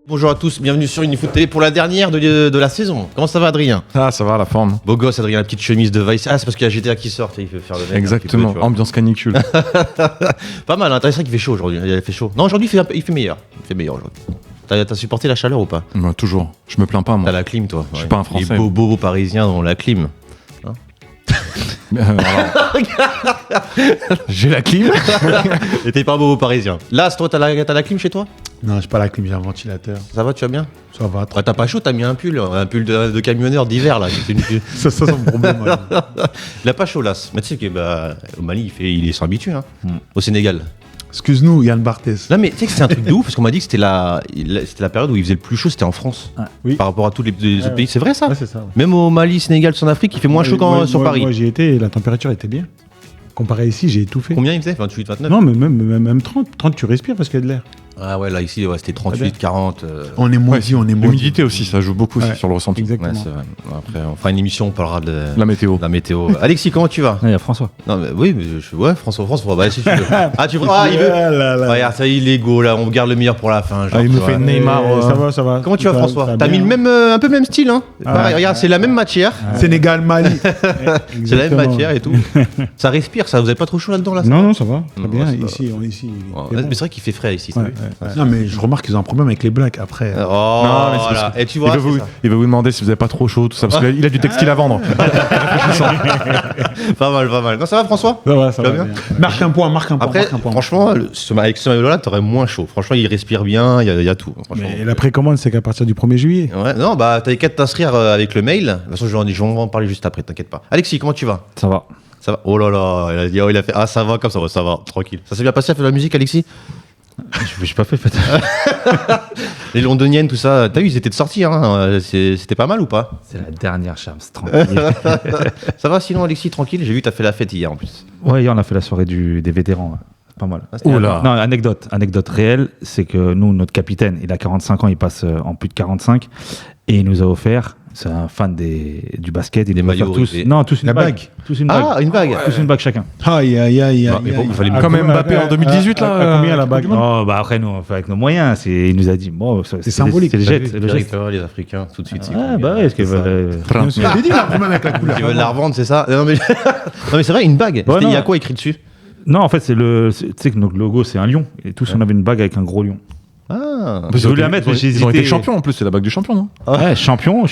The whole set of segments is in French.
Bonjour à tous, bienvenue sur Unifoot TV pour la dernière de la saison. Comment ça va, Adrien? Ah, ça va, la forme. Beau gosse, Adrien, la petite chemise de Vice. Ah, c'est parce qu'il y a GTA qui sort, il fait faire le mec. Exactement, peu, ambiance canicule. Pas mal, intéressant qu'il fait chaud aujourd'hui. Il fait chaud. Non, aujourd'hui, il fait meilleur. Il fait meilleur aujourd'hui. T'as supporté la chaleur ou pas? Bah, toujours. Je me plains pas, moi. T'as la clim, toi. Je suis pas un Français. Les beaux parisiens ont la clim. J'ai la clim. Et t'es pas un beau parisien. Là, toi, t'as la clim chez toi? Non, j'ai pas la clim, j'ai un ventilateur. Ça va, tu vas bien? Ça va, T'as pas chaud, t'as mis un pull de camionneur d'hiver là. ça c'est mon problème. Ouais. Il a pas chaud là. Mais tu sais que au Mali, il s'habitue. Hein. Au Sénégal. Excuse-nous, Yann Barthès. Non mais tu sais que c'est un truc de ouf parce qu'on m'a dit que c'était la période où il faisait le plus chaud, c'était en France. Oui. Par rapport à tous les autres pays. C'est vrai ça? Ouais, c'est ça. Ouais. Même au Mali, Sénégal, Centrafrique, il fait moins chaud sur Paris. Moi j'y étais et la température était bien. Comparé à ici, j'ai étouffé. Combien il faisait? 28, 29? Non, mais même 30. 30, tu respires parce qu'il y a de l'air. Ah ouais, là ici, c'était 38, 40. On est maudit, on est maudit. L'humidité aussi, ça joue beaucoup aussi sur le ressenti. Exactement. Ouais, c'est vrai. Après, on fera une émission, on parlera de La météo. la météo. Alexis, comment tu vas? Il y a François. Non mais oui, mais François, bah si tu veux. Ah tu veux? Ah il veut. Regarde, ça il est go là, on garde le meilleur pour la fin. Genre, Ah, il nous tu fait vois. Neymar. Ça va. Comment tu vas Ça François? va T'as mis bien. le même, un peu le même style hein. Pareil, regarde, c'est la même matière. Sénégal, Mali. C'est la même matière et tout. Ça respire, ça. Vous avez pas trop chaud là-dedans là? Non, ça va. Très bien. Ouais, Ici. Ouais, c'est mais bon. c'est vrai qu'il fait frais ici. t'as Ouais, vu? ouais. Non, mais je remarque qu'ils ont un problème avec les blacks après. Oh, Non, mais c'est voilà. parce Et tu vois, Il va vous demander si vous avez pas trop chaud, tout ça, parce qu'il a du textile à vendre. pas mal. Non, ça va François? Ça va, Tu vas bien? Marque un point. Après, franchement, avec ce maillot-là, t'aurais moins chaud. Franchement, il respire bien, il y a tout. Franchement. Mais la précommande, c'est qu'à partir du 1er juillet. Ouais, non, bah t'avais qu'à t'inscrire avec le mail. De toute façon, je vais en parler juste après, t'inquiète pas. Alexis, comment tu vas? Ça va. Ça va? Oh là là, il a dit, il a fait, ah ça va comme ça va, tranquille. Ça s'est bien passé à faire de la musique, Alexis? J'ai pas fait. Les londoniennes, tout ça, t'as vu, ils étaient de sortie, hein. C'était pas mal ou pas? C'est la dernière Shams, tranquille. Ça va sinon, Alexis, tranquille? J'ai vu, t'as fait la fête hier en plus. Ouais, hier on a fait la soirée des vétérans. Ouais. Pas mal. Ah, c'était Oula. Non, anecdote réelle, c'est que nous, notre capitaine, il a 45 ans, il passe en plus de 45, et il nous a offert, c'est un fan du basket, il Des nous a offert maillots, tous. Non, tous une La bague. bague. Tous une bague. Ah, une bague. Tous une bague chacun. Aïe. mais bon, il fallait À Comme combien- Mbappé en 2018, là, à combien la bague? Oh, bah après, nous, on fait avec nos moyens. Il nous a dit, bon, c'est symbolique, C'est le t'as jet. vu, c'est le geste. Directeur, les Africains, tout de suite. Ah, bah ouais, est-ce que. Bien sûr, j'ai dit, il a un problème avec la couleur. Ils veulent la revendre, c'est ça? Non, mais, non, mais c'est vrai, une bague. Ouais, Il y a non. quoi écrit dessus? Non, en fait, tu sais que notre logo, c'est un lion. Et tous, on avait une bague avec un gros lion. Ah. Je voulais la mettre, mais j'ai Ils ont été hésité. champions en plus, c'est la bague du champion, non? Ouais, champion.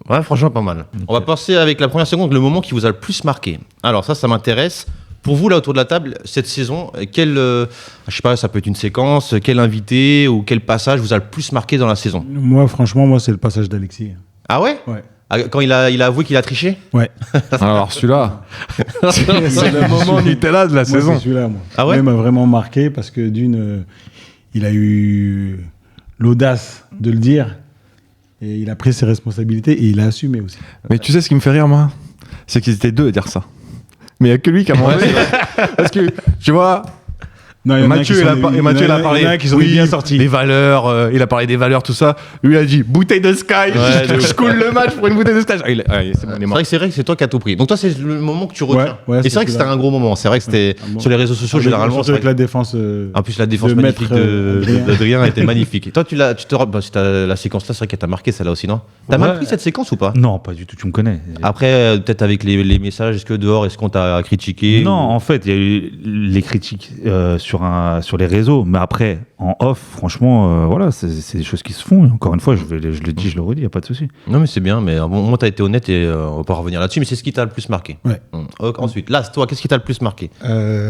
Ouais, franchement, pas mal. On va passer avec la première seconde, le moment qui vous a le plus marqué. Alors ça m'intéresse. Pour vous, là, autour de la table, cette saison, je sais pas, ça peut être une séquence, quel invité ou quel passage vous a le plus marqué dans la saison? Moi, franchement, c'est le passage d'Alexis. Ah ouais? Ouais. Ah, quand il a avoué qu'il a triché? Ouais. Alors celui-là, c'est le moment Nutella de la Moi, saison. c'est celui-là, moi. Ah ouais? Lui, il m'a vraiment marqué parce que il a eu l'audace de le dire et il a pris ses responsabilités et il a assumé aussi. Mais tu sais ce qui me fait rire, moi? C'est qu'ils étaient deux à dire ça. Mais il n'y a que lui qui a mangé. Parce que, tu vois, Non, il y en a un qui Mathieu, sont- et Mathieu, il a parlé. Il y en a un qui sont oui, bien sortis. des valeurs, il a parlé des valeurs, tout ça. Lui, il a dit bouteille de Sky. de Je coule le match pour une bouteille de Sky. Ah, c'est bon, il est mort. C'est vrai que c'est toi qui as tout pris. Donc toi, c'est le moment que tu retiens. Ouais, et c'est c'est vrai que c'était celui-là. un gros moment. C'est vrai que c'était bon. sur les réseaux sociaux, généralement. Surtout c'est avec vrai la défense. En plus, la défense de magnifique Maître, Adrien. d'Adrien était magnifique. Et toi, la séquence-là, c'est vrai qu'elle t'a marqué celle-là aussi, non? T'as mal Ouais. pris cette séquence ou pas? Non, pas du tout, tu me connais. Après, peut-être avec les messages, est-ce que dehors, est-ce qu'on t'a critiqué? Non, ou- en fait, il y a eu les critiques sur les réseaux, mais après, en off, franchement, voilà, c'est des choses qui se font. Et encore une fois, je le dis, je le redis, il n'y a pas de souci. Non, mais c'est bien, mais bon, moi, t'as été honnête et on va pas revenir là-dessus, mais c'est ce qui t'a le plus marqué. Ouais. Ensuite, là, toi, qu'est-ce qui t'a le plus marqué?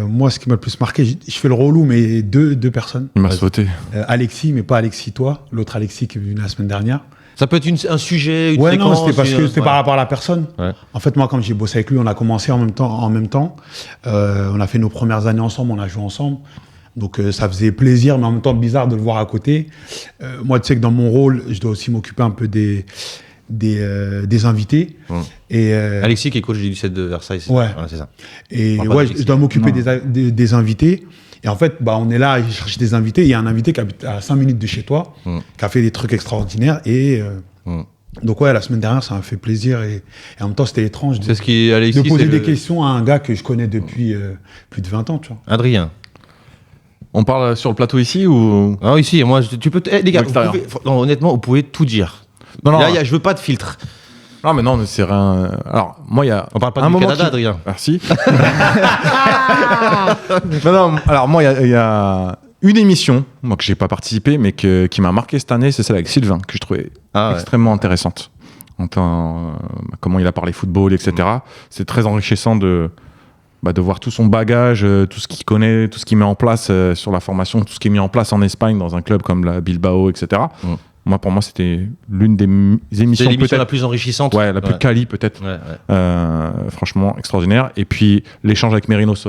Moi, ce qui m'a le plus marqué, je fais le relou, mais deux personnes. Il m'a sauté. Alexis, mais pas Alexis toi, l'autre Alexis qui est venu la semaine dernière. Ça peut être un sujet, une Ouais, séquence. non, c'était parce que c'était ouais. par rapport à la personne. Ouais. En fait, moi, quand j'ai bossé avec lui, on a commencé en même temps. On a fait nos premières années ensemble, on a joué ensemble. Donc, ça faisait plaisir, mais en même temps bizarre de le voir à côté. Moi, tu sais que dans mon rôle, je dois aussi m'occuper un peu des invités. Et, Alexis, qui est coach du 17 de Versailles. Ouais. C'est ça. et On parle pas ouais, d'Alexis. je dois m'occuper Non. des invités. Et en fait, on est là à chercher des invités. Il y a un invité qui habite à 5 minutes de chez toi, qui a fait des trucs extraordinaires. Et donc, ouais, la semaine dernière, ça m'a fait plaisir. Et en même temps, c'était étrange C'est ce qui, Alexis, de poser c'est des le- questions à un gars que je connais depuis plus de 20 ans. Tu vois. Adrien. On parle sur le plateau ici ou Ah, ici, moi, tu peux. Les gars, Ou extérieur. non, honnêtement, vous pouvez tout dire. Non, non, Là, je veux pas de filtre. non, mais non, c'est rien. Alors, moi, il y a. On parle pas un du moment Canada, qui- Adrien. Merci. non, alors moi, il y a une émission, moi que j'ai pas participé, mais qui m'a marqué cette année, c'est celle avec Sylvain, que je trouvais Ah, ouais. extrêmement intéressante. Comment il a parlé football, etc. C'est très enrichissant de voir tout son bagage, tout ce qu'il connaît, tout ce qu'il met en place sur la formation, tout ce qui est mis en place en Espagne dans un club comme la Bilbao, etc. Mm. Moi, pour moi, c'était l'une des C'est émissions l'émission la peut-être. plus enrichissante. Ouais, la plus quali peut-être. Ouais, ouais. Franchement, extraordinaire. Et puis, l'échange avec Merinos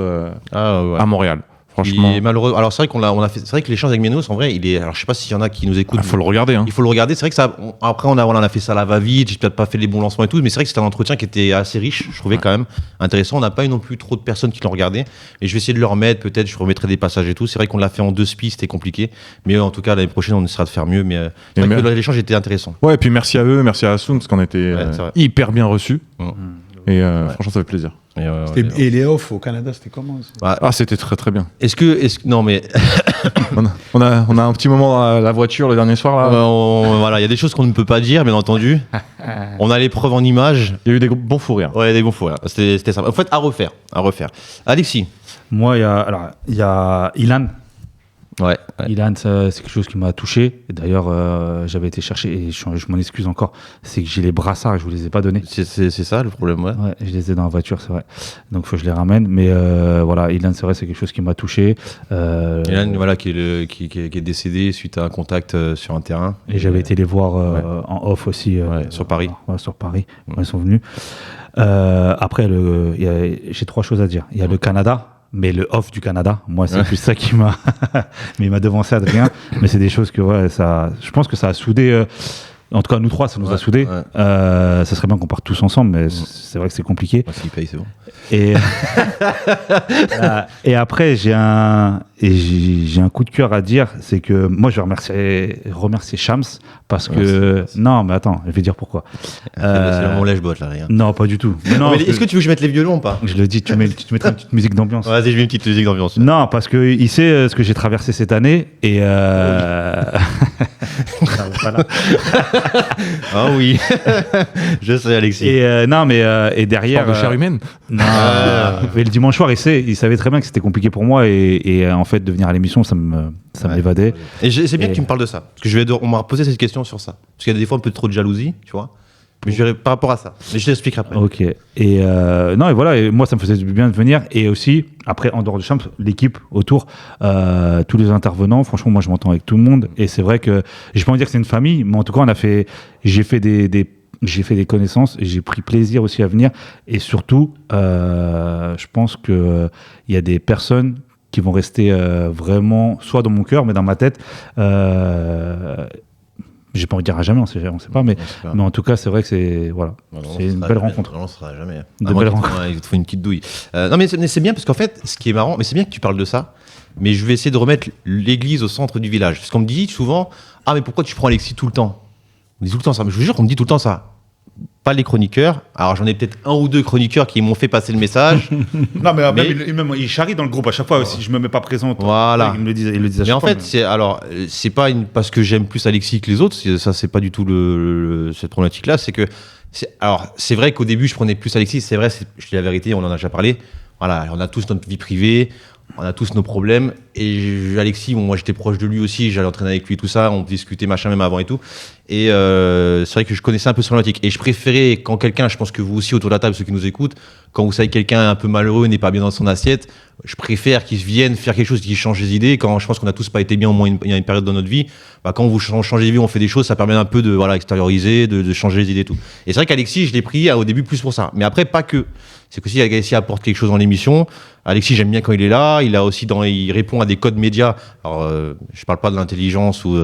Ah, ouais. à Montréal. Franchement, Il est malheureux. Alors, c'est vrai on a fait. C'est vrai que l'échange avec Ménos, en vrai, il est. Alors, je sais pas s'il y en a qui nous écoutent. il faut le regarder. Hein. Il faut le regarder. C'est vrai que ça. Après, on a fait ça à la va-vite. J'ai peut-être pas fait les bons lancements et tout, mais c'est vrai que c'était un entretien qui était assez riche. Je trouvais quand même intéressant. On n'a pas eu non plus trop de personnes qui l'ont regardé. Et je vais essayer de le remettre. Peut-être, je remettrai des passages et tout. C'est vrai qu'on l'a fait en 2 spies, c'était compliqué. Mais en tout cas, l'année prochaine, on essaiera de faire mieux. Mais c'est vrai que l'échange était intéressant. Ouais, et puis merci à eux, merci à Asun, parce qu'on était Ouais, c'est vrai. hyper bien reçus. Mm. Et franchement, ça fait plaisir. Et les off au Canada, c'était comment aussi Ah, c'était très très bien. Est-ce que. Non, mais. On a un petit moment dans la voiture le dernier soir là. Voilà, il y a des choses qu'on ne peut pas dire, bien entendu. On a les preuves en images. Il y a eu des bons fous rires. Ouais, des bons fous. Voilà. C'était ça. En fait, à refaire. Alexis. Moi, il y a Ilan. Ouais. Ilan, c'est quelque chose qui m'a touché. Et d'ailleurs, j'avais été chercher, et je m'en excuse encore, c'est que j'ai les brassards et je vous les ai pas donnés. C'est ça le problème, ouais. Ouais, je les ai dans la voiture, c'est vrai. Donc, il faut que je les ramène. Mais voilà, Ilan, c'est vrai, c'est quelque chose qui m'a touché. Ilan, voilà, qui est décédé suite à un contact sur un terrain. Et j'avais été les voir en off aussi. Sur Paris. Sur Paris, quand ils sont venus. Après, j'ai 3 choses à dire. Il y a le Canada. Mais le off du Canada, moi, c'est plus ça qui m'a. Mais il m'a devancé Adrien. Mais c'est des choses que, je pense que ça a soudé. En tout cas, nous 3, ça nous a soudés. Ouais. Ça serait bien qu'on parte tous ensemble, mais c'est vrai que c'est compliqué. Ouais, s'il paye, c'est bon. Et après, j'ai un coup de cœur à dire, c'est que moi, je vais remercier Shams parce que. Non, mais attends, je vais dire pourquoi. C'est vraiment lèche-botte, là, rien. Non, pas du tout. Non, Mais est-ce que tu veux que je mette les violons ou pas? Je le dis, tu mettras une petite musique d'ambiance. Vas-y, je mets une petite musique d'ambiance. Non, parce qu'il sait ce que j'ai traversé cette année et. Ah oui. Je sais, Alexis. Et non, mais et derrière. De chair humaine. Non, mais le dimanche soir, il savait très bien que c'était compliqué pour moi et en fait de venir à l'émission, ça m'évadait. Et c'est bien que tu me parles de ça, parce que on m'a posé cette question sur ça, parce qu'il y a des fois un peu trop de jalousie, tu vois. Mais je verrai par rapport à ça. Mais je t'expliquerai après. Ok. Et non, et voilà. Et moi, ça me faisait du bien de venir. Et aussi, après, en dehors de Champs, l'équipe autour, tous les intervenants. Franchement, moi, je m'entends avec tout le monde. Et c'est vrai que je peux pas dire que c'est une famille, mais en tout cas, j'ai fait des connaissances. Et j'ai pris plaisir aussi à venir. Et surtout, je pense que il y a des personnes qui vont rester vraiment soit dans mon cœur, mais dans ma tête. J'ai pas envie de dire à jamais, on sait pas, mais en tout cas, c'est vrai que c'est une belle rencontre. Non, on sera jamais. De belles rencontres. Il te faut une petite douille. Non, mais c'est bien parce qu'en fait, ce qui est marrant, mais c'est bien que tu parles de ça. Mais je vais essayer de remettre l'église au centre du village. Parce qu'on me dit souvent, ah mais pourquoi tu prends Alexis tout le temps? On dit tout le temps ça. Mais je vous jure qu'on me dit tout le temps ça. Pas les chroniqueurs. Alors j'en ai peut-être 1 ou 2 chroniqueurs qui m'ont fait passer le message. Non, mais même il charrie dans le groupe à chaque fois. Si je me mets pas présent, Voilà. il me le disent à chaque Mais en fois. fait, c'est pas parce que j'aime plus Alexis que les autres. Ça, c'est pas du tout cette problématique-là. C'est que, c'est vrai qu'au début, je prenais plus Alexis. C'est vrai, je dis la vérité, on en a déjà parlé. Voilà, on a tous notre vie privée. On a tous nos problèmes. Et Alexis, moi j'étais proche de lui aussi, j'allais entraîner avec lui, tout ça, on discutait machin même avant et tout. Et c'est vrai que je connaissais un peu son problématique. Et je préférais quand quelqu'un, je pense que vous aussi autour de la table, ceux qui nous écoutent, quand vous savez que quelqu'un est un peu malheureux, n'est pas bien dans son assiette, je préfère qu'il vienne faire quelque chose qui change les idées. Quand je pense qu'on a tous pas été bien au moins il y a une période dans notre vie, quand vous changez de vie, on fait des choses, ça permet un peu de extérioriser, de changer les idées et tout. Et c'est vrai qu'Alexis, je l'ai pris au début plus pour ça. Mais après, pas que. C'est que si Alexis apporte quelque chose dans l'émission, Alexis, j'aime bien quand il est là. Il a aussi il répond à des codes médias. Alors, je parle pas de l'intelligence ou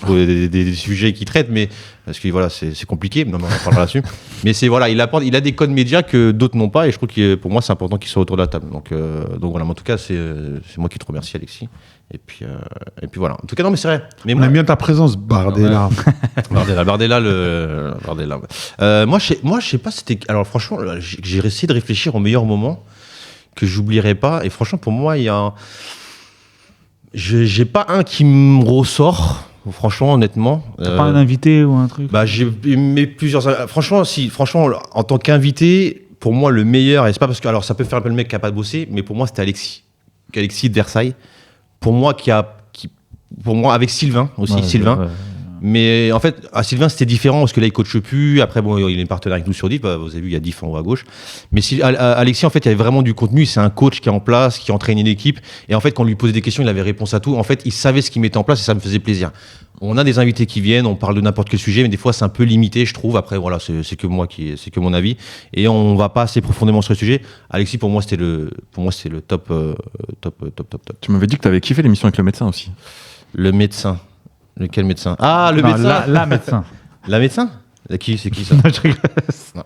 des sujets qu'il traite, mais parce que voilà, c'est compliqué. Non, mais on en parlera là-dessus. Mais il a des codes médias que d'autres n'ont pas, et je trouve que pour moi, c'est important qu'il soit autour de la table. Donc voilà. Mais en tout cas, c'est moi qui te remercie, Alexis. Et puis voilà. En tout cas, non, mais c'est vrai. Mais On aime bien ta présence, Bardella. Bardella. Moi, je sais pas, c'était. Alors, franchement, j'ai essayé de réfléchir au meilleur moment que j'oublierai pas. Et franchement, pour moi, il y a J'ai pas un qui me ressort, franchement, honnêtement. T'as pas un invité ou un truc? Bah, j'ai aimé plusieurs. Franchement, en tant qu'invité, pour moi, le meilleur, et c'est pas parce que. Alors, ça peut faire un peu le mec qui a pas bossé, mais pour moi, c'était Alexis. Alexis de Versailles. Pour moi, pour moi, avec Sylvain aussi, Ouais, Sylvain. ouais. Mais en fait, à Sylvain, c'était différent parce que là, il coach plus. Après, bon, il est partenaire avec nous sur Diff. Bah, vous avez vu, il y a Diff en haut à gauche. Mais Alexis, en fait, il y avait vraiment du contenu. C'est un coach qui est en place, qui entraîne une équipe. Et en fait, quand on lui posait des questions, il avait réponse à tout. En fait, il savait ce qu'il mettait en place et ça me faisait plaisir. On a des invités qui viennent, on parle de n'importe quel sujet, mais des fois, c'est un peu limité, je trouve. Après, voilà, c'est que c'est que mon avis. Et on va pas assez profondément sur le sujet. Alexis, pour moi, c'était le top. Tu m'avais dit que tu avais kiffé l'émission avec le médecin aussi. Le médecin. Lequel médecin? Ah, le Non, médecin. la médecin. La médecin? C'est qui ça? Je rigole.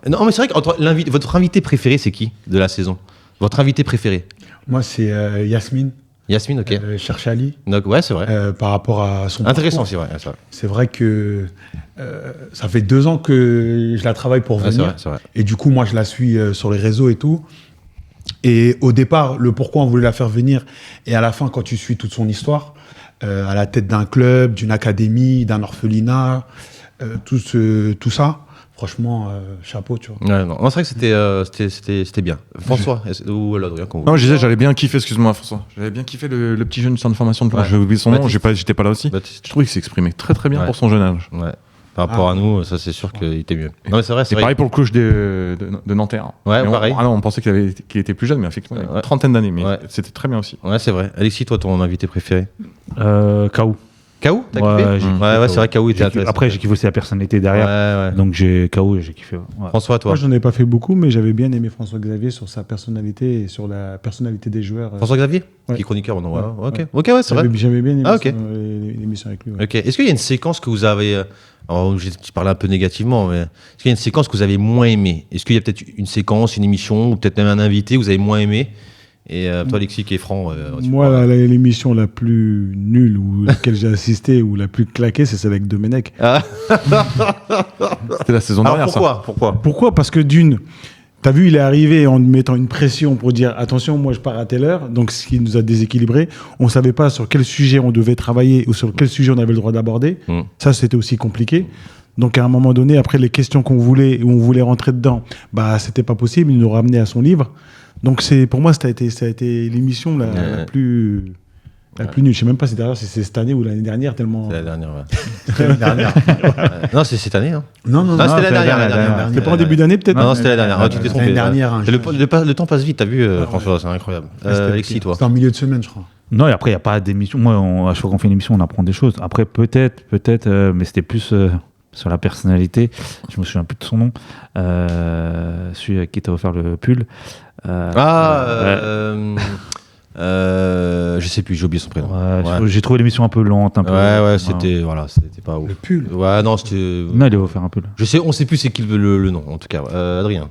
Non, mais c'est vrai que votre invité préféré, c'est qui de la saison? Votre invité préféré? Moi, c'est Yasmine Yasmine, ok. Cherchali. Donc, ouais, c'est vrai. Par rapport à son Intéressant, parcours. c'est vrai. C'est vrai. C'est vrai que ça fait 2 ans que je la travaille pour Ouais, venir. c'est vrai. Et du coup, moi, je la suis sur les réseaux et tout. Et au départ, le pourquoi on voulait la faire venir, et à la fin, quand tu suis toute son histoire, à la tête d'un club, d'une académie, d'un orphelinat, tout ça, franchement, chapeau, tu vois. Ouais, non, c'est vrai que c'était bien. François, ou Adrien, quand vous. Non, je disais, j'avais bien kiffé, excuse-moi François, j'avais bien kiffé le petit jeune du centre de formation de Ouais. j'ai oublié son nom, Baptiste. j'étais pas là aussi. Baptiste. Je trouvais qu'il s'exprimait très très bien Ouais. pour son jeune âge. Ouais. Par rapport à nous, ça c'est sûr qu'il était mieux. Non, mais c'est vrai, C'est pareil pour le coach de Nanterre. Ouais, Mais pareil. on pensait qu'il était plus jeune, mais effectivement, il avait Ouais. une trentaine d'années, mais Ouais. c'était très bien aussi. Ouais, c'est vrai. Alexis, toi, ton invité préféré? K.O. K.O. T'as Ouais, kiffé? j'ai kiffé Ouais, K.O. c'est vrai, K.O. était intéressant. Après, j'ai kiffé aussi la personnalité derrière. Ouais, ouais. Donc, j'ai K.O. et j'ai kiffé. Ouais. François, toi? Moi, j'en ai pas fait beaucoup, mais j'avais bien aimé François Xavier sur sa personnalité et sur la personnalité des joueurs. François Xavier? Ouais. Qui est chroniqueur, non? Ouais. Ok, Ouais. ok, ouais, c'est vrai. J'avais bien aimé Ah, ok. l'émission avec lui. Ouais. Ok. Est-ce qu'il y a une séquence que vous avez. Alors, je parlais un peu négativement, mais est-ce qu'il y a une séquence que vous avez moins aimée? Est-ce qu'il y a peut-être une séquence, une émission, ou peut-être même un invité que vous avez moins aimé? Et toi, Alexis, qui est franc. tu Moi, parles. l'émission la plus nulle ou laquelle j'ai assisté ou la plus claquée, c'est celle avec Domenech. Ah. C'était la saison Alors dernière, ça. pourquoi Pourquoi? Parce que d'une, t'as vu, il est arrivé en mettant une pression pour dire attention, moi je pars à telle heure, donc ce qui nous a déséquilibré. On savait pas sur quel sujet on devait travailler ou sur quel sujet on avait le droit d'aborder. Ça, c'était aussi compliqué. Donc à un moment donné, après les questions qu'on voulait, où on voulait rentrer dedans, bah c'était pas possible. Il nous ramenait à son livre. Donc pour moi, ça a été l'émission la plus nulle. Je sais même pas si d'ailleurs c'est cette année ou l'année dernière tellement. C'est la dernière, ouais. L'année dernière. Non, c'est cette année. Hein. Non, Ah, c'était la dernière. C'était pas en début d'année peut-être. Non, c'était la dernière. Ah, tu t'es trompé. L'année dernière. hein, Le temps passe vite, t'as vu, François, c'est incroyable. Alexis, toi? C'était en milieu de semaine, je crois. Non, et après, il n'y a pas d'émission. Moi, à chaque fois qu'on fait une émission, on apprend des choses. Après, peut-être, mais c'était plus sur la personnalité. Je me souviens plus de son nom. Celui qui t'a offert le pull. Je sais plus, j'ai oublié son prénom. Ouais. J'ai trouvé l'émission un peu lente. C'était pas ouf. Le pull. Ouais, non, c'était. Non, il a offert un pull. On sait plus c'est qui le nom, en tout cas. Adrien.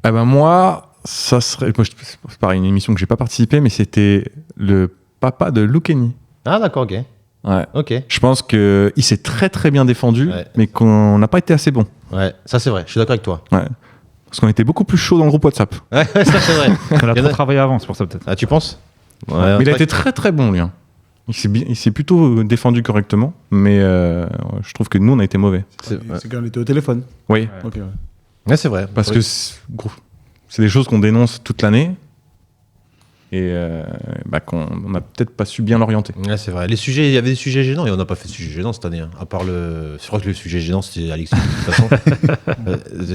Eh ben moi, ça serait. Moi, c'est pareil, une émission que j'ai pas participé, mais c'était le papa de Loukeni. Ah, d'accord, ok. Ouais. Ok. Je pense qu'il s'est très très bien défendu, Ouais. mais qu'on n'a pas été assez bon. Ouais, ça c'est vrai, je suis d'accord avec toi. Ouais. Parce qu'on était beaucoup plus chaud dans le groupe WhatsApp. Ouais, ça c'est vrai. On a Il y en trop a- travaillé avant, c'est pour ça peut-être. Ah, tu penses? Ouais, Mais il c'est a vrai été très très bon, lui. Hein. Il s'est plutôt défendu correctement, mais je trouve que nous, on a été mauvais. c'est ouais. C'est quand on était au téléphone. Oui. Ok, ouais. Ouais, c'est vrai. Parce Oui. que c'est des choses qu'on dénonce toute l'année et qu'on n'a peut-être pas su bien l'orienter. Ouais, c'est vrai. Il y avait des sujets gênants et on n'a pas fait de sujets gênants cette année. Hein. À part je crois que le sujet gênant c'était Alexis de toute façon.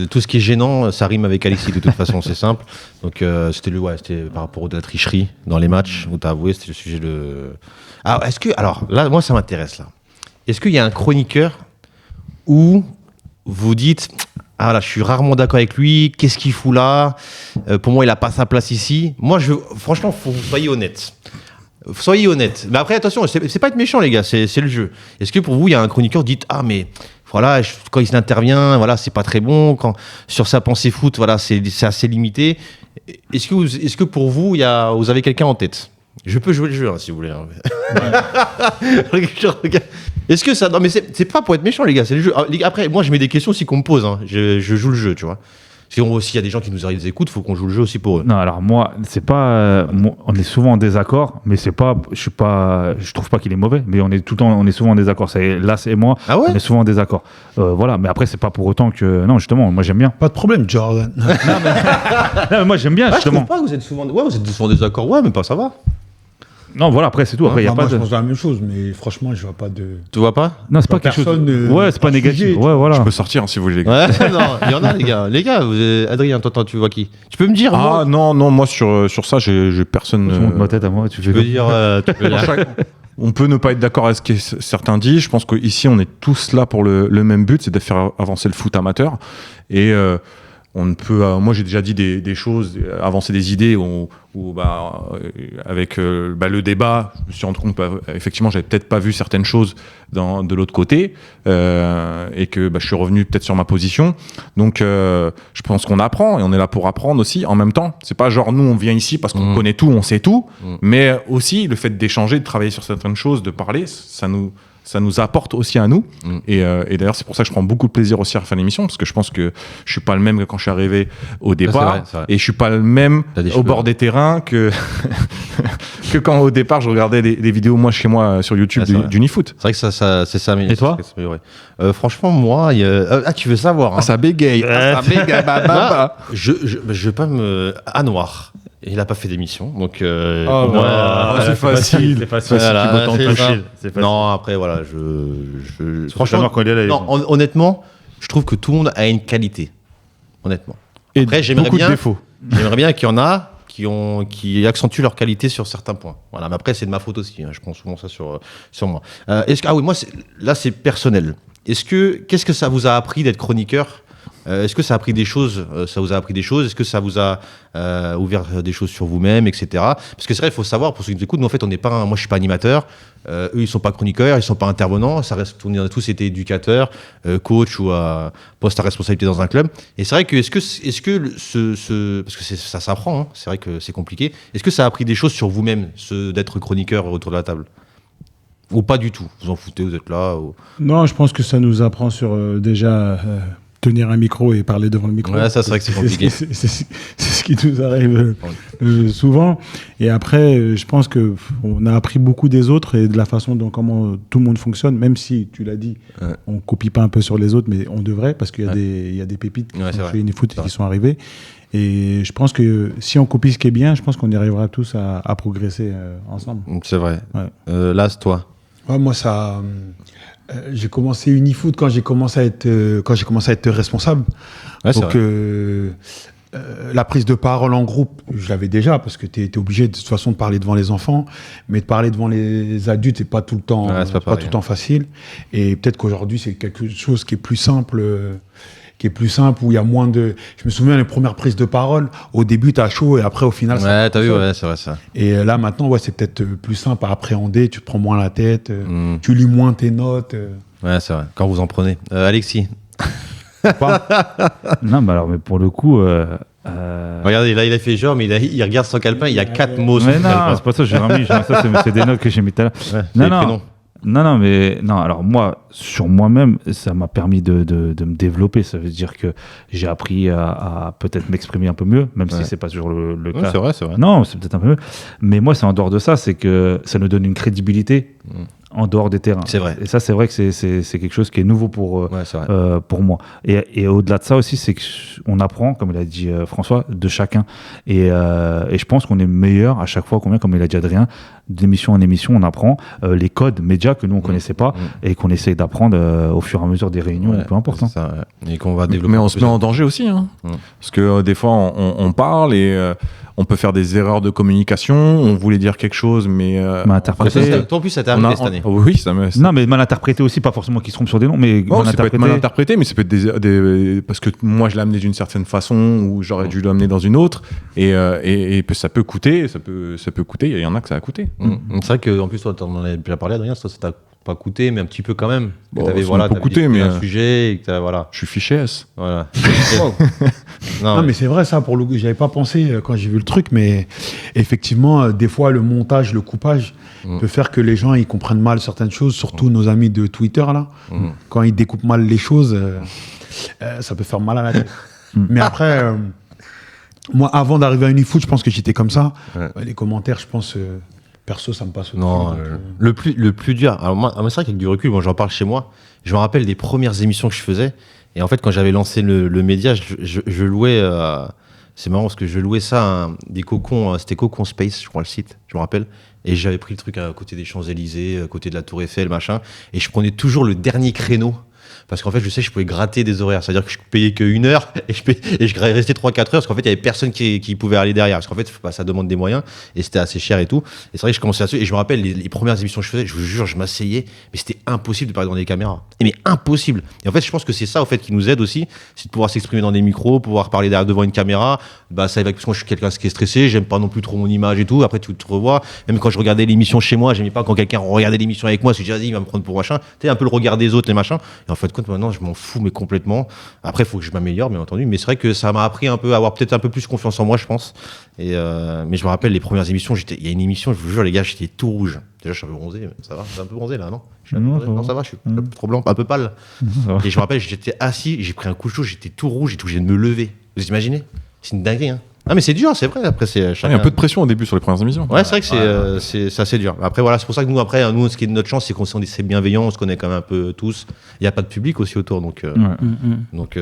Tout ce qui est gênant, ça rime avec Alexis de toute façon, c'est simple. Donc c'était par rapport à la tricherie dans les matchs où t'as avoué, c'était le sujet de. Alors là, moi ça m'intéresse là. Est-ce qu'il y a un chroniqueur où vous dites ah là, je suis rarement d'accord avec lui. Qu'est-ce qu'il fout là? Pour moi, il a pas sa place ici. Moi, franchement, faut que vous soyez honnête. Soyez honnête. Mais après, attention, c'est pas être méchant, les gars. C'est le jeu. Est-ce que pour vous, il y a un chroniqueur qui dit ah mais voilà, quand il intervient, voilà, c'est pas très bon. Quand sur sa pensée foot, voilà, c'est assez limité. Est-ce que pour vous, vous avez quelqu'un en tête? Je peux jouer le jeu, hein, si vous voulez. Hein. Est-ce que ça... Non, mais c'est pas pour être méchant, les gars, c'est le jeu. Après, moi, je mets des questions aussi qu'on me pose. Hein. Je joue le jeu, tu vois. S'il y a des gens qui nous écoutent, il faut qu'on joue le jeu aussi pour eux. Non, alors moi, c'est pas. On est souvent en désaccord, mais c'est pas. Je trouve pas qu'il est mauvais, mais on est souvent en désaccord. Là, c'est moi. Ah ouais. On est souvent en désaccord. Voilà, mais après, c'est pas pour autant que. Non, justement, moi j'aime bien. Pas de problème, Jordan. Non, mais moi j'aime bien, Je justement. trouve pas que vous êtes souvent en désaccord. Ouais, mais pas ça va. Non, voilà, après, c'est tout. Après, il y a Moi, pas je de. pense la même chose, mais franchement, je vois pas de. Tu vois pas? Non, c'est pas quelque chose. Personne, Ouais, c'est pas hors négatif. sujet, Ouais, voilà. Je peux sortir hein, si vous voulez, les gars. Ouais, non, il y en a, les gars. Les gars, Adrien, toi, tu vois qui? Tu peux me dire, moi, Ah non, moi sur ça, j'ai personne. Je monte ma tête à moi, tu fais tu peux dire, On peut ne pas être d'accord avec ce que certains disent. Je pense qu'ici, on est tous là pour le même but, c'est de faire avancer le foot amateur. Et on ne peut. Moi, j'ai déjà dit des choses, avancer des idées avec le débat, je me suis rendu compte effectivement, j'avais peut-être pas vu certaines choses de l'autre côté et que je suis revenu peut-être sur ma position. Donc, je pense qu'on apprend et on est là pour apprendre aussi. En même temps, c'est pas genre nous on vient ici parce qu'on connaît tout, on sait tout, mais aussi le fait d'échanger, de travailler sur certaines choses, de parler, ça nous apporte aussi à nous. Et d'ailleurs, c'est pour ça que je prends beaucoup de plaisir aussi à faire l'émission, parce que je pense que je suis pas le même que quand je suis arrivé au départ, c'est vrai. et je suis pas le même au bord des terrains que quand au départ je regardais les vidéos chez moi sur YouTube d'Unifoot. c'est vrai que ça c'est ça. Et toi? Franchement, moi, tu veux savoir, hein. Ça bégaye. Ça bégaye. Je vais pas me. À Noir. Il a pas fait d'émission, donc. c'est facile. C'est facile. Voilà, Thibaut Tantan, c'est ça. c'est facile. Non, après, voilà, Franchement, quand il est là, non, honnêtement, je trouve que tout le monde a une qualité. Honnêtement. Et Après, j'aimerais beaucoup bien. de défauts. J'aimerais bien qu'il y en a qui accentuent leur qualité sur certains points. Voilà, mais après, c'est de ma faute aussi. Hein. Je prends souvent ça sur moi. Moi, là, c'est personnel. Qu'est-ce que ça vous a appris d'être chroniqueur? Est-ce que ça a appris des choses vous a appris des choses? Est-ce que ça vous a ouvert des choses sur vous-même, etc. Parce que c'est vrai, il faut savoir, pour ceux qui nous écoutent, nous, en fait, moi, je suis pas animateur. Eux, ils sont pas chroniqueurs, ils sont pas intervenants. Ça reste, on a tous été éducateurs, coach ou à poste à responsabilité dans un club. Et c'est vrai que, parce que ça s'apprend, hein, c'est vrai que c'est compliqué. Est-ce que ça a appris des choses sur vous-même, d'être chroniqueur autour de la table? Ou pas du tout? Vous en foutez, vous êtes là Non, je pense que ça nous apprend sur déjà tenir un micro et parler devant le micro. Ouais, ça, c'est vrai que c'est compliqué. C'est ce qui nous arrive souvent. Et après, je pense qu'on a appris beaucoup des autres et de la façon dont comment tout le monde fonctionne, même si, tu l'as dit, on copie pas un peu sur les autres, mais on devrait, parce qu'il y a des pépites qui sont chez Unifoot et qui sont arrivées. Et je pense que si on copie ce qui est bien, je pense qu'on y arrivera tous à progresser ensemble. C'est vrai. Ouais. Là, c'est toi. Ouais, moi, ça. J'ai commencé Unifoot quand j'ai commencé à être responsable. Ouais, donc la prise de parole en groupe, je l'avais déjà parce que tu es obligé de toute façon de parler devant les enfants, mais de parler devant les adultes, c'est pas tout le temps, c'est pas tout le temps facile. Et peut-être qu'aujourd'hui c'est quelque chose qui est plus simple. Où il y a moins de... Je me souviens, les premières prises de parole, au début, t'as chaud et après, au final... Ouais, t'as vu, ouais, c'est vrai ça. Et là, maintenant, c'est peut-être plus simple à appréhender, tu te prends moins la tête, tu lis moins tes notes. Ouais, c'est vrai, quand vous en prenez. Alexis? Non, mais pour le coup... Regardez, là, il a fait genre, mais il regarde son calepin, il y a 4 mots sur mais son non, calepin. c'est pas ça, j'ai remis. Ça, c'est des notes que j'ai mis tout à l'heure. Ouais, Non, les non. prénoms. Non, alors moi, sur moi-même, ça m'a permis de me développer. Ça veut dire que j'ai appris à peut-être m'exprimer un peu mieux, même si c'est pas toujours le cas. C'est vrai, c'est vrai. Non, c'est peut-être un peu mieux. Mais moi, c'est en dehors de ça, c'est que ça nous donne une crédibilité en dehors des terrains. C'est vrai. Et ça, c'est vrai que c'est quelque chose qui est nouveau pour moi. Et au-delà de ça aussi, c'est qu'on apprend, comme il a dit François, de chacun. Et je pense qu'on est meilleur à chaque fois, comme il a dit Adrien, d'émission en émission, on apprend les codes médias que nous, on connaissait pas et qu'on essaie d'apprendre au fur et à mesure des réunions, peu importe. C'est ça, et qu'on va développer. Mais on se met en danger aussi, hein. Parce que des fois, on parle et on peut faire des erreurs de communication. On voulait dire quelque chose, mais mal interprété. Toi, en plus, ça t'est arrivé cette année. Oui, ça me. Non, mais mal interprété aussi, pas forcément qu'ils se trompent sur des noms, mais Ça peut être mal interprété, mais ça peut être parce que moi, je l'ai amené d'une certaine façon ou j'aurais dû l'amener dans une autre. Et ça peut coûter, ça peut coûter. Il y en a que ça a coûté. C'est vrai qu'en plus, toi, t'en avais déjà parlé, Adrien, ça t'a pas coûté, mais un petit peu quand même. Bon, t'avais ça m'a pas coûté, mais un sujet et que voilà. Je suis fiché S. Voilà. Non, mais c'est vrai ça, pour le coup, j'avais pas pensé quand j'ai vu le truc, mais effectivement, des fois, le montage, le coupage peut faire que les gens ils comprennent mal certaines choses, surtout nos amis de Twitter là. Quand ils découpent mal les choses, ça peut faire mal à la tête. Mais après, moi, avant d'arriver à Unifoot, je pense que j'étais comme ça. Ouais. Les commentaires, je pense, perso, ça me passe au-dessus. Non, donc, le plus dur. Alors moi, c'est vrai qu'avec du recul, moi j'en parle chez moi. Je me rappelle des premières émissions que je faisais. Et en fait, quand j'avais lancé le média, je louais. C'est marrant parce que je louais ça des cocons. C'était Cocon Space, je crois, le site. Je me rappelle. Et j'avais pris le truc à côté des Champs-Élysées, à côté de la Tour Eiffel, machin. Et je prenais toujours le dernier créneau. Parce qu'en fait, je sais que je pouvais gratter des horaires. C'est-à-dire que je payais que 1 heure et je restais 3-4 heures parce qu'en fait, il n'y avait personne qui pouvait aller derrière. Parce qu'en fait, ça demande des moyens et c'était assez cher et tout. Et c'est vrai que je commençais là-dessus. Et je me rappelle, les premières émissions que je faisais, je vous jure, je m'asseyais, mais c'était impossible de parler dans des caméras. Mais impossible. Et en fait, je pense que c'est ça, au fait, qui nous aide aussi. C'est de pouvoir s'exprimer dans des micros, pouvoir parler devant une caméra. Bah, ça évoque, parce que moi, je suis quelqu'un qui est stressé, j'aime pas non plus trop mon image et tout. Après, tu te revois. Même quand je regardais l'émission chez moi, j'aimais pas quand quelqu'un regardait l'émission avec moi. Je me suis dit, vas-y, il va me prendre pour machin. Tu sais, un peu le regard des autres, les machins. Et en fait, compte, maintenant, je m'en fous, mais complètement. Après, il faut que je m'améliore, bien entendu. Mais c'est vrai que ça m'a appris un peu à avoir peut-être un peu plus confiance en moi, je pense. Mais je me rappelle les premières émissions. Il y a une émission, je vous jure, les gars, j'étais tout rouge. Déjà, je suis un peu bronzé, mais ça va. C'est un peu bronzé là, non? Non, ça va, je suis un peu trop blanc, un peu pâle. Et je me rappelle, j'étais assis, j'ai pris un coup de chaud, j'étais tout rouge, j'étais obligé de me lever. Vous imaginez? C'est une dinguerie, hein. Ah, mais c'est dur, c'est vrai. Après, c'est Il y chacun. a un peu de pression au début sur les premières émissions. Ouais, c'est vrai que c'est assez dur. Après, voilà, c'est pour ça que nous, ce qui est de notre chance, c'est qu'on est bienveillants, on se connaît quand même un peu tous. Il n'y a pas de public aussi autour, donc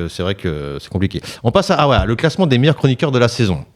c'est vrai que c'est compliqué. On passe à le classement des meilleurs chroniqueurs de la saison.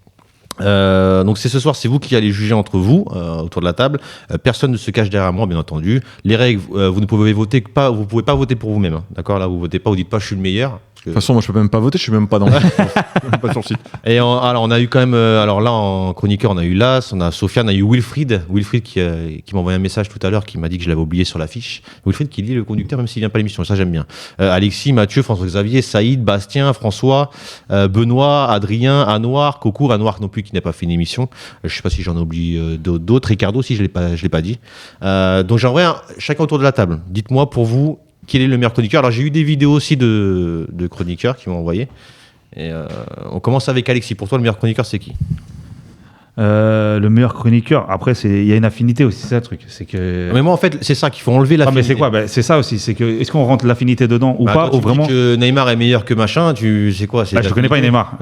Donc c'est ce soir, c'est vous qui allez juger entre vous autour de la table. Personne ne se cache derrière moi, bien entendu. Les règles, vous ne pouvez voter pas, vous pouvez pas voter pour vous-même. Hein, d'accord, là vous votez pas, vous dites pas je suis le meilleur. De toute façon, moi je peux même pas voter, je suis même pas dans pas sur le site. Et alors on a eu quand même, alors là en chroniqueur on a eu Las, on a Sofiane, on a eu Wilfried qui m'a envoyé un message tout à l'heure qui m'a dit que je l'avais oublié sur l'affiche. Wilfried qui lit le conducteur même s'il vient pas à l'émission, ça j'aime bien. Alexis, Mathieu, François-Xavier, Saïd, Bastien, François, Benoît, Adrien, Anouar, Cocour, Anouar non plus qui n'a pas fait une émission. Je sais pas si j'en oublie d'autres. Ricardo aussi je l'ai pas dit. Donc j'aimerais chacun autour de la table. Dites-moi pour vous quel est le meilleur chroniqueur. Alors j'ai eu des vidéos aussi de chroniqueurs qui m'ont envoyé. Et on commence avec Alexis. Pour toi, le meilleur chroniqueur, c'est qui? Le meilleur chroniqueur. Après, il y a une affinité aussi, c'est ça le truc. C'est que. Mais moi, en fait, c'est ça qu'il faut enlever Ah, l'affinité. mais c'est quoi? C'est ça aussi. C'est que est-ce qu'on rentre l'affinité dedans ou pas toi, ou tu vraiment dis que Neymar est meilleur que machin. C'est quoi? Je connais pas Neymar.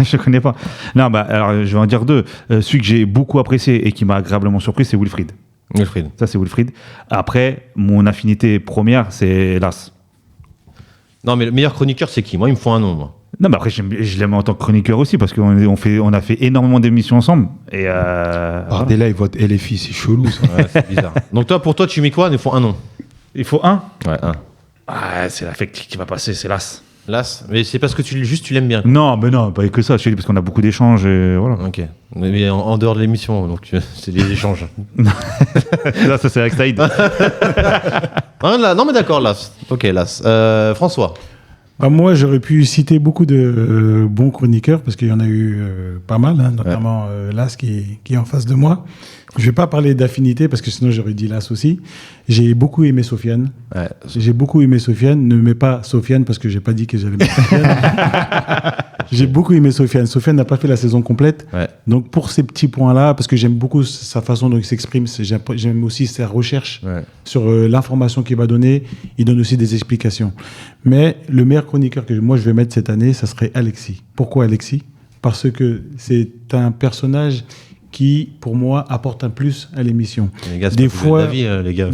Je connais pas. Non, alors je vais en dire deux. Celui que j'ai beaucoup apprécié et qui m'a agréablement surpris, c'est Wilfried. Wilfried. Ça, c'est Wilfried. Après, mon affinité première, c'est Las. Non, mais le meilleur chroniqueur, c'est qui? Moi, il me faut un nom. Moi. Non, mais après, je l'aime en tant que chroniqueur aussi parce on a fait énormément d'émissions ensemble. Et Bardella, il vote LFI, c'est chelou ça. Ouais, c'est bizarre. Donc pour toi, tu mets quoi? Il faut un nom. il faut un. Ouais, un. Ah, c'est l'affect qui va passer, c'est Las. Las. Mais c'est parce que tu l'aimes bien. Non, mais non, pas que ça. Je te dis parce qu'on a beaucoup d'échanges et voilà. Ok. Mais en dehors de l'émission, donc c'est des échanges. Là, ça c'est avec Saïd. Non, mais d'accord, Las. Ok, Las. François. Moi, j'aurais pu citer beaucoup de bons chroniqueurs parce qu'il y en a eu pas mal, hein, notamment Las qui est en face de moi. Je ne vais pas parler d'affinité parce que sinon j'aurais dit Las aussi. J'ai beaucoup aimé Sofiane. Ouais. J'ai beaucoup aimé Sofiane. Ne mets pas Sofiane parce que j'ai pas dit que j'allais mettre Sofiane. J'ai beaucoup aimé Sofiane. Sofiane n'a pas fait la saison complète. Ouais. Donc pour ces petits points-là, parce que j'aime beaucoup sa façon dont il s'exprime, j'aime aussi sa recherche sur l'information qu'il va donner. Il donne aussi des explications. Mais le meilleur chroniqueur que moi je vais mettre cette année, ça serait Alexis. Pourquoi Alexis? Parce que c'est un personnage qui, pour moi, apporte un plus à l'émission. Les gars, des fois, les gars.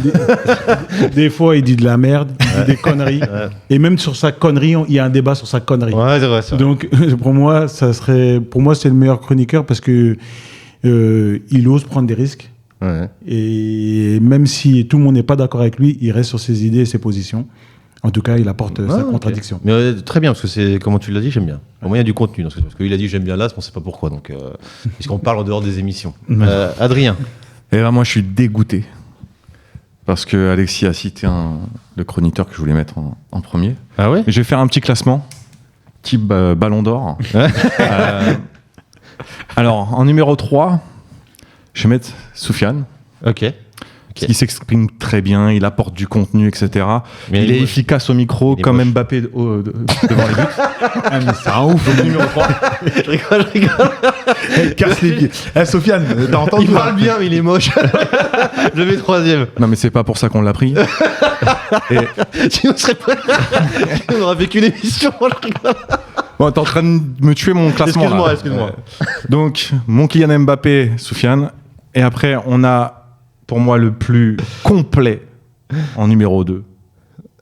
des fois, il dit de la merde, il dit des conneries. Et même sur sa connerie, il y a un débat sur sa connerie. Ouais, c'est vrai, ça. Donc, pour moi, c'est le meilleur chroniqueur parce que il ose prendre des risques. Ouais. Et même si tout le monde n'est pas d'accord avec lui, il reste sur ses idées et ses positions. En tout cas, il apporte sa contradiction. Mais très bien, parce que c'est, comment tu l'as dit, j'aime bien. Au moins, il y a du contenu. Parce qu'il a dit j'aime bien Las, mais on ne sait pas pourquoi. Donc, puisqu'on parle en dehors des émissions. Adrien. Et là, moi, je suis dégoûté. Parce que Alexis a cité le chroniqueur que je voulais mettre en premier. Ah ouais? Et je vais faire un petit classement, type Ballon d'Or. Alors, en numéro 3, je vais mettre Soufiane. Ok. Parce qu'il s'exprime très bien, il apporte du contenu, etc. Mais il est efficace au micro, comme Mbappé devant les buts. Ah, mais c'est un ouf. Donc, numéro 3. Je rigole. Il casse les pieds. Sofiane, t'as entendu? Il parle bien, mais il est moche. Je le mets troisième. Non, mais c'est pas pour ça qu'on l'a pris. Sinon, on serait pas. On aurait vécu une émission. Je rigole. Bon, t'es en train de me tuer mon classement. là. Excuse-moi. Donc, mon Kylian Mbappé, Soufiane. Et après, on a, pour moi, le plus complet en numéro 2.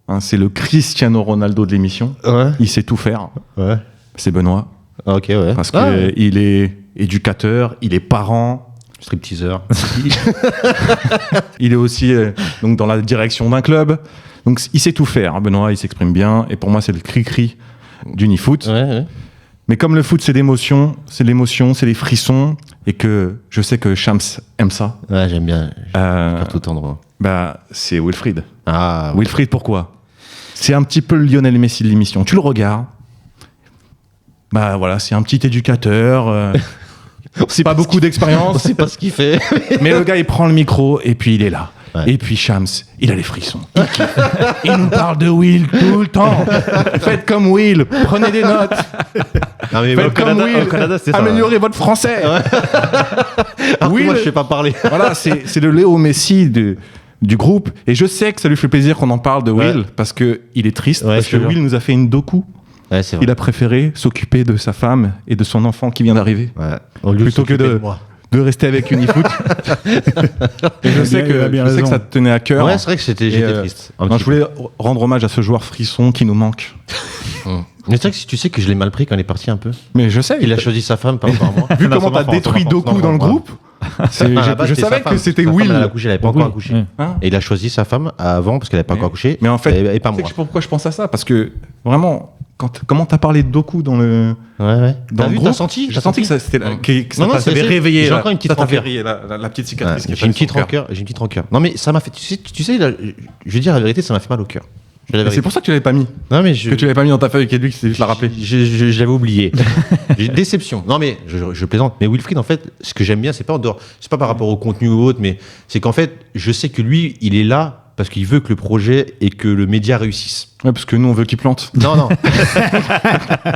Hein, c'est le Cristiano Ronaldo de l'émission. Ouais. Il sait tout faire. Ouais. C'est Benoît. Ah, ok, ouais. Parce qu'il est éducateur, il est parent. Stripteaseur. Il est aussi donc dans la direction d'un club. Donc, il sait tout faire. Hein, Benoît, il s'exprime bien. Et pour moi, c'est le cri-cri d'Unifoot. Ouais. Mais comme le foot, c'est l'émotion, c'est les frissons, et que je sais que Shams aime ça, Ouais, j'aime bien. euh, Tout tendre. bah, c'est Wilfried. Ah, ouais. Wilfried, pourquoi ? C'est un petit peu le Lionel Messi de l'émission. Tu le regardes, bah voilà, c'est un petit éducateur, On pas beaucoup On d'expérience, sait pas ce qu'il fait. mais le gars, il prend le micro, et puis il est là. Ouais. Et puis Shams, il a les frissons. Il kiffe. Il nous parle de Will tout le temps. Faites comme Will, prenez des notes. Non, mais Faites comme Will, au Canada, c'est ça. améliorez votre français. Alors que Will, moi, je sais pas parler. voilà, c'est le Léo Messi du groupe. Et je sais que ça lui fait plaisir qu'on en parle de Ouais. Will, parce qu'il est triste, Ouais, parce je que te jure. Will nous a fait une docu. Ouais, c'est vrai. Il a préféré s'occuper de sa femme et de son enfant qui vient d'arriver, Ouais. Au lieu plutôt que s'occuper de- moi. de rester avec Unifoot. Et je sais il a bien je sais que raison. ça te tenait à cœur. Ouais, c'est vrai que j'étais Et, triste. Un Non, petit je voulais rendre hommage à ce joueur frisson qui nous manque. peu. Mais c'est vrai que tu sais que je l'ai mal pris quand il est parti un peu. Mais je sais, Il a choisi sa femme par rapport à moi. vu comment t'as détruit Doku dans le groupe, À la base, je c'était savais sa que femme. c'était Sa femme, Will. elle a accouché, elle avait pas encore accouché. Ouais. Hein. Et il a choisi sa femme avant parce qu'elle avait pas encore accouché. Mais en fait, et pas tu sais moi. pourquoi je pense à ça ? Parce que vraiment, comment t'as parlé de Doku dans le. Ouais. Dans T'as le vu, groupe, t'as senti J'ai senti que ça, c'était Non. que ça Non, t'avait c'est- réveillé. j'ai là. encore une petite Ça t'avait rancœur. réveillé la petite Ouais, cicatrice. qui est j'ai une passée petite sur le cœur. rancœur. J'ai une petite rancœur. Non mais ça m'a fait. Tu sais, là, je vais dire la vérité, ça m'a fait mal au cœur. Je vais la Et c'est vérité. pour ça que tu l'avais pas mis. Non mais je. Que tu l'avais pas mis dans ta feuille avec Edwig, c'est juste la rappeler. Je l'avais oublié. J'ai déception. Non mais je plaisante. Mais Wilfried, en fait, ce que j'aime bien, c'est pas en dehors, c'est pas par rapport au contenu ou autre, mais c'est qu'en fait, je sais que lui, il est là parce qu'il veut que le projet et que le média réussisse. Ouais, parce que nous, on veut qu'il plante. Non.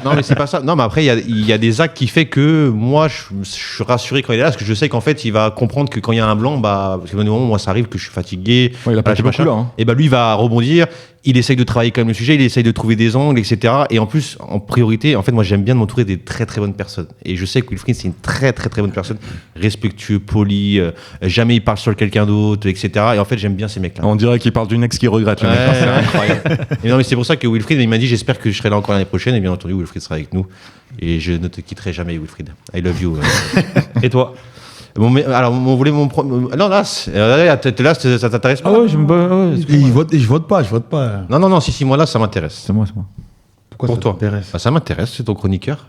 Non, mais c'est pas ça. Non, mais après, il y a des actes qui fait que moi, je suis rassuré quand il est là, parce que je sais qu'en fait, il va comprendre que quand il y a un blanc, bah, parce que au moment où moi, ça arrive que je suis fatigué. Ouais, il a pas été beaucoup là. Hein. Et bah, lui, il va rebondir. Il essaye de travailler quand même le sujet, il essaye de trouver des angles, etc. Et en plus, en priorité, en fait, moi, j'aime bien m'entourer des très très bonnes personnes. Et je sais que Wilfried, c'est une très très très bonne personne, respectueux, poli, jamais il parle sur quelqu'un d'autre, etc. Et en fait, j'aime bien ces mecs-là. On dirait qu'il parle d'une ex qui regrette le mec. Ouais, c'est incroyable. Et non, mais c'est pour ça que Wilfried, il m'a dit j'espère que je serai là encore l'année prochaine. Et bien entendu, Wilfried sera avec nous. Et je ne te quitterai jamais, Wilfried. I love you. Et toi? Bon, mais, alors, on voulait mon. Non, là, t'es là, ça t'intéresse pas? Ah ouais, j'aime pas. Ouais, Et je vote pas. Non, si, moi là, ça m'intéresse. c'est moi. Pourquoi Pour ça toi. t'intéresse Ah, ça m'intéresse, c'est ton chroniqueur.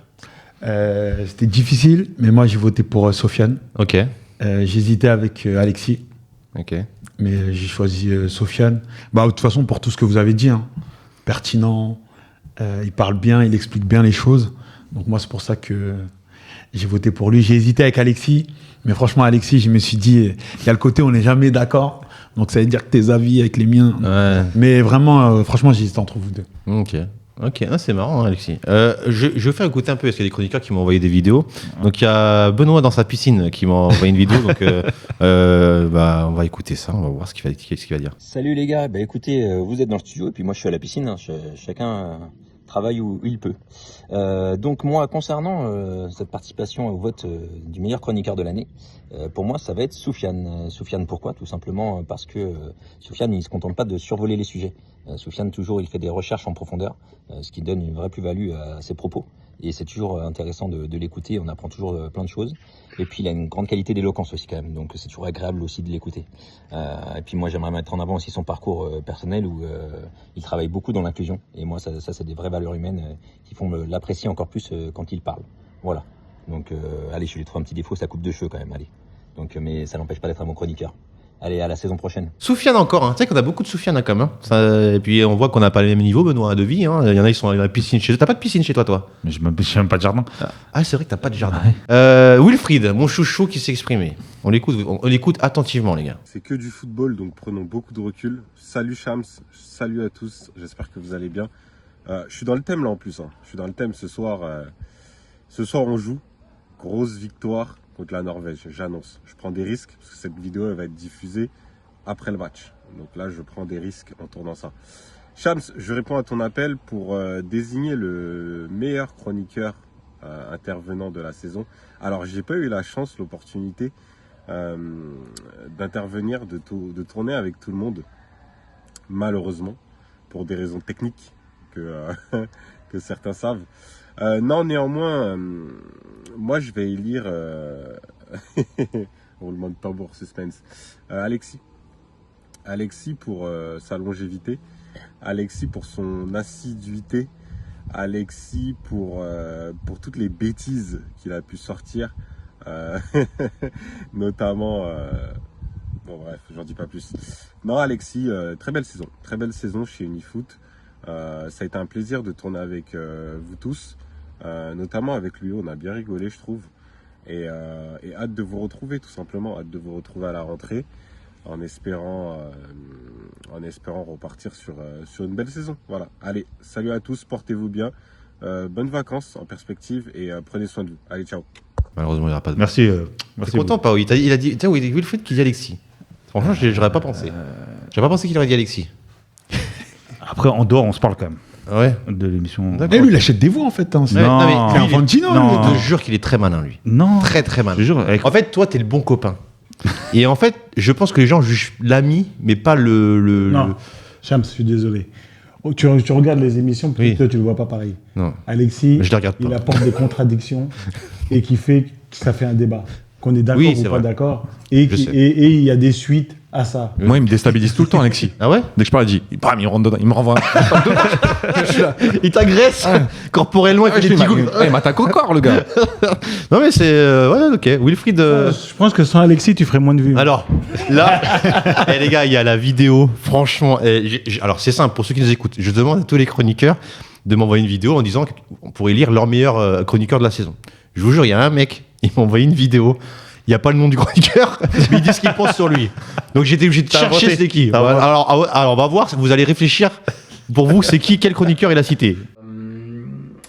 C'était difficile, mais moi j'ai voté pour Sofiane. Ok. J'hésitais avec Alexis, Ok. mais j'ai choisi Sofiane. Bah, de toute façon, pour tout ce que vous avez dit, hein, pertinent, il parle bien, il explique bien les choses. Donc moi, c'est pour ça que j'ai voté pour lui. J'ai hésité avec Alexis, mais franchement, Alexis, je me suis dit, il y a le côté on n'est jamais d'accord. Donc ça veut dire que tes avis avec les miens. Ouais. Mais vraiment, franchement, j'hésite entre vous deux. Ok, ah, c'est marrant, hein, Alexis. Je vais faire écouter un peu, parce qu'il y a des chroniqueurs qui m'ont envoyé des vidéos. Donc il y a Benoît dans sa piscine qui m'a envoyé une vidéo. Donc bah, on va écouter ça, on va voir ce qu'il va dire. Salut les gars, bah écoutez, vous êtes dans le studio et puis moi je suis à la piscine, hein. Chacun travaille où il peut. Donc moi concernant cette participation au vote du meilleur chroniqueur de l'année, pour moi ça va être Soufiane. Soufiane pourquoi? Tout simplement parce que Soufiane il se contente pas de survoler les sujets. Soufiane toujours il fait des recherches en profondeur, ce qui donne une vraie plus-value à ses propos. Et c'est toujours intéressant de l'écouter, on apprend toujours plein de choses. Et puis il a une grande qualité d'éloquence aussi quand même, donc c'est toujours agréable aussi de l'écouter. Et puis moi j'aimerais mettre en avant aussi son parcours personnel où il travaille beaucoup dans l'inclusion. Et moi ça c'est des vraies valeurs humaines qui font l'apprécier encore plus quand il parle. Voilà. Donc allez, je lui trouve un petit défaut, ça coupe de cheveux quand même, allez. Donc, mais ça n'empêche pas d'être un bon chroniqueur. Allez, à la saison prochaine. Soufiane encore, hein. Tu sais qu'on a beaucoup de Soufiane hein, quand même. Et puis on voit qu'on n'a pas le même niveau, Benoît, de vie. Hein. Il y en a qui sont dans la piscine chez eux. T'as pas de piscine chez toi? Mais j'ai même pas de jardin. Ah, c'est vrai que t'as pas de jardin. Ouais. Wilfried, mon chouchou qui s'est exprimé. On l'écoute attentivement, les gars. C'est que du football, donc prenons beaucoup de recul. Salut Shams, salut à tous, j'espère que vous allez bien. Je suis dans le thème là en plus, hein. Je suis dans le thème ce soir. Ce soir on joue, grosse victoire contre la Norvège, j'annonce. Je prends des risques parce que cette vidéo elle va être diffusée après le match. Donc là je prends des risques en tournant ça. Shams, je réponds à ton appel pour désigner le meilleur chroniqueur intervenant de la saison. Alors, j'ai pas eu la chance, l'opportunité d'intervenir, de tourner avec tout le monde, malheureusement, pour des raisons techniques que certains savent. Non, néanmoins, moi je vais élire roulement de tambour, suspense. Alexis pour sa longévité, Alexis pour son assiduité, Alexis pour toutes les bêtises qu'il a pu sortir, notamment. Bon bref, j'en dis pas plus. Non, Alexis, très belle saison chez Unifoot. Ça a été un plaisir de tourner avec vous tous, notamment avec lui. On a bien rigolé, je trouve, et hâte de vous retrouver, tout simplement, hâte de vous retrouver à la rentrée, en espérant repartir sur une belle saison. Voilà. Allez, salut à tous, portez-vous bien, bonnes vacances en perspective et prenez soin de vous. Allez, ciao. Malheureusement, il n'y aura pas de. Merci. T'es content, Pao? Il a dit. Tiens, oui, Wilfried qui dit Alexis. Franchement, j'aurais pas pensé. J'aurais pas pensé qu'il aurait dit Alexis. Après, en dehors, on se parle quand même Ouais. de l'émission. D'accord. Et lui, il achète des voix en fait. Hein. Ouais, non, mais C'est lui, un Fantino. non. lui. Je te jure qu'il est très malin, lui. Non. Très, très malin. Je te jure. Avec... En fait, toi, t'es le bon copain. Et en fait, je pense que les gens jugent l'ami, mais pas le. Non, Shams, je suis désolé. Oh, tu regardes les émissions, peut-être Oui. que tu le vois pas pareil. Non. Alexis, Je les regarde pas. il apporte des contradictions et qui fait que ça fait un débat. Qu'on est d'accord Oui, ou c'est pas vrai. d'accord. Et Je sais. il y a des suites à ça. Moi, il me déstabilise tout le temps, Alexis. Ah ouais? Dès que je parle, il dit, bam, il rentre dedans, il me renvoie. Je suis là. Il t'agresse corporellement, il Ouais, fait je des dis, petits coups. il m'attaque au corps, le gars. Non, mais c'est. Ouais, ok. Wilfried. Je pense que sans Alexis, tu ferais moins de vues. Alors, là, les gars, il y a la vidéo. Franchement, alors c'est simple, pour ceux qui nous écoutent, je demande à tous les chroniqueurs de m'envoyer une vidéo en disant qu'on pourrait lire leur meilleur chroniqueur de la saison. Je vous jure, il y a un mec, il m'a envoyé une vidéo. Il n'y a pas le nom du chroniqueur, mais il dit ce qu'il pense sur lui. Donc j'étais obligé de chercher c'était qui. Alors, on va voir, vous allez réfléchir. Pour vous, c'est qui, quel chroniqueur il a cité?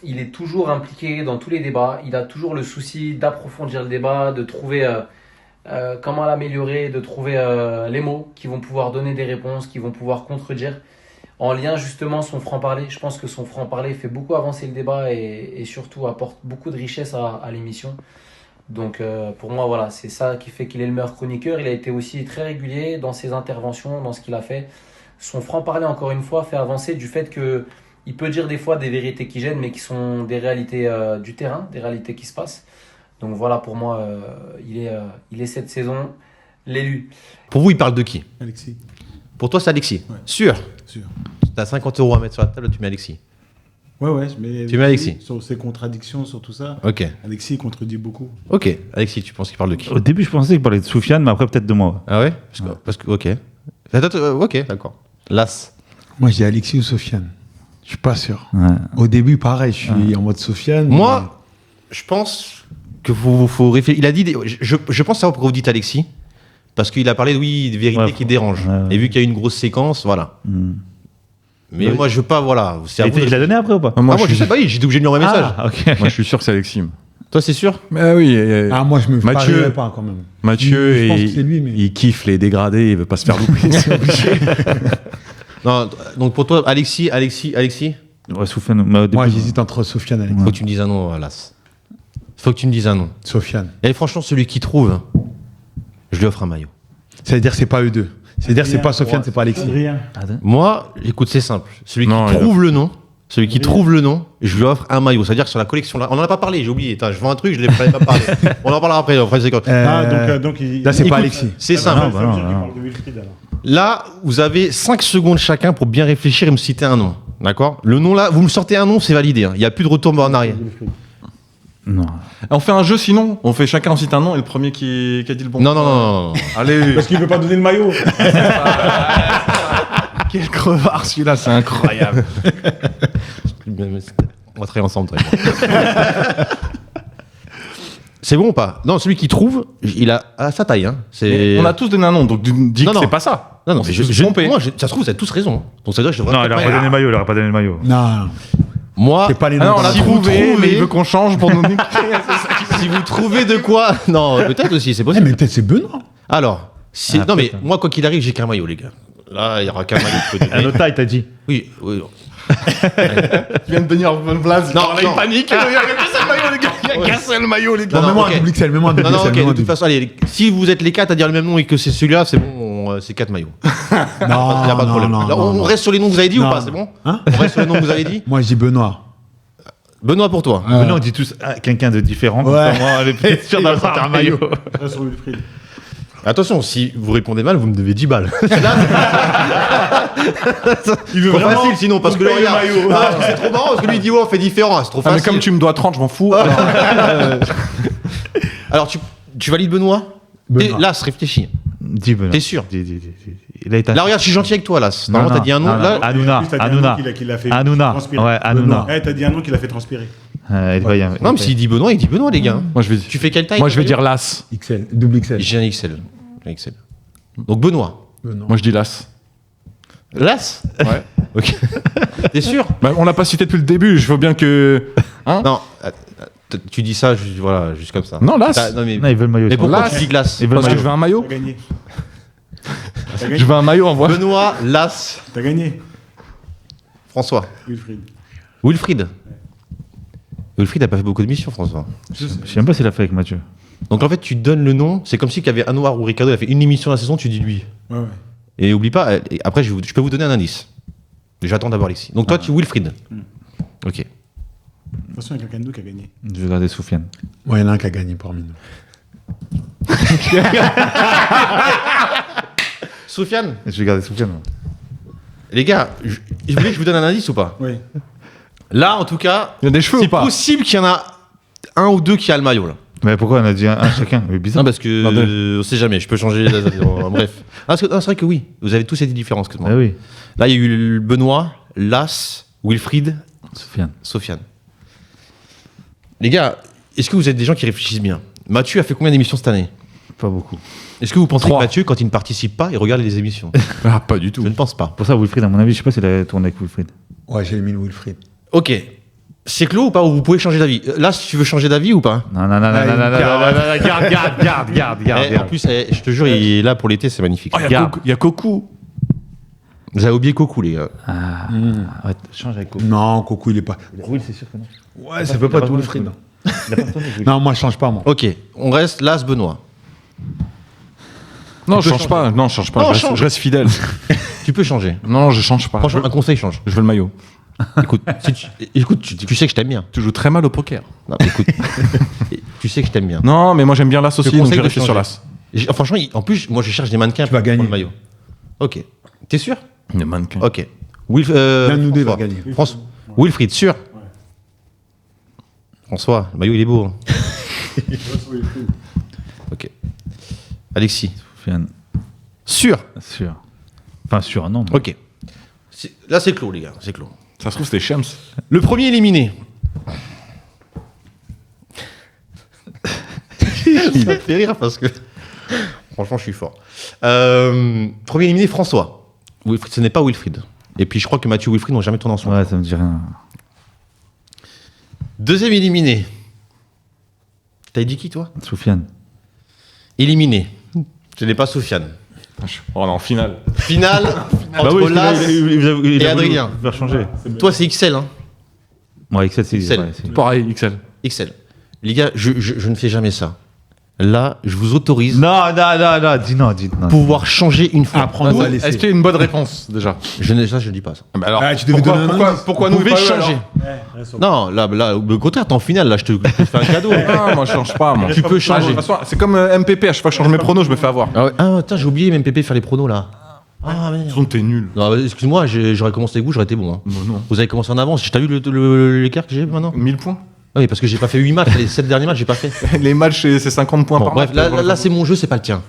Il est toujours impliqué dans tous les débats. Il a toujours le souci d'approfondir le débat, de trouver comment l'améliorer, de trouver les mots qui vont pouvoir donner des réponses, qui vont pouvoir contredire. En lien justement son franc-parler. Je pense que son franc-parler fait beaucoup avancer le débat et surtout apporte beaucoup de richesse à l'émission. Donc pour moi, voilà, c'est ça qui fait qu'il est le meilleur chroniqueur. Il a été aussi très régulier dans ses interventions, dans ce qu'il a fait. Son franc-parler, encore une fois, fait avancer du fait qu'il peut dire des fois des vérités qui gênent, mais qui sont des réalités du terrain, des réalités qui se passent. Donc voilà, pour moi, il est cette saison l'élu. Pour vous, il parle de qui? Alexis. Pour toi, c'est Alexis. Ouais. Sûr. Sûr. T'as 50 € à mettre sur la table, tu mets Alexis. Ouais, mais Tu mets Alexis. sur ses contradictions, sur tout ça. Ok. Alexis contredit beaucoup. Ok. Alexis, tu penses qu'il parle de qui? Au début, je pensais qu'il parlait de Soufiane, mais après, peut-être de moi. Ah ouais? Parce que ok. Ok, d'accord. Las. Moi, je dis Alexis ou Sofiane. Je suis pas sûr. Ouais. Au début, pareil, je suis en mode Sofiane. Moi, je pense que faut réfléchir. Il a dit. Je pense savoir pourquoi vous dites Alexis. Parce qu'il a parlé, oui, de vérités Ouais, qui dérangent. ouais. Et vu qu'il y a eu une grosse séquence, voilà. Mais Oui. moi, je veux pas, voilà. C'est à vous de Il l'a donné après ou pas? Ah, moi, moi, je sais pas, j'ai obligé de lui envoyer un message. Ah, ok. Moi, je suis sûr que c'est Alexis. Toi, c'est sûr? Mais oui, Ah, moi, je me Mathieu. parierais pas quand même. Mathieu, Je pense que c'est lui, mais- il kiffe les dégradés, il veut pas se faire louper, c'est obligé. Non, donc pour toi, Alexis. Ouais, Soufiane. Mais au début, Moi, j'hésite entre Sofiane et Alexis. Faut que tu me dises un nom, Las. Faut que tu me dises un nom. Sofiane. Et franchement, celui qui trouve, je lui offre un maillot. C'est-à-dire, c'est pas eux deux. C'est-à-dire, c'est pas Sofiane, c'est pas Alexis. Adrien. Moi, écoute, c'est simple. Celui Non, qui il trouve le nom, je lui offre un maillot. C'est-à-dire que sur la collection, là, on en a pas parlé, j'ai oublié. Attends, je vends un truc, je l'ai pas parlé. On en parlera après. Après, c'est quand... Donc Là, c'est pas Alexis. C'est Ah, simple. bah, ça veut dire qu'il parle de Wilfried, alors. Là, vous avez 5 secondes chacun pour bien réfléchir et me citer un nom. D'accord? Le nom là, vous me sortez un nom, c'est validé. Il n'y a plus de retour en arrière. Non. On fait un jeu sinon, on fait chacun cite un nom et le premier qui a dit le bon. Non. Allez, Parce qu'il veut pas donner le maillot. quel crevard celui-là, c'est incroyable. On va travailler ensemble, toi et moi. C'est bon ou pas? Non, celui qui trouve, il a à sa taille. Hein. C'est... On a tous donné un nom, donc dis Non, que non. c'est pas ça. Non, On s'est tous trompés. moi, ça se trouve, vous avez tous raison. Donc ça veut dire que je devrais Non, il aurait pas donné le maillot, il aurait pas donné le maillot. Non, Moi, c'est pas les Ah non, noms. on l'a Si vous trouvé, trouvez- mais il veut qu'on change pour nous niquer. si vous trouvez de quoi... Non, peut-être aussi, c'est Eh, possible. mais peut-être c'est Benoît. Alors, Ah, non mais peut-être. moi, quoi qu'il arrive, j'ai qu'un maillot, les gars. Là, il y aura qu'un maillot que je peux Un donner. autre taille, t'as dit. Oui, oui. Tu viens de tenir bonne place. Non, il non. panique. Il y a qu'un seul maillot, les gars. Il y a qu'un seul maillot, les gars. Non, mets-moi ok. un double XL, mets-moi un Non, double non, XL. ok, mets-moi un de toute double- façon, allez, si vous êtes les 4 à dire le même nom et que c'est celui-là, c'est bon, c'est 4 maillots. Non, Il n'y a pas de problème. non, Là, non, on non. reste sur les noms que vous avez dit ou Non. pas, c'est bon Hein On reste sur les noms que vous avez dit Moi, je dis Benoît. Benoît pour toi. Maintenant, on dit tous quelqu'un de différent. Comme Ouais. ça, moi, on est peut-être sûr d'avoir un maillot. Je reste sur Wilfried. Attention, si vous répondez mal, vous me devez 10 balles. Il veut Trop facile sinon, parce que le regarde. Ah, parce que c'est trop marrant, parce que lui il dit ouais, on fait différent, c'est trop Ah, mais facile. comme tu me dois 30, je m'en fous. Alors tu valides Benoît Benoît. Et là, se réfléchis. Dis, Benoît. T'es sûr Dis. Il a été. Là, regarde, je suis gentil avec toi, là. Normalement, t'as dit un nom. Là, Hanouna. En plus, t'as dit un Hanouna. nom qu'il a fait Hanouna. transpirer. Ouais, Hanouna. Eh, t'as dit un nom qui l'a fait transpirer. Il va y avoir- non, mais s'il dit Benoît, il dit Benoît, les gars. Moi, je vais, Tu fais quelle taille moi, je vais toi, dire Las. XL, double XL. J'ai un XL. J'ai un XL. Donc Benoît. Benoît. Moi, je dis Las. Las Ouais. Ok. T'es sûr Bah, on l'a pas cité depuis le début. Je veux bien que. Non, tu dis ça voilà, juste comme ça. Non, Las. Non, mais Non, il veut le maillot. mais pourquoi Las. tu dis glace Il veut le Parce que maillot. je veux un maillot. T'as gagné. T'as Je gagné. veux un maillot en voie. Benoît, Las, T'as gagné. François. Wilfried. Wilfried. Wilfried n'a pas fait beaucoup de missions, François. Je sais même pas s'il a fait avec Mathieu. Donc en fait, tu donnes le nom, c'est comme si qu'il y avait Anouar ou Ricardo, il a fait une émission de la saison, tu dis lui. Ouais, ouais. Et oublie pas, et après je peux vous donner un indice. J'attends d'abord Alexis. Donc toi, tu Wilfried. Ok. De toute façon, il y a quelqu'un de nous qui a gagné. Je vais garder Soufiane. Moi, il y en a un qui a gagné parmi nous. Soufiane, Je vais garder Soufiane. moi. les gars, je voulais que je vous donne un indice ou pas? Oui. Là, en tout cas, Il y a des cheveux c'est ou pas? possible qu'il y en a un ou deux qui a le maillot là. Mais pourquoi on a dit un chacun? Mais bizarre. Non, parce que on sait jamais, je peux changer. Bref. Ah, c'est vrai que oui, vous avez tous été différents, excuse-moi. Ah oui. Là, il y a eu Benoît, Las, Wilfried, Soufiane. Sofiane. Les gars, est-ce que vous êtes des gens qui réfléchissent bien? Mathieu a fait combien d'émissions cette année? Pas beaucoup. Est-ce que vous pensez 3. que Mathieu, quand il ne participe pas, il regarde les émissions? Ah, pas du Je tout. ne pense pas. Pour ça, Wilfried, à mon avis, je sais pas s'il a tourné avec Wilfried. Ouais, j'ai mis le Wilfried. Ok. C'est clos ou pas? Ou vous pouvez changer d'avis? Là, si tu veux changer d'avis ou pas? Non, garde. En plus, je te jure, il est là pour l'été, c'est magnifique. Oh, il y a Garde. Coco- il y a Coco. Vous avez oublié Coco, les gars. Ah, ouais, change avec Coco. Non, Coco, il est pas. Oui, c'est sûr que non. Ouais, ça peut pas être Wilfried. Il a pas tourné avec Non, moi, je change pas, moi. Ok, on reste Las, Benoît. Non, je change pas. Non, je change pas. Non, Je reste- change. je reste fidèle. Tu peux changer. Non, je change pas. Franchement, un conseil change. Je veux le maillot. Écoute, tu sais que je t'aime bien. Tu joues très mal au poker. Non, écoute, tu sais que je t'aime bien. Non, mais moi j'aime bien l'as aussi, donc conseille je vais de rester sur changer. l'as. Franchement, en plus, moi je cherche des mannequins Tu vas pour gagner. le maillot. Ok. T'es sûr? Les mannequins. Ok. L'un de nous deux va François. gagner. Wilfried, sûr? François, le maillot il est beau. Hein. Ok. Alexis, Soufiane. sûr? Sûr. Enfin, sûr, non. Ok. Là c'est clos les gars, c'est clos. Ça se trouve, c'était Shams. Le premier éliminé. Ça me fait rire parce que franchement je suis fort. Premier éliminé François. Wilfried, ce n'est pas Wilfried. Et puis je crois que Mathieu et Wilfried n'ont jamais tourné ensemble. Ouais, ça me dit rien. Deuxième éliminé. T'as dit qui toi? Soufiane. Éliminé. Ce n'est pas Sofiane. Oh, on est en finale. Finale entre Las et Adrien. Il va changer. Toi c'est XL hein. Moi, XL, c'est XL. ouais, c'est- Pareil, XL. XL. Les gars, je ne fais jamais ça. Là, je vous autorise Non, dis non. pouvoir changer une fois. Apprendre à Est-ce laisser. qu'il y a une bonne réponse déjà? Je ne dis pas ça. Bah alors, Ah, tu devais donner un indice. pourquoi Vous nous pouvez pas eux, changer. alors Non, là, au contraire, t'es en finale, là, je te fais un cadeau. Ah, moi je change pas, moi. Tu peux Ah, de changer. toute façon, c'est comme MPP, à chaque fois que je change mes pronos, je me fais avoir. Ah, ouais. Ah, putain, j'ai oublié même Pépé faire les pronos, là. Ah, merde. De toute façon, t'es nul. Non, excuse-moi, j'aurais commencé avec vous, j'aurais été bon. Hein. Non. Vous avez commencé en avance. T'as vu l'écart que j'ai maintenant? 1000 points. Ah oui, parce que j'ai pas fait 8 matchs, les 7 derniers matchs, j'ai pas fait. Les matchs, c'est 50 points Bon, par bref, match. là, c'est mon jeu, c'est pas le tien.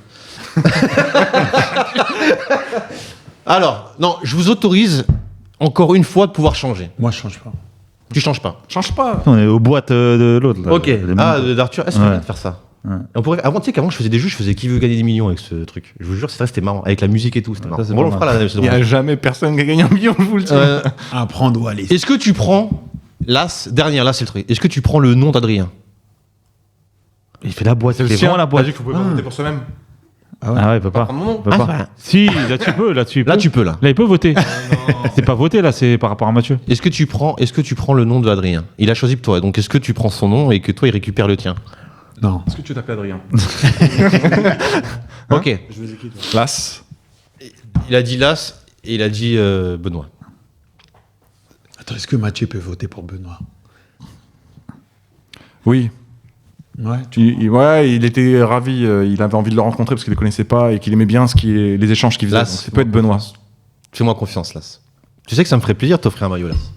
Alors, non, je vous autorise encore une fois de pouvoir changer. Moi, je change pas. Tu changes pas. Change pas. On est aux boîtes de l'autre. là. Ok. Les mêmes. Ah, d'Arthur, est-ce qu'on Ouais. vient de faire ça? Ouais. On pourrait... Avant, tu sais qu'avant, je faisais des jeux, je faisais qui veut gagner des millions avec ce truc. Je vous jure, c'est vrai, c'était marrant. Avec la musique et tout, c'était Ça, marrant. c'est Bon, on pas le fera là, c'est Il n'y a drôle. jamais personne qui a gagné un million, je vous le dis. Apprendre ou à laisser. Est-ce que tu prends, dernière, là, c'est le truc. Est-ce que tu prends le nom d'Adrien? Il fait la boîte. C'est Il le fait sien, vraiment la boîte. Vas-y, faut pas voter pour soi-même. Ah ouais. Ah ouais, il peut pas. prendre mon nom. Il peut pas. voilà. Si, là tu peux. Là tu peux là. Là, il peut voter. C'est pas voter, là, c'est par rapport à Mathieu. Est-ce que tu prends le nom de Adrien? Il a choisi pour toi, donc est-ce que tu prends son nom et que toi il récupère le tien? Non. Est-ce que tu t'appelles Adrien? Ok. Je vous écoute. Las. Il a dit Las et il a dit Benoît. Attends, est-ce que Mathieu peut voter pour Benoît? Oui. Ouais. Il était ravi. Il avait envie de le rencontrer parce qu'il ne le connaissait pas et qu'il aimait bien les échanges qu'il faisait. Las, Donc, ça peut être Benoît. Fais-moi confiance, Las. Tu sais que ça me ferait plaisir de t'offrir un maillot, Las.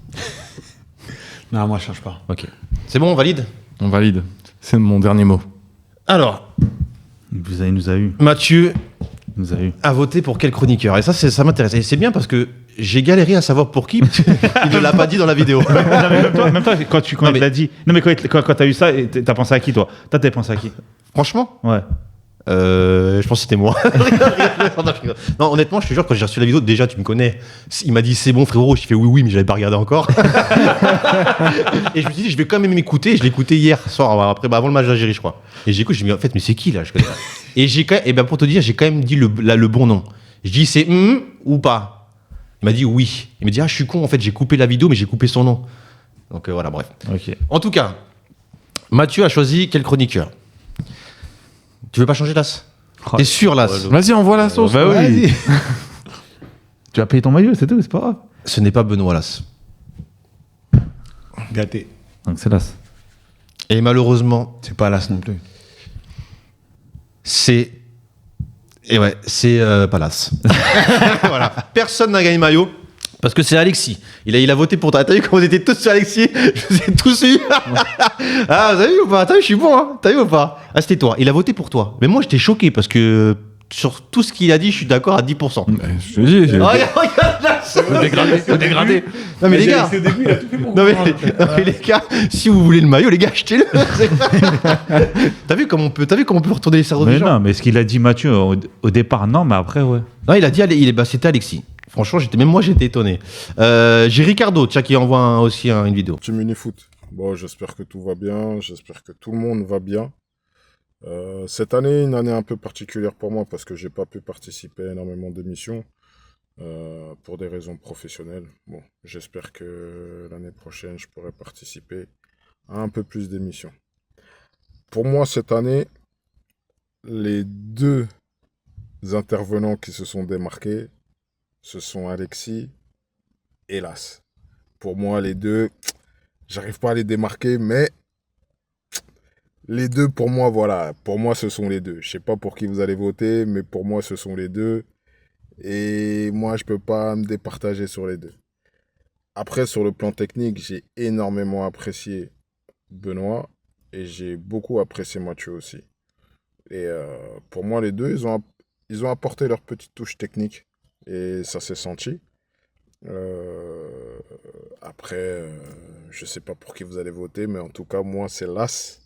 Non, moi, je change pas. Ok. C'est bon, on valide? On valide. C'est mon dernier mot. Alors, Il nous a eu. Mathieu Il nous a eu. a voté pour quel chroniqueur? Et ça m'intéresse. Et c'est bien parce que j'ai galéré à savoir pour qui. Il ne l'a pas dit dans la vidéo. Non, mais même toi, quand Non, il mais- l'a dit. Non, mais quand t'as eu ça, t'as pensé à qui, toi? Toi, t'as pensé à qui? Franchement, Ouais. je pense que c'était moi. Non, honnêtement, je te jure, quand j'ai reçu la vidéo, déjà, tu me connais. Il m'a dit c'est bon, frérot. Je fais oui, mais j'avais pas regardé encore. Et je me suis dit, je vais quand même m'écouter. Je l'ai écouté hier soir, après, avant le match d'Algérie, je crois. Et j'écoute, je me dis, en fait, mais c'est qui là? Je connais pas. Et ben, pour te dire, j'ai quand même dit le bon nom. Je dis c'est ou pas. Il m'a dit oui. Il m'a dit, je suis con, en fait, j'ai coupé la vidéo, mais j'ai coupé son nom. Donc voilà, bref. Ok. En tout cas, Mathieu a choisi quel chroniqueur? Tu veux pas changer, Las? T'es sûr, Las? Vas-y, envoie la sauce. Bah oui. Vas-y. Tu as payé ton maillot, c'est tout, c'est pas grave. Ce n'est pas Benoît, Las. Gâté. Donc c'est Las. Et malheureusement, C'est pas Las non plus. c'est pas Las. Voilà. Personne n'a gagné le maillot. Parce que c'est Alexis. Il a voté pour toi. T'as vu comment on était tous sur Alexis? Je vous ai tous eu. Ah, vous avez vu ou pas? T'as vu, je suis bon, hein? T'as vu ou pas? Ah, c'était toi. Il a voté pour toi. Mais moi, j'étais choqué parce que sur tout ce qu'il a dit, je suis d'accord à 10%. Je te dis. Regarde là. Dégradé. Non, mais les gars. Au début, il a tout fait pour Non mais les gars, si vous voulez le maillot, les gars, achetez-le. T'as vu comment on peut retourner les cerveaux des Mais gens? non, mais ce qu'il a dit Mathieu au départ, non, mais après, ouais. Non, il a dit, c'était Alexis. Franchement, même moi, j'étais étonné. J'ai Ricardo, tiens, qui envoie aussi une vidéo. Team Unifoot. Bon, j'espère que tout va bien. J'espère que tout le monde va bien. Cette année, une année un peu particulière pour moi parce que j'ai pas pu participer à énormément d'émissions pour des raisons professionnelles. Bon, j'espère que l'année prochaine, je pourrai participer à un peu plus d'émissions. Pour moi, cette année, les deux intervenants qui se sont démarqués, ce sont Alexis et Las. Pour moi, les deux, j'arrive pas à les démarquer, mais les deux, pour moi, voilà. Pour moi, ce sont les deux. Je sais pas pour qui vous allez voter, mais pour moi, ce sont les deux. Et moi, je peux pas me départager sur les deux. Après, sur le plan technique, j'ai énormément apprécié Benoît et j'ai beaucoup apprécié Mathieu aussi. Et pour moi, les deux, ils ont apporté leur petite touche technique et ça s'est senti. Après, je sais pas pour qui vous allez voter, mais en tout cas, moi, c'est Las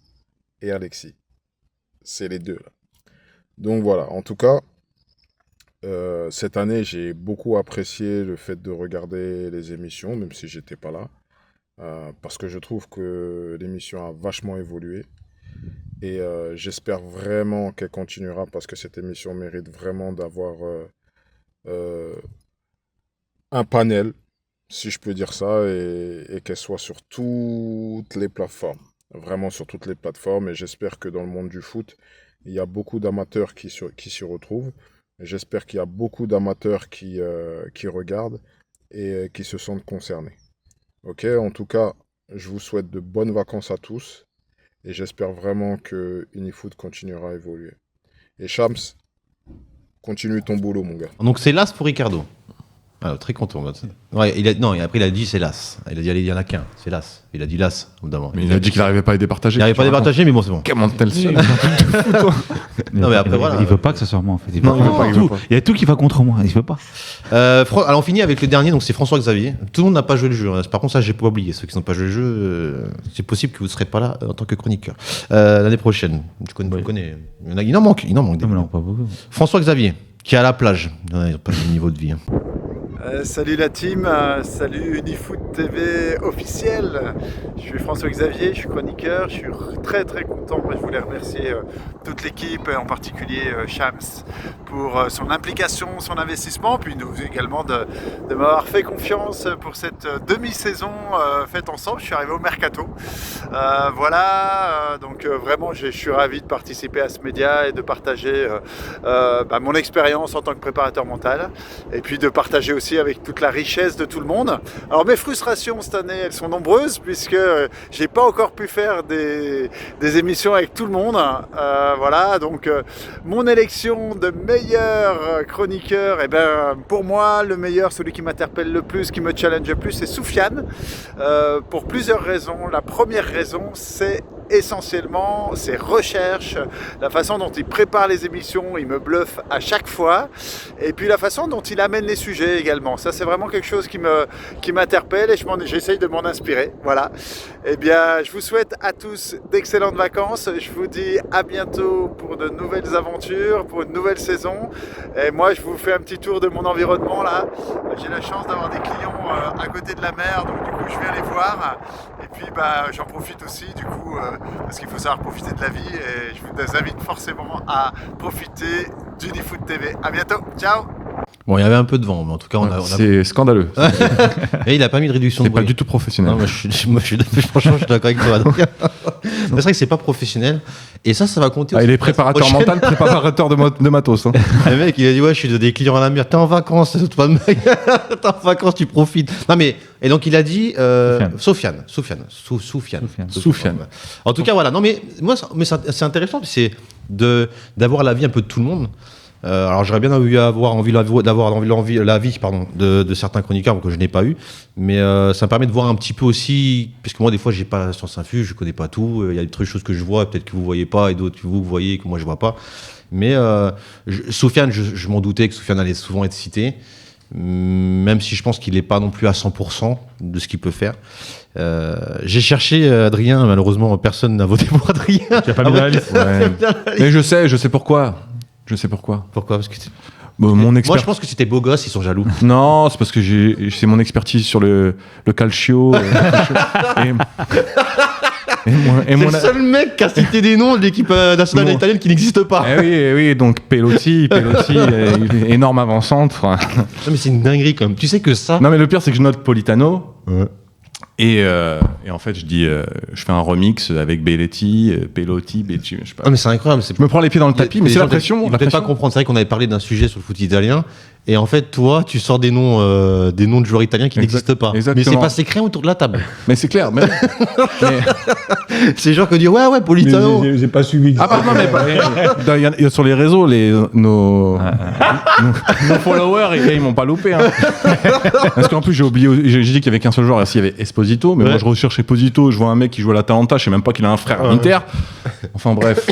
et Alexis. C'est les deux, là. Donc voilà, en tout cas, cette année, j'ai beaucoup apprécié le fait de regarder les émissions, même si j'étais pas là, parce que je trouve que l'émission a vachement évolué. Et j'espère vraiment qu'elle continuera, parce que cette émission mérite vraiment d'avoir un panel, si je peux dire ça, et qu'elle soit sur toutes les plateformes. Vraiment sur toutes les plateformes. Et j'espère que dans le monde du foot, il y a beaucoup d'amateurs qui s'y retrouvent. J'espère qu'il y a beaucoup d'amateurs qui regardent et qui se sentent concernés. Ok, en tout cas, je vous souhaite de bonnes vacances à tous. Et j'espère vraiment que Unifoot continuera à évoluer. Et Shams, continue ton boulot, mon gars. Donc c'est Las pour Ricardo. Ah, très content. Ouais, après il a dit c'est Las. Il a dit il y en a qu'un, c'est Las. Il a dit Las, évidemment. Mais il a dit qu'il n'arrivait pas à les départager. Il n'arrive pas à départager, mais bon, c'est bon. Comment tel Non, mais après, voilà. Il veut pas que ça soit moi, en fait. Non, il veut pas, il veut pas. Il y a tout qui va contre moi, il veut pas. Alors on finit avec le dernier, donc c'est François Xavier. Tout le monde n'a pas joué le jeu. Hein. Par contre, ça, j'ai pas oublié. Ceux qui n'ont pas joué le jeu, c'est possible que vous ne serez pas là en tant que chroniqueur. L'année prochaine. Tu connais. Il en manque. Non, mais non, pas beaucoup. François Xavier, qui est à la plage. Il n'a pas le niveau de vie. Hein. Salut la team, salut Unifoot TV officiel. Je suis François Xavier, je suis chroniqueur, je suis très très content. Je voulais remercier toute l'équipe, en particulier Shams, pour son implication, son investissement, puis nous également de m'avoir fait confiance pour cette demi-saison faite ensemble. Je suis arrivé au Mercato. Donc vraiment je suis ravi de participer à ce média et de partager mon expérience en tant que préparateur mental, et puis de partager aussi avec toute la richesse de tout le monde. Alors mes frustrations cette année, elles sont nombreuses puisque j'ai pas encore pu faire des émissions avec tout le monde. Donc mon élection de meilleur chroniqueur, pour moi le meilleur, celui qui m'interpelle le plus, qui me challenge le plus, c'est Soufiane, pour plusieurs raisons. La première raison, c'est essentiellement ses recherches, la façon dont il prépare les émissions, il me bluffe à chaque fois, et puis la façon dont il amène les sujets également. Ça, c'est vraiment quelque chose qui m'interpelle et j'essaye de m'en inspirer. Voilà. Je vous souhaite à tous d'excellentes vacances. Je vous dis à bientôt pour de nouvelles aventures, pour une nouvelle saison. Et moi, je vous fais un petit tour de mon environnement là. J'ai la chance d'avoir des clients à côté de la mer, donc du coup, je viens les voir. Et puis, j'en profite aussi, du coup, parce qu'il faut savoir profiter de la vie, et je vous invite forcément à profiter d'Unifoot TV. À bientôt, ciao. Bon, il y avait un peu de vent, mais en tout cas, c'est scandaleux. Et il a pas mis de réduction de bruit. C'est pas du tout professionnel. Non, franchement, je suis d'accord avec toi. Donc, c'est vrai que c'est pas professionnel. Et ça va compter. Il est préparateur mental, préparateur de matos. Hein. Le mec, il a dit ouais, je suis des clients à la mer. T'es en vacances, t'es en vacances, tu profites. Non mais et donc il a dit Soufiane. En tout cas, voilà. Non mais moi, c'est intéressant, c'est d'avoir l'avis un peu de tout le monde. Alors j'aurais bien avoir envie l'avis de certains chroniqueurs que je n'ai pas eu, mais ça me permet de voir un petit peu aussi, parce que moi des fois j'ai pas Science Infuse, je connais pas tout, il y a des choses que je vois peut-être que vous voyez pas et d'autres que vous voyez que moi je vois pas, mais Soufiane, je m'en doutais que Soufiane allait souvent être cité, même si je pense qu'il n'est pas non plus à 100% de ce qu'il peut faire. J'ai cherché Adrien, malheureusement personne n'a voté pour Adrien. Tu as pas mis dans la liste. Mais je sais pourquoi. Pourquoi, parce que moi je pense que c'était beau gosse, ils sont jaloux. Non, c'est parce que c'est mon expertise sur le calcio. C'est le seul mec qui a cité des noms de l'équipe nationale italienne qui n'existe pas. Oui, donc Pelotti, énorme avant-centre. Non, mais c'est une dinguerie quand même. Tu sais que ça. Non, mais le pire, c'est que je note Politano. Ouais. Et en fait, je fais un remix avec Belletti, Pelotti, je sais pas. Ah, mais c'est incroyable. Je me prends les pieds dans le tapis, mais c'est la pression. Ils ne peut-être pas comprendre. C'est vrai qu'on avait parlé d'un sujet sur le foot italien. Et en fait, toi, tu sors des noms de joueurs italiens qui n'existent pas. Exactement. Mais c'est passé crème autour de la table. Mais c'est clair. Mais... c'est genre que dire ouais, Politano. J'ai pas suivi. Ah, pardon, mais il y a sur les réseaux, nos followers, ils m'ont pas loupé. Hein. Parce qu'en plus, j'ai oublié, j'ai dit qu'il y avait qu'un seul joueur, il y avait Esposito, mais moi je recherche Esposito, je vois un mec qui joue à l'Atalanta, je sais même pas qu'il a un frère à l'Inter. Enfin bref.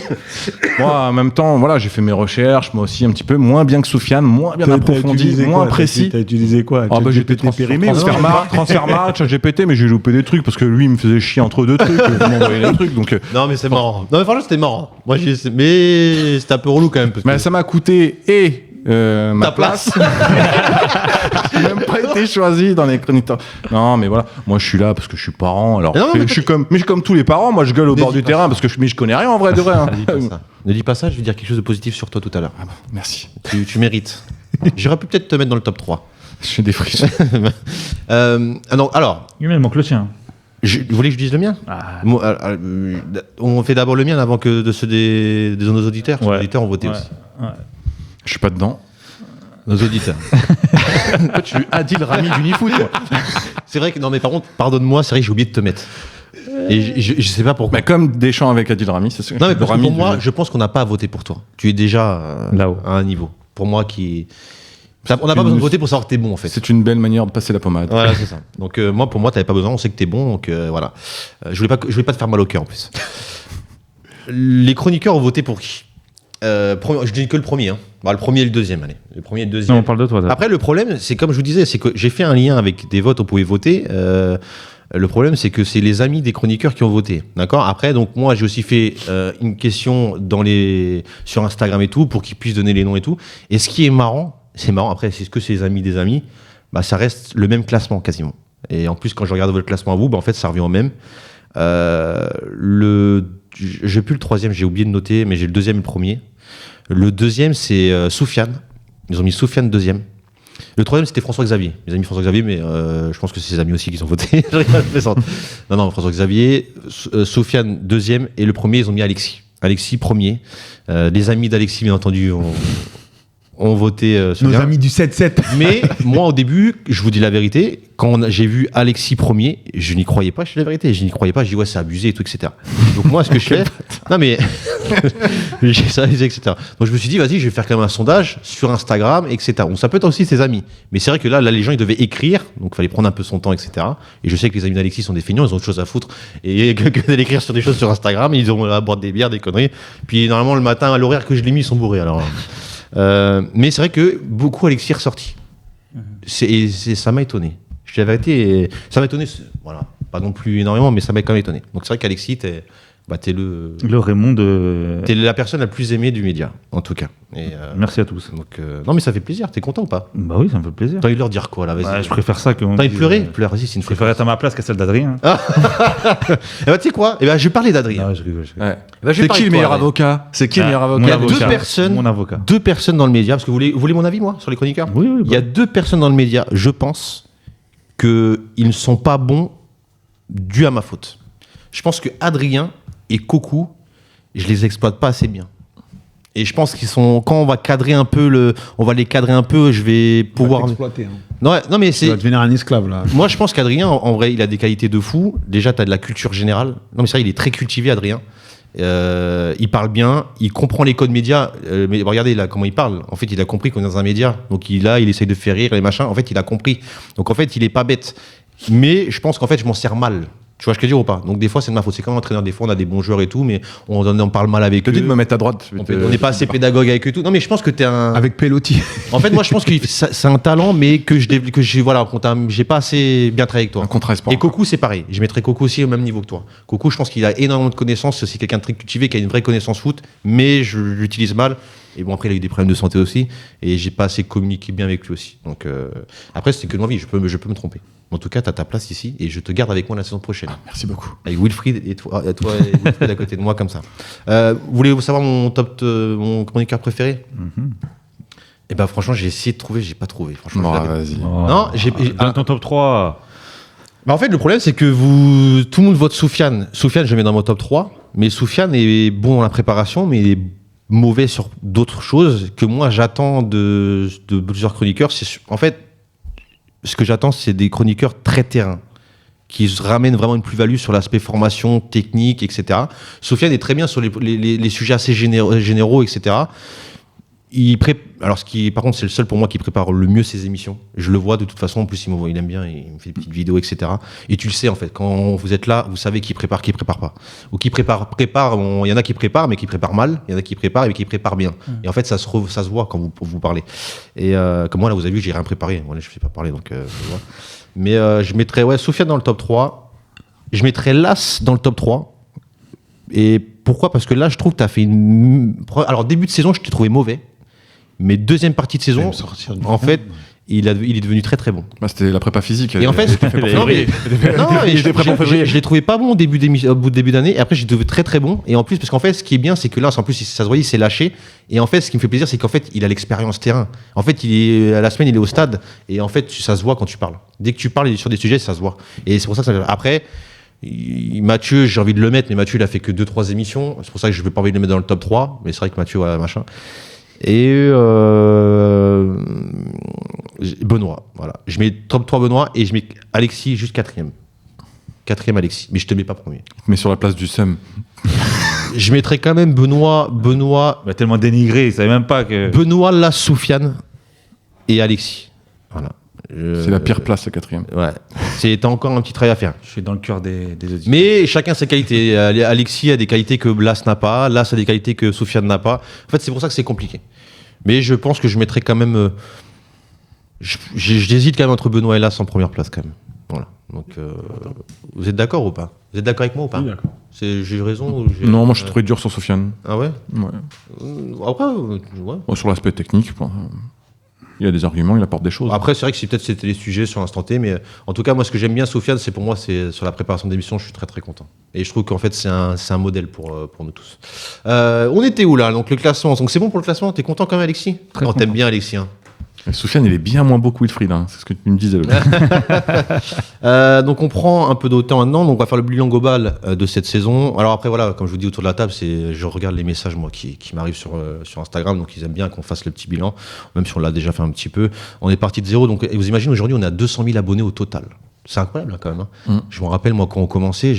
Moi, en même temps, voilà, j'ai fait mes recherches, moi aussi un petit peu, moins bien que Soufiane, moins bien approfondi, moins précis. T'as utilisé quoi? J'étais Transfermarkt, GPT, mais j'ai loupé des trucs parce que lui il me faisait chier entre deux trucs, m'envoyait des trucs. Donc non mais c'est marrant. Non mais franchement c'était marrant. Moi mais c'était un peu relou quand même. Mais ça m'a coûté ma place. J'ai même pas été choisi dans les chroniqueurs. Non, mais voilà, moi je suis là parce que je suis parent. Alors, je suis comme tous les parents. Moi, je gueule au bord du terrain parce que je connais rien en vrai de vrai. Hein. Ne dis pas ça. Je vais dire quelque chose de positif sur toi tout à l'heure. Ah bah, merci. Tu mérites. J'aurais pu peut-être te mettre dans le top 3. J'ai des frissons. Alors. Il me manque le tien. Vous voulez que je dise le mien? On fait d'abord le mien avant que de ceux de nos auditeurs. Les auditeurs ont voté aussi. Ouais. Je suis pas dedans. Nos auditeurs. Toi, tu as dit le Rami d'Unifoot. C'est vrai que, non, mais par contre, pardonne-moi, c'est vrai que j'ai oublié de te mettre. Et je sais pas pourquoi. Mais comme Deschamps avec Adil Rami, c'est sûr. Non, mais pour moi, je pense qu'on n'a pas à voter pour toi. Tu es déjà là-haut, à un niveau. Pour moi, on n'a pas besoin de voter pour savoir que t'es bon, en fait. C'est une belle manière de passer la pommade. Voilà, c'est ça. Donc, pour moi, t'avais pas besoin, on sait que t'es bon, donc voilà. Je voulais pas te faire mal au cœur, en plus. Les chroniqueurs ont voté pour qui? Je dis que le premier, hein. Le premier et le deuxième, allez. Le premier et le deuxième. Non, on parle de toi. Après, le problème, c'est comme je vous disais, c'est que j'ai fait un lien avec des votes, on pouvait voter. Le problème, c'est que c'est les amis des chroniqueurs qui ont voté. D'accord? Après, donc, moi, j'ai aussi fait une question sur Instagram et tout, pour qu'ils puissent donner les noms et tout. Et ce qui est marrant, après, c'est ce que c'est les amis des amis. bah, ça reste le même classement quasiment. Et en plus, quand je regarde votre classement à vous, bah, en fait, ça revient au même. J'ai plus le troisième, j'ai oublié de noter, mais j'ai le deuxième et le premier. Le deuxième, c'est Soufiane. Ils ont mis Soufiane deuxième. Le troisième, c'était François-Xavier. Ils ont mis François-Xavier, mais je pense que c'est ses amis aussi qui ont voté. Je rigole, je plaisante. Non, François-Xavier, Soufiane deuxième, et le premier, ils ont mis Alexis. Alexis premier. Les amis d'Alexis, bien entendu, ont voté Nos amis du 7-7. Mais moi, au début, je vous dis la vérité, quand j'ai vu Alexis premier, je n'y croyais pas, je dis la vérité, je n'y croyais pas, je dis ouais, c'est abusé et tout, etc. Donc moi, ce que je fais... Non mais... c'est abusé, etc. Donc je me suis dit, vas-y, je vais faire quand même un sondage sur Instagram, etc. Bon, ça peut être aussi ses amis. Mais c'est vrai que là, les gens, ils devaient écrire, donc il fallait prendre un peu son temps, etc. Et je sais que les amis d'Alexis sont des feignants, ils ont autre chose à foutre, et que d'aller écrire sur des choses sur Instagram, ils ont à boire des bières, des conneries. Puis normalement, le matin, à l'horaire que je l'ai mis, ils sont bourrés, alors... mais c'est vrai que beaucoup Alexis est ressorti. Ça m'a étonné. Je dis la vérité, ça m'a étonné. Voilà, pas non plus énormément, mais ça m'a quand même étonné. Donc c'est vrai qu'Alexis, t'es le Raymond de... T'es la personne la plus aimée du média, en tout cas. Et, merci à tous. Donc, non, mais ça fait plaisir. T'es content ou pas? Bah oui, ça me fait plaisir. T'as envie de leur dire quoi là? Vas-y. Je préfère ça que. T'as envie de pleurer? Pleure, vas-y, c'est une Je préfère être à ma place qu'à celle d'Adrien. Et bah, tu sais quoi? Et ben, je vais parler d'Adrien. Non, je rigole. Ouais. Bah, C'est qui le meilleur avocat? C'est qui le meilleur avocat? Il y a Mon avocat. deux personnes dans le média, parce que vous voulez mon avis, moi, sur les chroniqueurs? Oui. Il y a deux personnes dans le média, je pense, qu'ils ne sont pas bons dû à ma faute. Je pense que Adrien et Coco, je les exploite pas assez bien. Et je pense qu'ils sont, quand on va cadrer un peu on va les cadrer un peu, je vais pouvoir exploiter. Hein. Non mais c'est. Tu vas devenir un esclave là. Moi, je pense qu'Adrien, en vrai, il a des qualités de fou. Déjà, tu as de la culture générale. Non mais c'est vrai, il est très cultivé, Adrien. Il parle bien, il comprend les codes médias. Mais regardez là comment il parle. En fait, il a compris qu'on est dans un média. Donc il essaye de faire rire les machins. En fait, il a compris. Donc en fait, il est pas bête. Mais je pense qu'en fait, je m'en sers mal. Tu vois ce que je veux dire ou pas? Donc des fois c'est de ma faute. C'est comme un entraîneur, des fois on a des bons joueurs et tout, mais on parle mal avec eux. Je te dis de me mettre à droite. On n'est pas assez pédagogue avec eux et tout. Non mais je pense que t'es un... Avec Pelotti. En fait moi je pense que c'est un talent, mais que j'ai pas assez bien travaillé avec toi. Un contrat espoir. Et Coco c'est pareil. Je mettrais Coco aussi au même niveau que toi. Coco, je pense qu'il a énormément de connaissances. C'est aussi quelqu'un de très cultivé, qui a une vraie connaissance foot, mais je l'utilise mal. Et bon, après, il a eu des problèmes de santé aussi. Et j'ai pas assez communiqué bien avec lui aussi. Donc, après, c'est que de l'envie. Je peux me tromper. En tout cas, tu as ta place ici. Et je te garde avec moi la saison prochaine. Merci beaucoup. Avec Wilfried et toi et Wilfried à côté de moi, comme ça. Voulez-vous savoir mon chroniqueur préféré? Et ben, franchement, j'ai essayé de trouver. J'ai pas trouvé. Franchement, vas-y. Non, Dans ton top 3. Bah en fait, le problème, c'est que tout le monde vote Soufiane. Soufiane, je le mets dans mon top 3. Mais Soufiane est bon dans la préparation, mais il est mauvais sur d'autres choses que moi j'attends de plusieurs chroniqueurs. En fait, ce que j'attends, c'est des chroniqueurs très terrain, qui ramènent vraiment une plus-value sur l'aspect formation, technique, etc. Soufiane est très bien sur les sujets assez généraux, etc. Alors, par contre, c'est le seul pour moi qui prépare le mieux ses émissions. Je le vois de toute façon. En plus, il aime bien, il me fait des petites vidéos, etc. Et tu le sais, en fait, quand vous êtes là, vous savez qui prépare pas. Ou qui prépare. Il y en a qui préparent, mais qui préparent mal. Il y en a qui préparent, mais qui préparent bien. Et en fait, ça se voit quand vous parlez. Et comme moi, là, vous avez vu, j'ai rien préparé. Moi, là, je ne sais pas parler, donc je vois. Mais je mettrais Soufiane dans le top 3. Je mettrais Las dans le top 3. Et pourquoi? Parce que là, je trouve que tu as fait Alors, début de saison, je t'ai trouvé mauvais. Mais deuxième partie de saison, en fait, il est devenu très très bon. Bah, c'était la prépa physique. Et en fait, je l'ai trouvé pas bon au début d'année. Et après, j'ai trouvé très très bon. Et en plus, parce qu'en fait, ce qui est bien, c'est que là, en plus, ça se voyait, il s'est lâché. Et en fait, ce qui me fait plaisir, c'est qu'en fait, il a l'expérience terrain. En fait, à la semaine, il est au stade. Et en fait, ça se voit quand tu parles. Dès que tu parles sur des sujets, ça se voit. Et c'est pour ça que après. Mathieu, j'ai envie de le mettre, mais Mathieu, il a fait que 2-3 émissions. C'est pour ça que je n'ai pas envie de le mettre dans le top 3. Mais c'est vrai que Mathieu, voilà, machin. Et Benoît, voilà. Je mets top 3 Benoît et je mets Alexis juste 4e. 4e Alexis, mais je te mets pas premier. Mais sur la place du SEM. Je mettrais quand même Benoît. Bah, tellement dénigré, il savait même pas que. Benoît, là, Soufiane et Alexis. Voilà. C'est la pire place, le 4e. Ouais. T'as encore un petit travail à faire. Je suis dans le cœur des auditeurs. Mais chacun ses qualités. Alexis a des qualités que Blas n'a pas. Las a des qualités que Soufiane n'a pas. En fait, c'est pour ça que c'est compliqué. Mais je pense que je mettrais quand même. J'hésite quand même entre Benoît et Las en première place, quand même. Voilà. Donc, vous êtes d'accord ou pas? Vous êtes d'accord avec moi ou pas? Oui, d'accord. J'ai eu raison Non, moi je suis trouvé dur sur Soufiane. Ah ouais? Ouais. Après, ouais. Sur l'aspect technique. Il a des arguments, il apporte des choses. Après, c'est vrai que c'était les sujets sur l'instant T, mais en tout cas, moi, ce que j'aime bien, Sofiane, c'est pour moi, c'est sur la préparation d'émission, je suis très très content. Et je trouve qu'en fait, c'est un modèle pour nous tous. On était où là? Donc le classement. Donc c'est bon pour le classement? T'es content quand même, Alexis? Très Non, content. t'aimes bien Alexis. Hein. Soufiane, il est bien moins beau que Wilfried, hein. C'est ce que tu me disais. Donc on prend un peu de temps maintenant, donc on va faire le bilan global de cette saison. Alors après voilà, comme je vous dis autour de la table, je regarde les messages moi qui m'arrivent sur Instagram, donc ils aiment bien qu'on fasse le petit bilan, même si on l'a déjà fait un petit peu. On est parti de zéro, donc et vous imaginez aujourd'hui on a 200 000 abonnés au total. C'est incroyable là, quand même. Hein. Je me rappelle moi quand on commençait,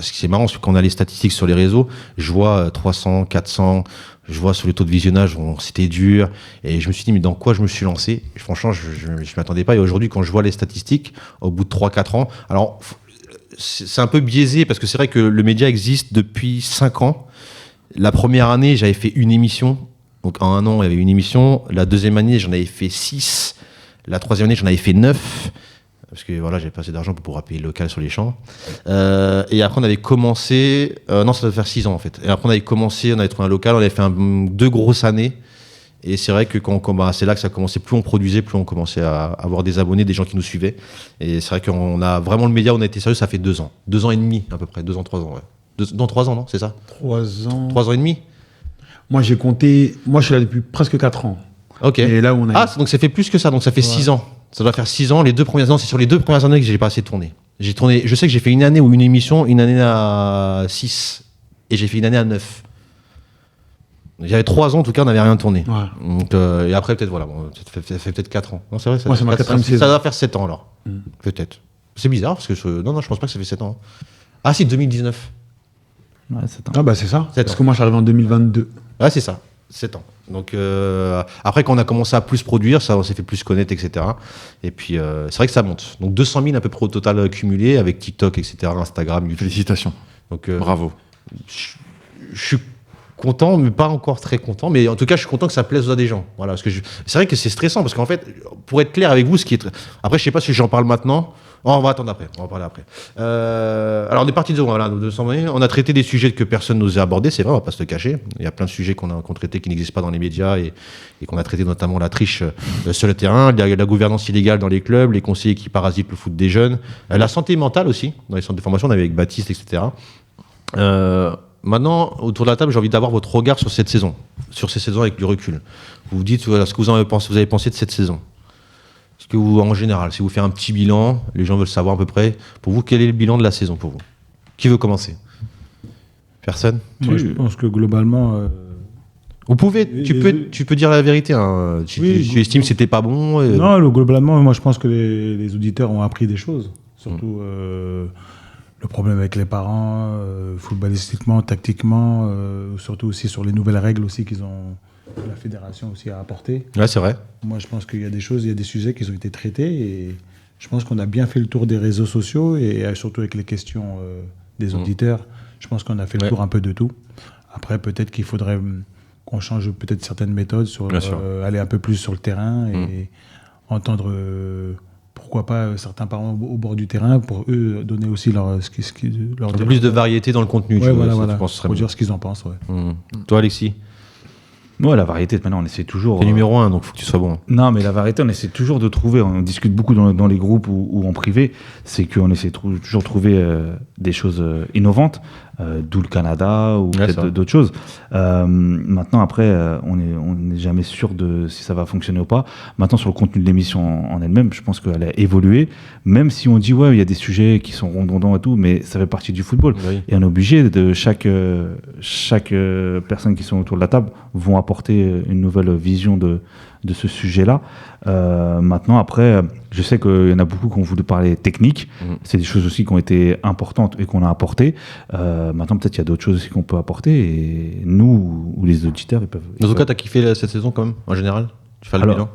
c'est marrant, parce que quand on a les statistiques sur les réseaux, je vois 300, 400. Je vois sur les taux de visionnage, c'était dur. Et je me suis dit, mais dans quoi je me suis lancé? Et franchement, je ne m'attendais pas. Et aujourd'hui, quand je vois les statistiques, au bout de 3-4 ans, alors c'est un peu biaisé parce que c'est vrai que le média existe depuis 5 ans. La première année, j'avais fait une émission. Donc en 1 an, il y avait une émission. La deuxième année, j'en avais fait 6. La troisième année, j'en avais fait 9. Parce que voilà, j'avais pas assez d'argent pour pouvoir payer le local sur les champs. Et après, on avait commencé. Non, ça doit faire 6 ans en fait. Et après, on avait commencé, on avait trouvé un local, on avait fait 2 grosses années. Et c'est vrai que c'est là que ça commençait. Plus on produisait, plus on commençait à avoir des abonnés, des gens qui nous suivaient. Et c'est vrai qu'on a vraiment le média, on a été sérieux, ça fait 2 ans. 2 ans et demi à peu près, 2 ans, 3 ans. Ouais. Dans 3 ans, non? C'est ça? 3 ans. 3 ans et demi? Moi, j'ai compté. Moi, je suis là depuis presque 4 ans. Ok. Et là où on a. Ah, donc ça fait plus que ça, donc ça fait 6 ans. Ça doit faire 6 ans. Les 2 premières années, c'est sur les 2 premières années que j'ai pas assez tourné. J'ai tourné. Je sais que j'ai fait une année ou une émission, une année à 6. Et j'ai fait une année à 9. J'avais 3 ans, en tout cas, on n'avait rien tourné. Ouais. Donc, et après, peut-être, voilà, ça fait peut-être 4 ans. Non, c'est vrai, Moi, c'est ma 4e saison. Ça doit faire 7 ans, alors. Peut-être. C'est bizarre, parce que non, je pense pas que ça fait 7 ans. Ah, si, 2019. Ouais, 7 ans. Ah, bah, c'est ça. 7 Parce ans. que moi, je suis arrivé en 2022. Ah, c'est ça. 7 ans. Donc après, quand on a commencé à plus produire, ça, on s'est fait plus connaître, etc. Et puis c'est vrai que ça monte. Donc 200 000 à peu près au total cumulé avec TikTok, etc., Instagram, YouTube. Félicitations. Donc bravo. Je suis content, mais pas encore très content. Mais en tout cas, je suis content que ça plaise à des gens. Voilà, parce que c'est vrai que c'est stressant parce qu'en fait, pour être clair avec vous, ce qui est après, je sais pas si j'en parle maintenant. Oh, on va attendre après. On va parler après. Alors, on est parti de zéro. Voilà, 200 000. On a traité des sujets que personne n'osait aborder. C'est vrai, on va pas se le cacher. Il y a plein de sujets qu'on traités qui n'existent pas dans les médias et qu'on a traité, notamment la triche sur le terrain, la gouvernance illégale dans les clubs, les conseillers qui parasitent le foot des jeunes, la santé mentale aussi dans les centres de formation. On avait avec Baptiste, etc. Maintenant, autour de la table, j'ai envie d'avoir votre regard sur cette saison, sur ces saisons avec du recul. Vous vous dites voilà, ce que vous avez pensé de cette saison. Est-ce que vous, en général, si vous faites un petit bilan, les gens veulent savoir à peu près, pour vous, quel est le bilan de la saison pour vous? Qui veut commencer? Personne? Moi, je pense que globalement. Vous pouvez, tu peux dire la vérité. Hein. Tu estimes que c'était pas bon? Non, globalement, moi, je pense que les auditeurs ont appris des choses. Surtout le problème avec les parents, footballistiquement, tactiquement, surtout aussi sur les nouvelles règles aussi qu'ils ont. La fédération aussi a apporté. Ouais, c'est vrai. Moi, je pense qu'il y a des choses, il y a des sujets qui ont été traités et je pense qu'on a bien fait le tour des réseaux sociaux et surtout avec les questions des auditeurs. Je pense qu'on a fait le tour un peu de tout. Après, peut-être qu'il faudrait qu'on change peut-être certaines méthodes, aller un peu plus sur le terrain et entendre, pourquoi pas, certains parents au bord du terrain pour eux donner aussi leur un peu plus de variété dans le contenu. Ouais, voilà. Je pense pour dire ce qu'ils en pensent. Ouais. Toi, Alexis? Ouais, la variété, maintenant, on essaie toujours. C'est numéro 1, donc il faut que tu sois bon. Non, mais la variété, on essaie toujours de trouver. On discute beaucoup dans les groupes ou en privé. C'est qu'on essaie toujours de trouver des choses innovantes, d'où le Canada ou peut-être d'autres choses. Maintenant, après, on n'est jamais sûr de si ça va fonctionner ou pas. Maintenant, sur le contenu de l'émission en elle-même, je pense qu'elle a évolué. Même si on dit, ouais, il y a des sujets qui sont redondants et tout, mais ça fait partie du football. Oui. Et on est obligé de chaque personne qui sont autour de la table vont apporter une nouvelle vision de ce sujet-là. Maintenant, après, je sais qu'il y en a beaucoup qui ont voulu parler technique. C'est des choses aussi qui ont été importantes et qu'on a apportées. Maintenant, peut-être qu'il y a d'autres choses aussi qu'on peut apporter. Et nous, ou les auditeurs, ils peuvent... En tout cas, tu as kiffé cette saison quand même, en général? Tu fais le bilan?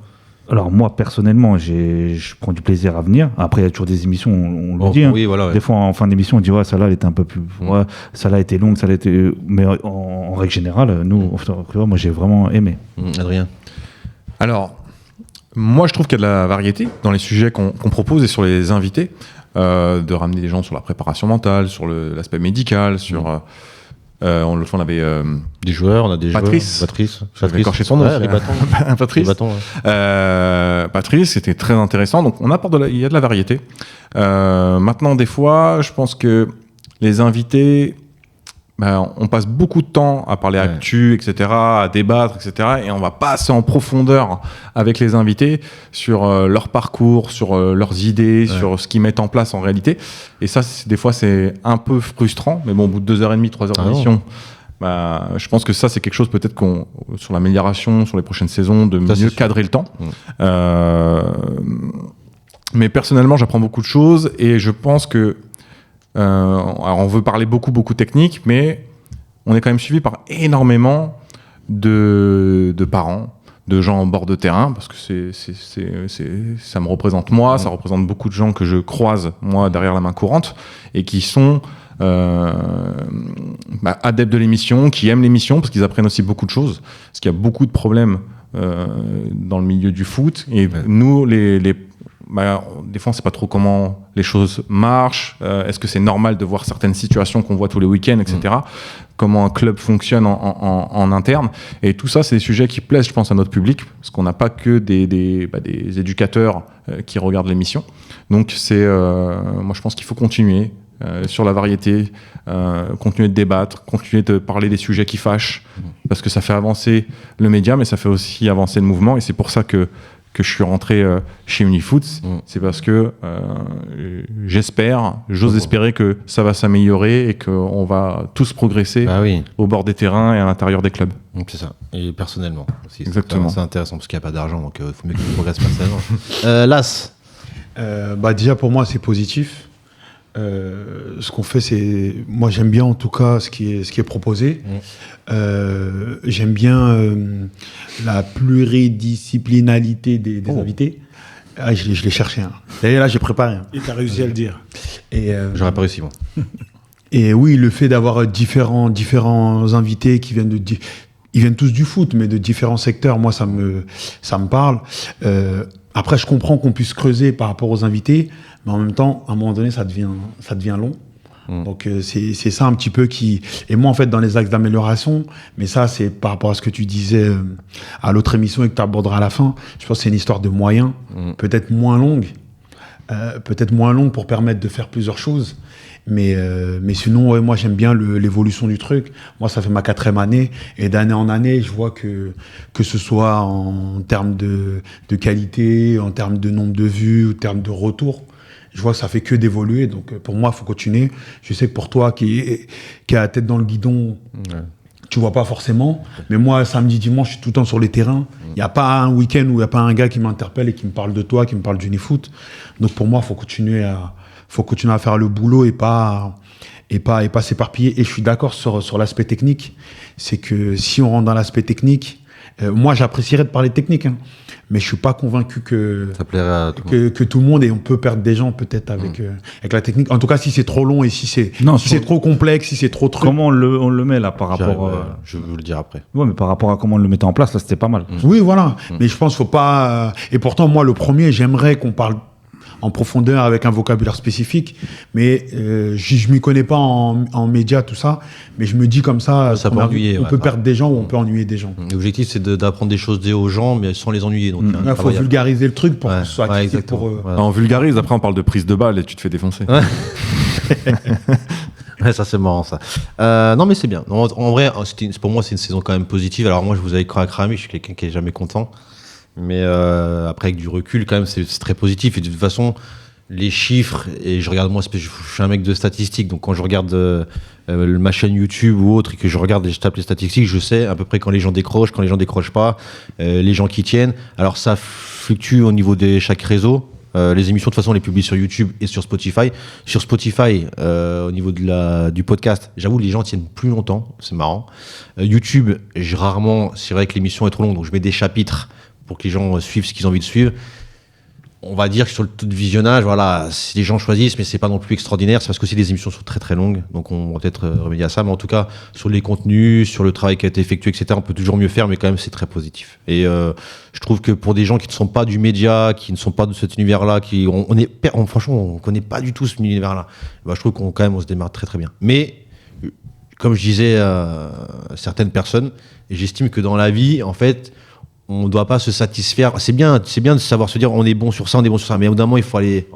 Alors moi, personnellement, je prends du plaisir à venir. Après, il y a toujours des émissions, on le dit. Oui, voilà, ouais. Des fois, en fin d'émission, on dit ouais, celle-là, elle était un peu plus... Ouais, celle-là a été longue, celle-là était... Mais en règle générale, nous, moi, j'ai vraiment aimé. Adrien? Alors, moi, je trouve qu'il y a de la variété dans les sujets qu'on propose et sur les invités. De ramener des gens sur la préparation mentale, sur l'aspect médical, sur... L'autre fois, on avait des joueurs, on a des Patrice. J'avais écorché son nom. Ouais, les bâtons. Patrice. Les bâtons, ouais. Patrice, c'était très intéressant. Donc, on apporte il y a de la variété. Maintenant, des fois, je pense que les invités, on passe beaucoup de temps à parler actu, etc., à débattre, etc., et on va pas assez en profondeur avec les invités sur leur parcours, sur leurs idées, sur ce qu'ils mettent en place en réalité. Et ça, des fois, c'est un peu frustrant, mais bon, au bout de 2h30, 3h d'émission, je pense que ça, c'est quelque chose peut-être sur l'amélioration, sur les prochaines saisons, de mieux cadrer le temps. Mais personnellement, j'apprends beaucoup de choses, et je pense que alors on veut parler beaucoup technique, mais on est quand même suivi par énormément de parents, de gens en bord de terrain, parce que ça me représente moi, ça représente beaucoup de gens que je croise moi derrière la main courante et qui sont adeptes de l'émission, qui aiment l'émission parce qu'ils apprennent aussi beaucoup de choses, parce qu'il y a beaucoup de problèmes dans le milieu du foot, et nous des fois, on ne sait pas trop comment les choses marchent. Est-ce que c'est normal de voir certaines situations qu'on voit tous les week-ends, etc. Comment un club fonctionne en interne. Et tout ça, c'est des sujets qui plaisent, je pense, à notre public, parce qu'on n'a pas que des éducateurs qui regardent l'émission. Donc, moi, je pense qu'il faut continuer sur la variété, continuer de débattre, continuer de parler des sujets qui fâchent, parce que ça fait avancer le média, mais ça fait aussi avancer le mouvement. Et c'est pour ça que je suis rentré chez Unifoot, c'est parce que j'ose espérer que ça va s'améliorer et qu'on va tous progresser au bord des terrains et à l'intérieur des clubs. Donc c'est ça, et personnellement aussi. Exactement. C'est intéressant parce qu'il n'y a pas d'argent, donc il faut mieux que tu progresses personnellement. Las Déjà pour moi c'est positif. Ce qu'on fait, moi j'aime bien en tout cas ce qui est proposé. J'aime bien la pluridisciplinalité des invités. Je l'ai cherché. D'ailleurs là j'ai préparé. Et t'as réussi à le dire. J'aurais pas réussi moi. Et oui, le fait d'avoir différents invités qui ils viennent tous du foot, mais de différents secteurs, moi ça me parle. Après, je comprends qu'on puisse creuser par rapport aux invités, mais en même temps, à un moment donné, ça devient long. Donc, c'est ça un petit peu qui... Et moi, en fait, dans les axes d'amélioration, mais ça, c'est par rapport à ce que tu disais à l'autre émission et que tu aborderas à la fin, je pense que c'est une histoire de moyens, peut-être moins longue pour permettre de faire plusieurs choses. Mais sinon, moi, j'aime bien l'évolution du truc. Moi, ça fait ma 4e année. Et d'année en année, je vois que ce soit en termes de qualité, en termes de nombre de vues, en termes de retour, je vois que ça fait que d'évoluer. Donc, pour moi, il faut continuer. Je sais que pour toi, qui a la tête dans le guidon, tu vois pas forcément. Mais moi, samedi, dimanche, je suis tout le temps sur les terrains. Il n'y a pas un week-end où il n'y a pas un gars qui m'interpelle et qui me parle de toi, qui me parle d'Unifoot. Donc, pour moi, il faut continuer à faire le boulot et pas s'éparpiller. Et je suis d'accord sur l'aspect technique. C'est que si on rentre dans l'aspect technique, moi j'apprécierais de parler technique, mais je suis pas convaincu que ça plairait à que tout le monde, et on peut perdre des gens peut-être avec la technique. En tout cas, si c'est trop long et si c'est trop complexe, si c'est trop truc. Comment on le met là par rapport je vais vous le dire après. Ouais, mais par rapport à comment on le mettait en place, là c'était pas mal. Oui, voilà. Mais je pense qu'il faut pas. Et pourtant, moi, le premier, j'aimerais qu'on parle en profondeur avec un vocabulaire spécifique, mais je m'y connais pas en médias, tout ça, mais je me dis comme ça, ça peut ennuyer, on peut perdre des gens ou on peut ennuyer des gens. L'objectif, c'est d'apprendre des choses aux gens, mais sans les ennuyer. Donc, il faut vulgariser le truc pour que ce soit accessible pour eux. On vulgarise, après on parle de prise de balle et tu te fais défoncer. Ouais, ça c'est marrant ça. Non mais c'est bien. En vrai, pour moi c'est une saison quand même positive. Alors moi je vous avais cramé, je suis quelqu'un qui est jamais content. Mais après avec du recul quand même c'est très positif. Et de toute façon les chiffres, et je regarde moi, je suis un mec de statistiques, donc quand je regarde ma chaîne YouTube ou autre et que je tape les statistiques, je sais à peu près quand les gens décrochent, quand les gens décrochent pas, les gens qui tiennent. Alors ça fluctue au niveau de chaque réseau. Les émissions de toute façon on les publie sur YouTube et sur Spotify. Sur Spotify, au niveau du podcast, j'avoue les gens tiennent plus longtemps, c'est marrant. YouTube, rarement, c'est vrai que l'émission est trop longue, donc je mets des chapitres pour que les gens suivent ce qu'ils ont envie de suivre. On va dire que sur le taux de visionnage, voilà, si les gens choisissent, mais c'est pas non plus extraordinaire, c'est parce que aussi les émissions sont très très longues, donc on va peut-être remédier à ça, mais en tout cas, sur les contenus, sur le travail qui a été effectué, etc., on peut toujours mieux faire, mais quand même c'est très positif. Et je trouve que pour des gens qui ne sont pas du média, qui ne sont pas de cet univers-là, franchement, on connaît pas du tout cet univers-là, bah, je trouve qu'on se démarre très très bien. Mais comme je disais à certaines personnes, et j'estime que dans la vie, en fait, on ne doit pas se satisfaire. C'est bien de savoir se dire on est bon sur ça, mais au bout d'un moment, il faut aller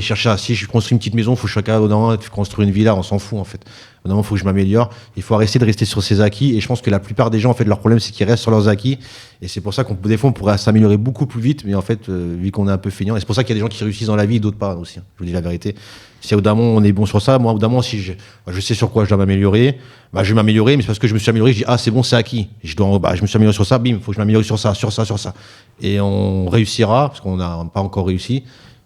chercher. Si je construis une petite maison, il faut chacun au bout d'un moment construire une villa, on s'en fout en fait. Au bout d'un moment, il faut que je m'améliore. Il faut essayer de rester sur ses acquis. Et je pense que la plupart des gens, en fait, leur problème, c'est qu'ils restent sur leurs acquis. Et c'est pour ça des fois, on pourrait s'améliorer beaucoup plus vite. Mais en fait, vu qu'on est un peu feignant, et c'est pour ça qu'il y a des gens qui réussissent dans la vie et d'autres pas aussi. Je vous dis la vérité. Si au bout d'un moment, on est bon sur ça, moi, au bout d'un moment, si je sais sur quoi je dois m'améliorer, je vais m'améliorer, mais c'est parce que je me suis amélioré, je dis, c'est bon, c'est acquis. Je me suis amélioré sur ça, bim, il faut que je m'améliore sur ça. Et on réussira, parce qu'on n'a pas encore réussi,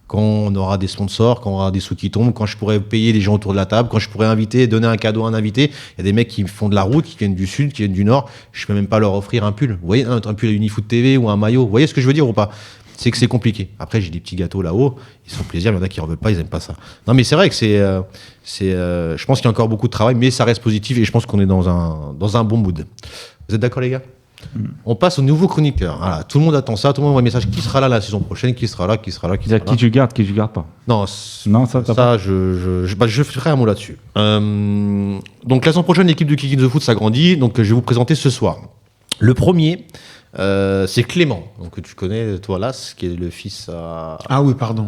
quand on aura des sponsors, quand on aura des sous qui tombent, quand je pourrai payer les gens autour de la table, quand je pourrai donner un cadeau à un invité. Il y a des mecs qui font de la route, qui viennent du sud, qui viennent du nord, je peux même pas leur offrir un pull. Vous voyez, un pull Unifoot TV ou un maillot. Vous voyez ce que je veux dire ou pas? C'est que c'est compliqué. Après, j'ai des petits gâteaux là-haut, ils sont plaisir, il y en a qui en veulent pas, ils aiment pas ça. Non, mais c'est vrai que je pense qu'il y a encore beaucoup de travail, mais ça reste positif et je pense qu'on est dans un bon mood. Vous êtes d'accord, les gars? On passe au nouveau chroniqueur. Voilà, tout le monde attend ça, tout le monde voit un message. Qui sera là la saison prochaine? Qui sera là? Qui tu gardes, qui tu gardes pas? Non, je ferai un mot là-dessus. Donc la saison prochaine, l'équipe de Kick in the Foot s'agrandit. Donc je vais vous présenter ce soir. Le premier, c'est Clément, donc que tu connais, toi, Las, qui est le fils à... Ah oui, pardon.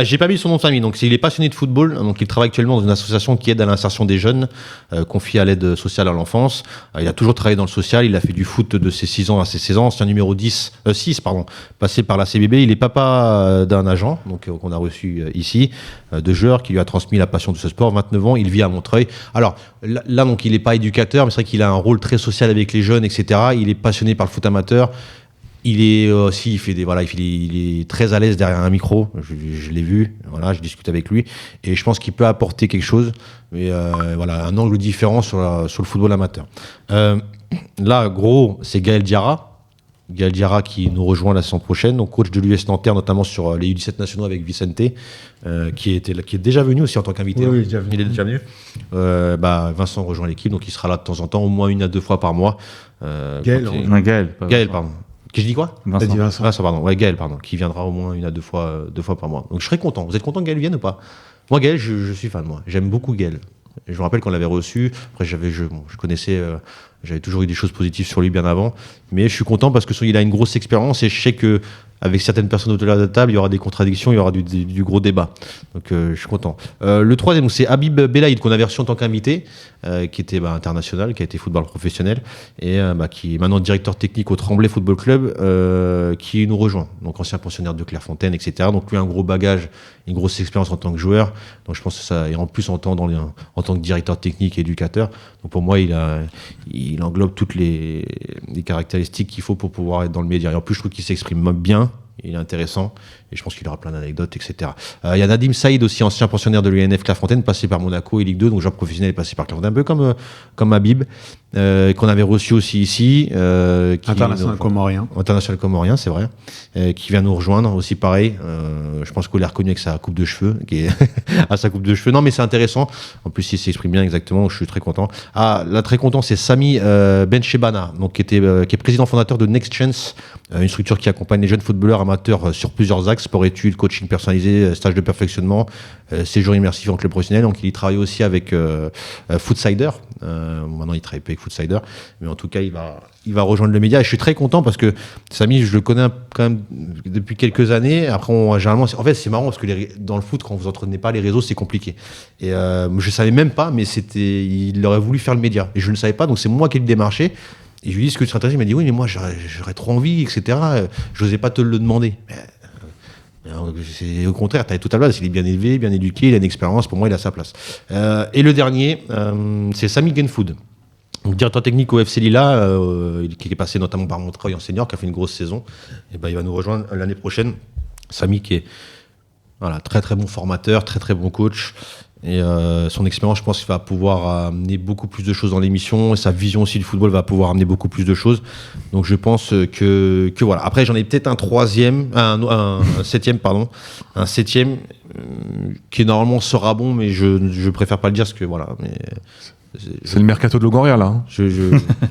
J'ai pas mis son nom de famille. Donc il est passionné de football. Donc il travaille actuellement dans une association qui aide à l'insertion des jeunes, confiée à l'aide sociale à l'enfance. Il a toujours travaillé dans le social. Il a fait du foot de ses 6 ans à ses 16 ans. C'est un numéro 6, passé par la CBB. Il est papa d'un agent, donc qu'on a reçu ici, de joueur qui lui a transmis la passion de ce sport. 29 ans, il vit à Montreuil. Alors là, donc il n'est pas éducateur, mais c'est vrai qu'il a un rôle très social avec les jeunes, etc. Il est passionné par le foot amateur. Il est aussi, il est très à l'aise derrière un micro. Je l'ai vu, je discute avec lui et je pense qu'il peut apporter quelque chose, mais un angle différent sur le football amateur. Là, gros, c'est Gaël Diarra qui nous rejoint la saison prochaine, donc coach de l'US Nanterre, notamment sur les U17 nationaux avec Vicente, qui est déjà venu aussi en tant qu'invité. Oui, il est déjà venu. Vincent rejoint l'équipe, donc il sera là de temps en temps, au moins 1 à 2 fois par mois. Gaël, pardon. Je dis quoi? Vincent. Pardon. Ouais, Gaël, pardon, qui viendra au moins 1 à 2 fois par mois. Donc je serais content. Vous êtes content que Gaël vienne ou pas? Moi, Gaël, je suis fan, moi. J'aime beaucoup Gaël. Je me rappelle qu'on l'avait reçu. Après, je connaissais, j'avais toujours eu des choses positives sur lui bien avant. Mais je suis content parce qu'il a une grosse expérience et je sais que avec certaines personnes autour de la table, il y aura des contradictions, il y aura du gros débat. Donc je suis content. Le troisième, c'est Habib Belaïd, qu'on avait reçu en tant qu'invité, qui était international, qui a été football professionnel, et qui est maintenant directeur technique au Tremblay Football Club, qui nous rejoint. Donc ancien pensionnaire de Clairefontaine, etc. Donc lui, un gros bagage, une grosse expérience en tant que joueur. Donc je pense que ça, et en plus en tant que directeur technique et éducateur. Donc pour moi, il englobe toutes les caractéristiques qu'il faut pour pouvoir être dans le média. Et en plus, je trouve qu'il s'exprime bien. Il est intéressant et je pense qu'il aura plein d'anecdotes, etc. Il y a Nadim Saïd aussi, ancien pensionnaire de l'UNF Clairefontaine, passé par Monaco et Ligue 2, donc joueur professionnel, passé par Clairefontaine, un peu comme Habib, qu'on avait reçu aussi ici. International comorien, c'est vrai, qui vient nous rejoindre aussi, pareil. Je pense qu'on l'a reconnu avec sa coupe de cheveux, Non, mais c'est intéressant. En plus, il s'exprime bien exactement, je suis très content. Là, très content, c'est Sami Benchebana, donc qui est président fondateur de Next Chance, une structure qui accompagne les jeunes footballeurs amateurs sur plusieurs axes, sport-études, coaching personnalisé, stage de perfectionnement, séjour immersif en club professionnel. Donc il y travaille aussi avec Footsider. Maintenant il travaille pas avec Footsider, mais en tout cas il va rejoindre le média. Et je suis très content parce que Samy, je le connais quand même depuis quelques années. Après, généralement, en fait c'est marrant parce que dans le foot, quand vous entretenez pas les réseaux, c'est compliqué. Et je savais même pas, mais il aurait voulu faire le média et je ne savais pas. Donc c'est moi qui ai le démarché. Et je lui dis ce que tu serais intéressé, il m'a dit oui, mais moi j'aurais trop envie, etc. J'osais pas te le demander. C'est au contraire, tu as tout à l'heure, il est bien élevé, bien éduqué, il a une expérience, pour moi il a sa place. Et le dernier, c'est Sami Genfood, donc directeur technique au FC Lila, qui est passé notamment par Montreuil en senior, qui a fait une grosse saison. Et il va nous rejoindre l'année prochaine. Sami qui est très très bon formateur, très très bon coach. Et son expérience, je pense qu'il va pouvoir amener beaucoup plus de choses dans l'émission. Et sa vision aussi du football va pouvoir amener beaucoup plus de choses. Donc je pense que voilà. Après, j'en ai peut-être un septième qui normalement sera bon, mais je préfère pas le dire parce que voilà. Mais C'est le mercato de Longoria, là. Hein.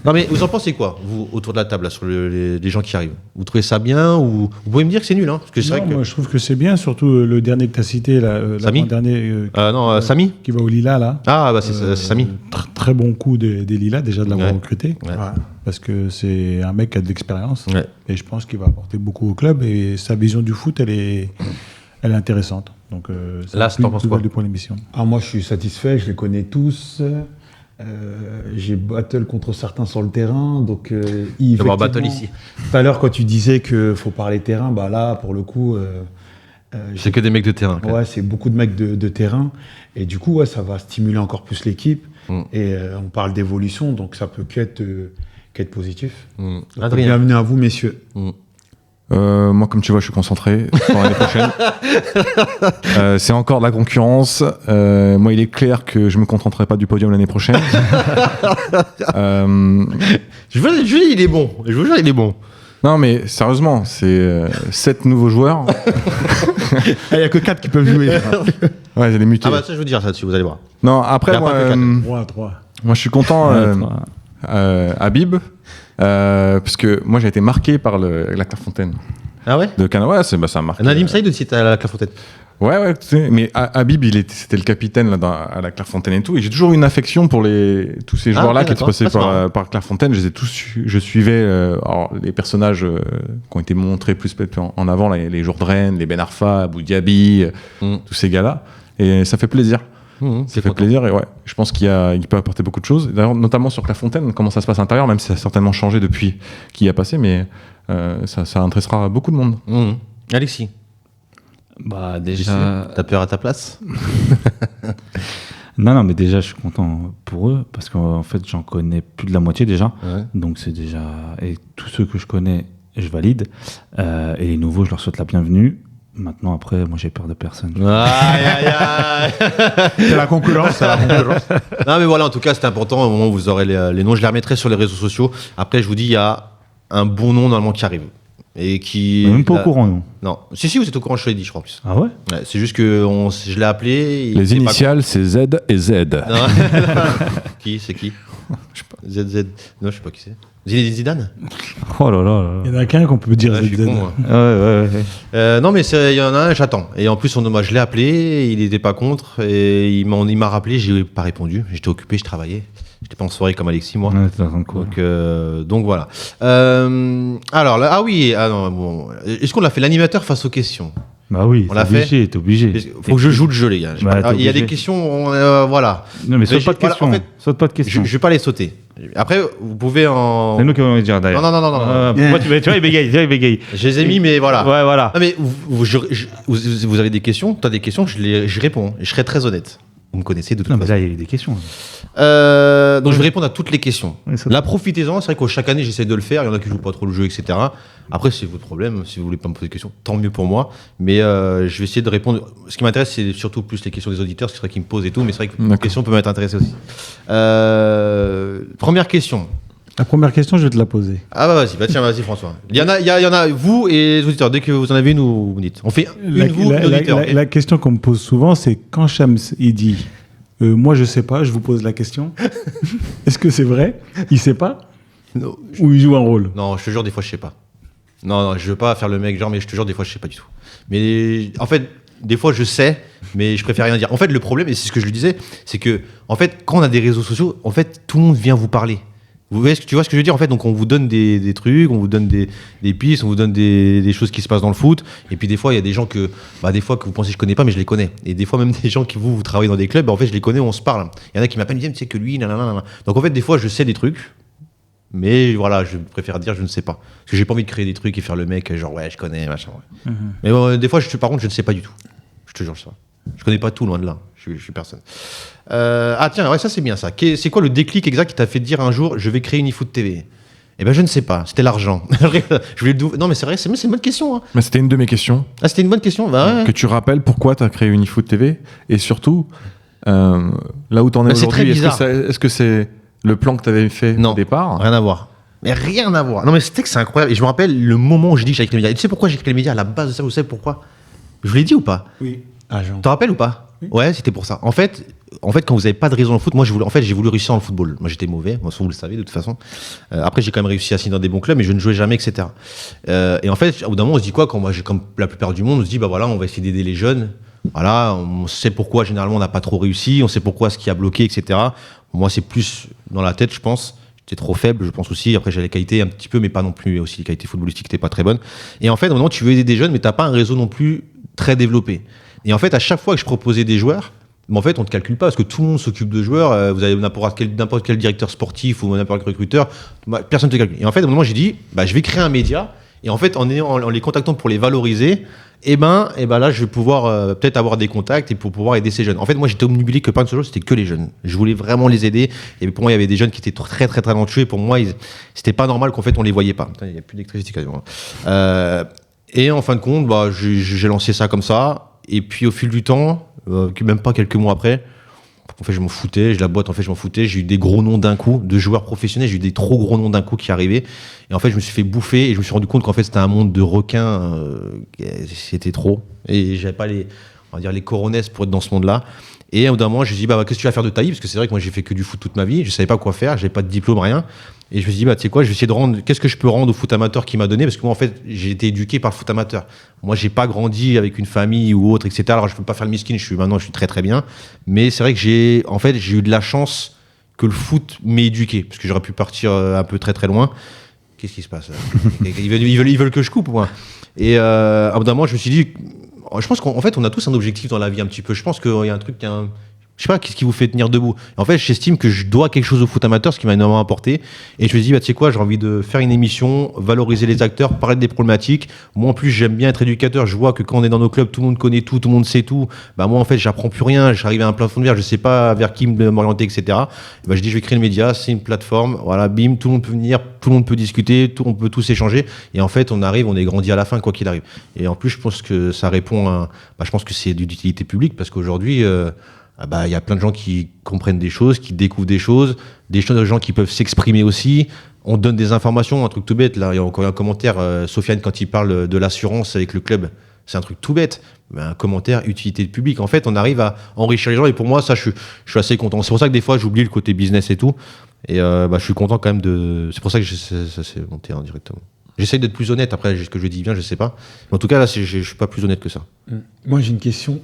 Non, mais vous en pensez quoi, vous, autour de la table, là, sur les gens qui arrivent? Vous trouvez ça bien ou vous pouvez me dire que c'est nul, hein? Parce que c'est vrai que... Moi, je trouve que c'est bien, surtout le dernier que tu as cité, l'avant-dernier. Samy qui va au Lila, là. Ah, bah c'est Samy. Très bon coup des Lilas, déjà de l'avoir recruté. Ouais. Parce que c'est un mec qui a de l'expérience. Ouais. Et je pense qu'il va apporter beaucoup au club. Et sa vision du foot, elle est intéressante. Donc, là, t'en penses quoi pour l'émission. Moi, je suis satisfait, je les connais tous. J'ai battle contre certains sur le terrain. Donc, avoir battle ici. Tout à l'heure, quand tu disais qu'il faut parler terrain, bah là, pour le coup. C'est que des mecs de terrain. Ouais, c'est beaucoup de mecs de terrain. Et du coup, ça va stimuler encore plus l'équipe. Et on parle d'évolution, donc ça peut qu'être positif. Adrien. Bienvenue à vous, messieurs. Moi, comme tu vois, je suis concentré pour l'année prochaine. C'est encore de la concurrence. Moi, il est clair que je me contenterai pas du podium l'année prochaine. Je veux dire, il est bon. Je veux dire, il est bon. Non, mais sérieusement, c'est 7 nouveaux joueurs. Il n'y a que 4 qui peuvent jouer. Ouais, j'ai les mutés. Ah bah ça, je veux dire ça dessus, vous allez voir. Non, après, moi, moi, je suis content. Habib, parce que moi, j'ai été marqué par la Clairefontaine. Ah ouais? De Canada, ouais, ça marque. Nadim Saïd aussi était à la Clairefontaine. Ouais, tu sais, mais Habib, c'était le capitaine là, à la Clairefontaine et tout. Et j'ai toujours eu une affection pour tous ces joueurs-là qui étaient passés par Clairefontaine. Je suivais les personnages qui ont été montrés plus en avant, là, les joueurs de Rennes, les Ben Arfa, Abou Diaby, tous ces gars-là. Et ça fait plaisir. Ça fait plaisir et ouais, je pense qu'il peut apporter beaucoup de choses. D'ailleurs, notamment sur Clairefontaine, comment ça se passe à l'intérieur, même si ça a certainement changé depuis qu'il y a passé, mais ça intéressera beaucoup de monde. Alexis. Bah déjà, t'as peur à ta place? Non, mais déjà, je suis content pour eux parce qu'en fait, j'en connais plus de la moitié déjà. Ouais. Donc c'est déjà, et tous ceux que je connais, je valide. Et les nouveaux, je leur souhaite la bienvenue. Maintenant, après, moi, j'ai peur de personne. C'est la concurrence, Non, mais voilà, en tout cas, c'est important. Au moment où vous aurez les noms, je les remettrai sur les réseaux sociaux. Après, je vous dis, il y a un bon nom normalement qui arrive. Et qui... On est même pas au courant, nous. Non. Si, vous êtes au courant, je te l'ai dit, je crois, en plus. Ah ouais? C'est juste que je l'ai appelé. Les initiales, c'est Z et Z. Qui? C'est qui? Je sais pas. ZZ. Non, je sais pas qui c'est. Zinedine Zidane? Oh là là. Il y en a qu'un qu'on peut dire ZZ. Ouais. Non, mais il y en a un, j'attends. Et en plus, moi, je l'ai appelé, il n'était pas contre. Et il m'a rappelé, j'ai pas répondu. J'étais occupé, je travaillais. J'étais pas en soirée comme Alexis, moi. Donc voilà. Alors là, est-ce qu'on a fait l'animateur face aux questions? Bah oui, t'es obligé. Faut que je joue le jeu, les gars. Il y a des questions, voilà. Non, mais saute pas de questions. En fait, saute pas de questions. Je vais pas les sauter. Après, vous pouvez en... C'est nous qui allons les dire d'ailleurs. Non. Pourquoi tu vois, il bégaye. Je les ai mis, mais voilà. Ouais, voilà. Non, mais vous avez des questions, tu as des questions, je réponds. Et je serai très honnête. Vous me connaissez de toute façon. Mais là, il y a des questions. Donc je vais répondre à toutes les questions. Oui, là, profitez-en. C'est vrai que chaque année, j'essaie de le faire. Il y en a qui jouent pas trop le jeu, etc. Après, c'est votre problème. Si vous voulez pas me poser de questions, tant mieux pour moi. Mais je vais essayer de répondre. Ce qui m'intéresse, c'est surtout plus les questions des auditeurs. C'est vrai qu'ils me posent et tout. Mais c'est vrai que les questions peuvent m'intéresser aussi. Première question. La première question, je vais te la poser. Ah bah vas-y François. Il y en a vous et les auditeurs. Dès que vous en avez une, vous dites. On fait une auditeur. La question qu'on me pose souvent, c'est quand Shams il dit moi je sais pas, je vous pose la question. Est-ce que c'est vrai? Il sait pas? Non. Ou il joue un rôle? Non, je te jure, des fois je sais pas. Non, je veux pas faire le mec genre, mais je te jure, des fois je sais pas du tout. Mais en fait, des fois je sais, mais je préfère rien dire. En fait, le problème, et c'est ce que je lui disais, c'est que en fait, quand on a des réseaux sociaux, en fait, tout le monde vient vous parler. Tu vois ce que je veux dire? En fait, donc on vous donne des trucs, on vous donne des pistes, on vous donne des choses qui se passent dans le foot. Et puis des fois, il y a des gens que vous pensez que je connais pas, mais je les connais. Et des fois, même des gens qui vous travaillez dans des clubs, en fait, je les connais, on se parle. Il y en a qui m'appellent, me disent, tu sais que lui, nanana. Donc en fait, des fois, je sais des trucs, mais voilà, je préfère dire, je ne sais pas. Parce que j'ai pas envie de créer des trucs et faire le mec, genre, ouais, je connais, machin. Ouais. Mais des fois, par contre, je ne sais pas du tout. Je te jure ça. Je connais pas tout, loin de là. Je suis personne. Tiens, ouais, ça c'est bien ça. C'est quoi le déclic exact qui t'a fait dire un jour, je vais créer une eFoot TV? Eh ben je ne sais pas. C'était l'argent. Non mais c'est vrai, c'est une bonne question. Hein. Mais c'était une de mes questions. Ah, c'était une bonne question. Bah, ouais. Que tu rappelles pourquoi tu as créé une eFoot TV et surtout là où tu en es aujourd'hui. Est-ce que c'est le plan que tu avais fait au départ? Rien à voir. Mais rien à voir. Non mais c'était que c'est incroyable. Et je me rappelle le moment où j'ai dit que j'avais créé les médias. Et tu sais pourquoi j'ai créé les médias à la base de ça? Vous savez pourquoi? Je vous l'ai dit ou pas? Oui. Tu te rappelles ou pas? Ouais, c'était pour ça. En fait, quand vous n'avez pas de raison dans le foot, moi, j'ai voulu réussir dans le football. Moi, j'étais mauvais. Moi, vous le savez, de toute façon. Après, j'ai quand même réussi à signer dans des bons clubs, mais je ne jouais jamais, etc. Et en fait, au bout d'un moment, on se dit quoi quand comme la plupart du monde, on se dit, bah voilà, on va essayer d'aider les jeunes. Voilà, on sait pourquoi, généralement, on n'a pas trop réussi. On sait pourquoi ce qui a bloqué, etc. Moi, c'est plus dans la tête, je pense. J'étais trop faible, je pense aussi. Après, j'avais les qualités un petit peu, mais pas non plus aussi les qualités footballistiques n'étaient pas très bonnes. Et en fait, au bout d'un moment, tu veux aider des jeunes, mais t'as pas un réseau non plus très développé. Et en fait, à chaque fois que je proposais des joueurs, mais en fait, on ne te calcule pas parce que tout le monde s'occupe de joueurs. Vous avez n'importe quel directeur sportif ou n'importe quel recruteur, personne ne te calcule. Et en fait, à un moment, j'ai dit, je vais créer un média. Et en fait, en les contactant pour les valoriser, là, je vais pouvoir peut-être avoir des contacts et pour pouvoir aider ces jeunes. En fait, moi, j'étais omnubilé que pas une seule chose, c'était que les jeunes. Je voulais vraiment les aider. Et pour moi, il y avait des jeunes qui étaient très, très talentueux. Et pour moi, c'était pas normal qu'en fait, on les voyait pas. Putain, il n'y a plus d'électricité quasiment. Et en fin de compte, j'ai lancé ça comme ça. Et puis au fil du temps, même pas quelques mois après, en fait je m'en foutais, je m'en foutais, j'ai eu des gros noms d'un coup, de joueurs professionnels, j'ai eu des trop gros noms d'un coup qui arrivaient, et en fait je me suis fait bouffer, et je me suis rendu compte qu'en fait c'était un monde de requins, c'était trop, et j'avais pas les coronesses pour être dans ce monde-là. Et au bout d'un moment, je me suis dit, qu'est-ce que tu vas faire de ta vie ? Parce que c'est vrai que moi, j'ai fait que du foot toute ma vie. Je savais pas quoi faire. J'avais pas de diplôme, rien. Et je me suis dit, tu sais quoi, je vais essayer de rendre, qu'est-ce que je peux rendre au foot amateur qui m'a donné ? Parce que moi, en fait, j'ai été éduqué par le foot amateur. Moi, j'ai pas grandi avec une famille ou autre, etc. Alors, je peux pas faire le miskin. Maintenant, je suis très, très bien. Mais c'est vrai que j'ai eu de la chance que le foot m'ait éduqué. Parce que j'aurais pu partir un peu très, très loin. Qu'est-ce qui se passe ? Ils veulent que je coupe, moi. Et à un moment, je me suis dit, je pense qu'en fait, on a tous un objectif dans la vie un petit peu. Je pense qu'il y a un truc, je sais pas, qu'est-ce qui vous fait tenir debout. Et en fait, j'estime que je dois quelque chose au foot amateur, ce qui m'a énormément apporté. Et je me suis dit, tu sais quoi, j'ai envie de faire une émission, valoriser les acteurs, parler des problématiques. Moi, en plus, j'aime bien être éducateur. Je vois que quand on est dans nos clubs, tout le monde connaît tout le monde sait tout. Moi, en fait, j'apprends plus rien. J'arrive à un plafond de verre, je sais pas vers qui m'orienter, etc. Je dis, je vais créer le média, c'est une plateforme. Voilà, bim, tout le monde peut venir, tout le monde peut discuter, on peut tous échanger. Et en fait, on est grandi à la fin, quoi qu'il arrive. Et en plus, je pense que ça répond à, je pense que c'est d'utilité publique parce qu'aujourd'hui, il y a plein de gens qui comprennent des choses, qui découvrent des choses, de gens qui peuvent s'exprimer aussi. On donne des informations, un truc tout bête. Là, il y a encore un commentaire, Sofiane, quand il parle de l'assurance avec le club, c'est un truc tout bête. Un commentaire, utilité publique. En fait, on arrive à enrichir les gens. Et pour moi, ça, je suis assez content. C'est pour ça que des fois, j'oublie le côté business et tout. Et je suis content quand même de. C'est pour ça que ça s'est monté indirectement. J'essaye d'être plus honnête. Après, ce que je dis bien, je sais pas. Mais en tout cas, là, je suis pas plus honnête que ça. Moi, j'ai une question.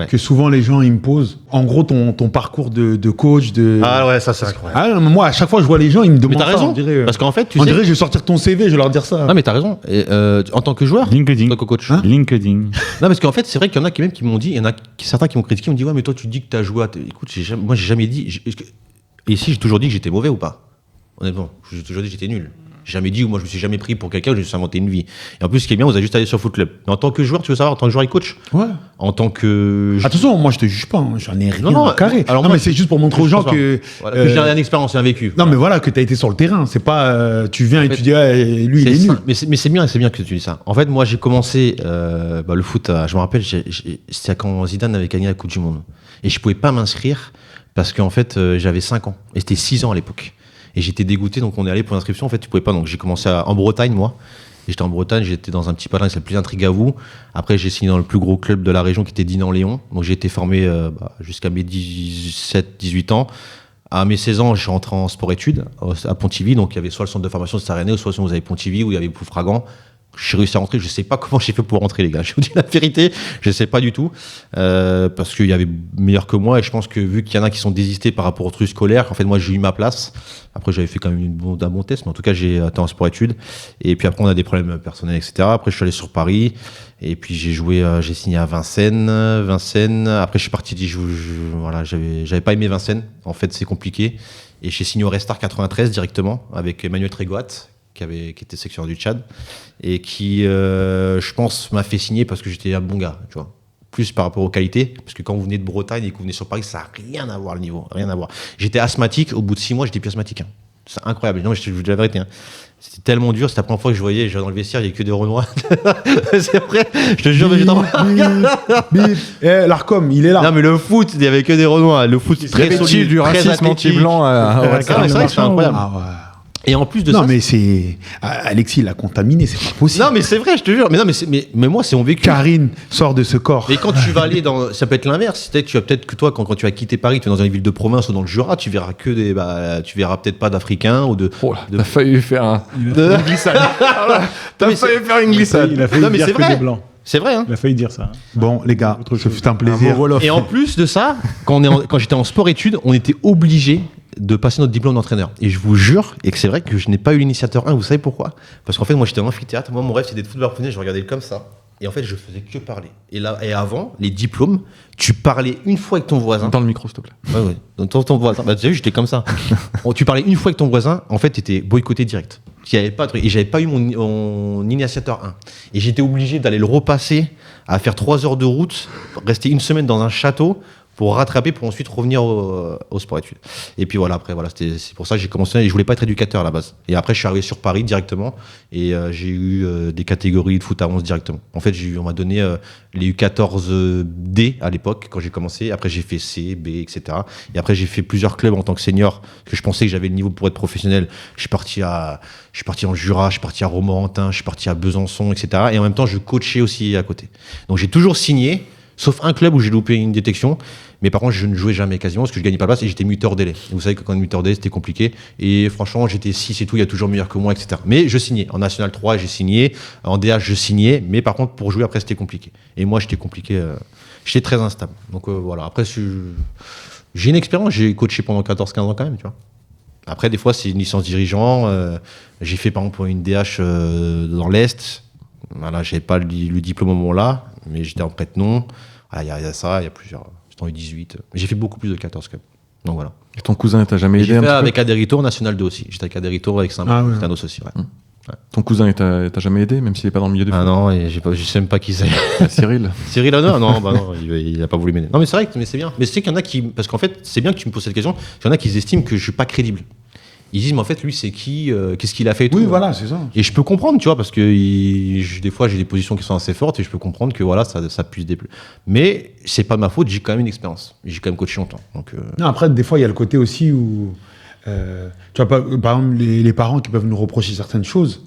Que souvent les gens ils me posent. En gros, ton parcours de coach, Ah ouais, ça c'est incroyable. Ah, moi, à chaque fois je vois les gens, ils me demandent. Mais t'as raison. Parce qu'en fait, on dirait, je vais sortir ton CV, je vais leur dire ça. Non, mais t'as raison. Et, en tant que joueur, LinkedIn. En tant que coach. LinkedIn. Non, parce qu'en fait, c'est vrai qu'il y en a qui m'ont dit, il y en a certains qui m'ont critiqué, m'ont dit ouais, mais toi tu dis que t'as joué. Écoute, moi j'ai jamais dit. Et ici, j'ai toujours dit que j'étais mauvais ou pas. Honnêtement, j'ai toujours dit que j'étais nul. J'ai jamais dit, ou moi je me suis jamais pris pour quelqu'un, je me suis inventé une vie. Et en plus, ce qui est bien, vous avez juste allé sur Foot Club. Mais en tant que joueur, tu veux savoir, en tant que joueur et coach ? Ouais. En tant que. Attention, moi je te juge pas, j'en ai rien à carré. Alors non, mais c'est juste pour montrer aux gens que. Voilà, que j'ai une expérience et un vécu. Non, mais voilà, que tu as été sur le terrain. C'est pas. Tu viens et tu dis, lui il est nul. Mais c'est bien que tu dis ça. En fait, moi j'ai commencé le foot, je me rappelle, c'était quand Zidane avait gagné la Coupe du Monde. Et je pouvais pas m'inscrire parce qu'en fait, j'avais 5 ans. Et c'était 6 ans à l'époque. Et j'étais dégoûté, donc on est allé pour l'inscription. En fait, tu pouvais pas. Donc j'ai commencé en Bretagne, moi. Et j'étais en Bretagne, j'étais dans un petit patelin qui s'appelait Intrigavou. Après, j'ai signé dans le plus gros club de la région qui était Dinan-Léon. Donc j'ai été formé jusqu'à mes 17-18 ans. À mes 16 ans, je suis rentré en sport-études à Pontivy. Donc il y avait soit le centre de formation de Saranay, soit vous avez Pontivy, où il y avait Ploufragan. J'ai réussi à rentrer, je sais pas comment j'ai fait pour rentrer, les gars. Je vous dis la vérité, je sais pas du tout. Parce qu'il y avait meilleur que moi, et je pense que vu qu'il y en a qui sont désistés par rapport au truc scolaire, en fait, moi, j'ai eu ma place. Après, j'avais fait quand même un bon test, mais en tout cas, j'ai été en sport-études. Et puis après, on a des problèmes personnels, etc. Après, je suis allé sur Paris, et puis j'ai signé à Vincennes. Après, je suis parti, voilà, j'avais pas aimé Vincennes. En fait, c'est compliqué. Et j'ai signé au Restart 93 directement, avec Emmanuel Trégoat, qui était sélectionneur du Tchad, et qui, je pense, m'a fait signer parce que j'étais un bon gars, tu vois. Plus par rapport aux qualités, parce que quand vous venez de Bretagne et que vous venez sur Paris, ça n'a rien à voir le niveau, rien à voir. J'étais asthmatique, au bout de 6 mois, j'étais plus asthmatique. Hein. C'est incroyable, non, je vous dis la vérité. Hein. C'était tellement dur, c'était la première fois que je voyais, dans le vestiaire, il n'y avait que des Renois. C'est vrai, je te jure, l'Arcom, il est là. Non, mais le foot, il n'y avait que des Renois. Le foot, c'est très solide, du racisme anti-blanc. C'est vrai que c'est incroyable. Ah ouais. Et en plus de Non, ça. mais c'est. Alexis l'a contaminé, c'est pas possible. Non, mais c'est vrai, je te jure. Mais non, mais moi, c'est mon vécu. Karine sort de ce corps. Mais quand tu vas aller dans. Ça peut être l'inverse. Peut-être que toi, quand tu vas quitter Paris, tu es dans une ville de province ou dans le Jura, tu verras que des. Tu verras peut-être pas d'Africains ou de. Oh là, t'as failli faire une glissade. T'as failli faire une glissade. Il a failli Non, mais dire c'est que vrai. des blancs. C'est vrai, hein. Il a failli dire ça. Bon, les gars, ce fut un plaisir. Et en plus de ça, quand j'étais en sport-études, on était obligé de passer notre diplôme d'entraîneur. Et je vous jure, et que c'est vrai que je n'ai pas eu l'initiateur 1, vous savez pourquoi? Parce qu'en fait, moi j'étais en amphithéâtre, moi mon rêve c'était d'être footballeur professionnel, je regardais comme ça. Et en fait, je faisais que parler. Et avant, les diplômes, tu parlais une fois avec ton voisin. Dans le micro, s'il te plaît. Ouais. Dans ton voisin. Bah, tu as vu, j'étais comme ça. Tu parlais une fois avec ton voisin, en fait, tu étais boycotté direct. Il y avait pas de truc. Et j'avais pas eu mon initiateur 1. Et j'étais obligé d'aller le repasser, à faire 3 heures de route, rester une semaine dans un château pour rattraper, pour ensuite revenir au sport-études. Et puis voilà, après, voilà, c'est pour ça que j'ai commencé, et je voulais pas être éducateur à la base. Et après, je suis arrivé sur Paris directement, et j'ai eu des catégories de foot à 11 directement. En fait, on m'a donné les U14D à l'époque, quand j'ai commencé. Après, j'ai fait C, B, etc. Et après, j'ai fait plusieurs clubs en tant que senior, parce que je pensais que j'avais le niveau pour être professionnel. Je suis parti en Jura, je suis parti à Romorantin, je suis parti à Besançon, etc. Et en même temps, je coachais aussi à côté. Donc, j'ai toujours signé, sauf un club où j'ai loupé une détection. Mais par contre, je ne jouais jamais quasiment parce que je gagnais pas de place et j'étais muteur délai. Et vous savez que quand on est muteur délai, c'était compliqué. Et franchement, j'étais 6 et tout, il y a toujours meilleur que moi, etc. Mais je signais. En National 3, j'ai signé. En DH, je signais. Mais par contre, pour jouer, après, c'était compliqué. Et moi, j'étais compliqué. J'étais très instable. Donc voilà. Après, j'ai une expérience. J'ai coaché pendant 14-15 ans quand même, tu vois. Après, des fois, c'est une licence dirigeant. J'ai fait par exemple une DH dans l'Est. Voilà, j'avais pas le diplôme au moment-là, mais j'étais en prête-nom. Il y a ça, il y a plusieurs. J'étais en U18. Mais j'ai fait beaucoup plus de 14 clubs. Donc voilà. Et ton cousin, t'as jamais aidé J'ai un fait petit peu avec Aderito en National 2 aussi. J'étais avec Aderito avec Saint-Marc. C'était un dos aussi, ouais. Ouais. Ton cousin, t'as jamais aidé, même s'il est pas dans le milieu du foot? Ah non, et je sais même pas qui c'est. Cyril. Cyril, non, il a pas voulu m'aider. Non, mais c'est vrai, mais c'est bien. Mais c'est qu'il y en a qui. Parce qu'en fait, c'est bien que tu me poses cette question. Il y en a qui estiment que je suis pas crédible. Ils disent, mais en fait, lui, c'est qui qu'est-ce qu'il a fait et tout. Oui, voilà, c'est ça. Et je peux comprendre, tu vois, parce que des fois, j'ai des positions qui sont assez fortes et je peux comprendre que voilà, ça puisse déplu. Mais c'est pas ma faute, j'ai quand même une expérience. J'ai quand même coaché longtemps. Donc, Non, après, des fois, il y a le côté aussi où. Tu vois, par exemple, les parents qui peuvent nous reprocher certaines choses,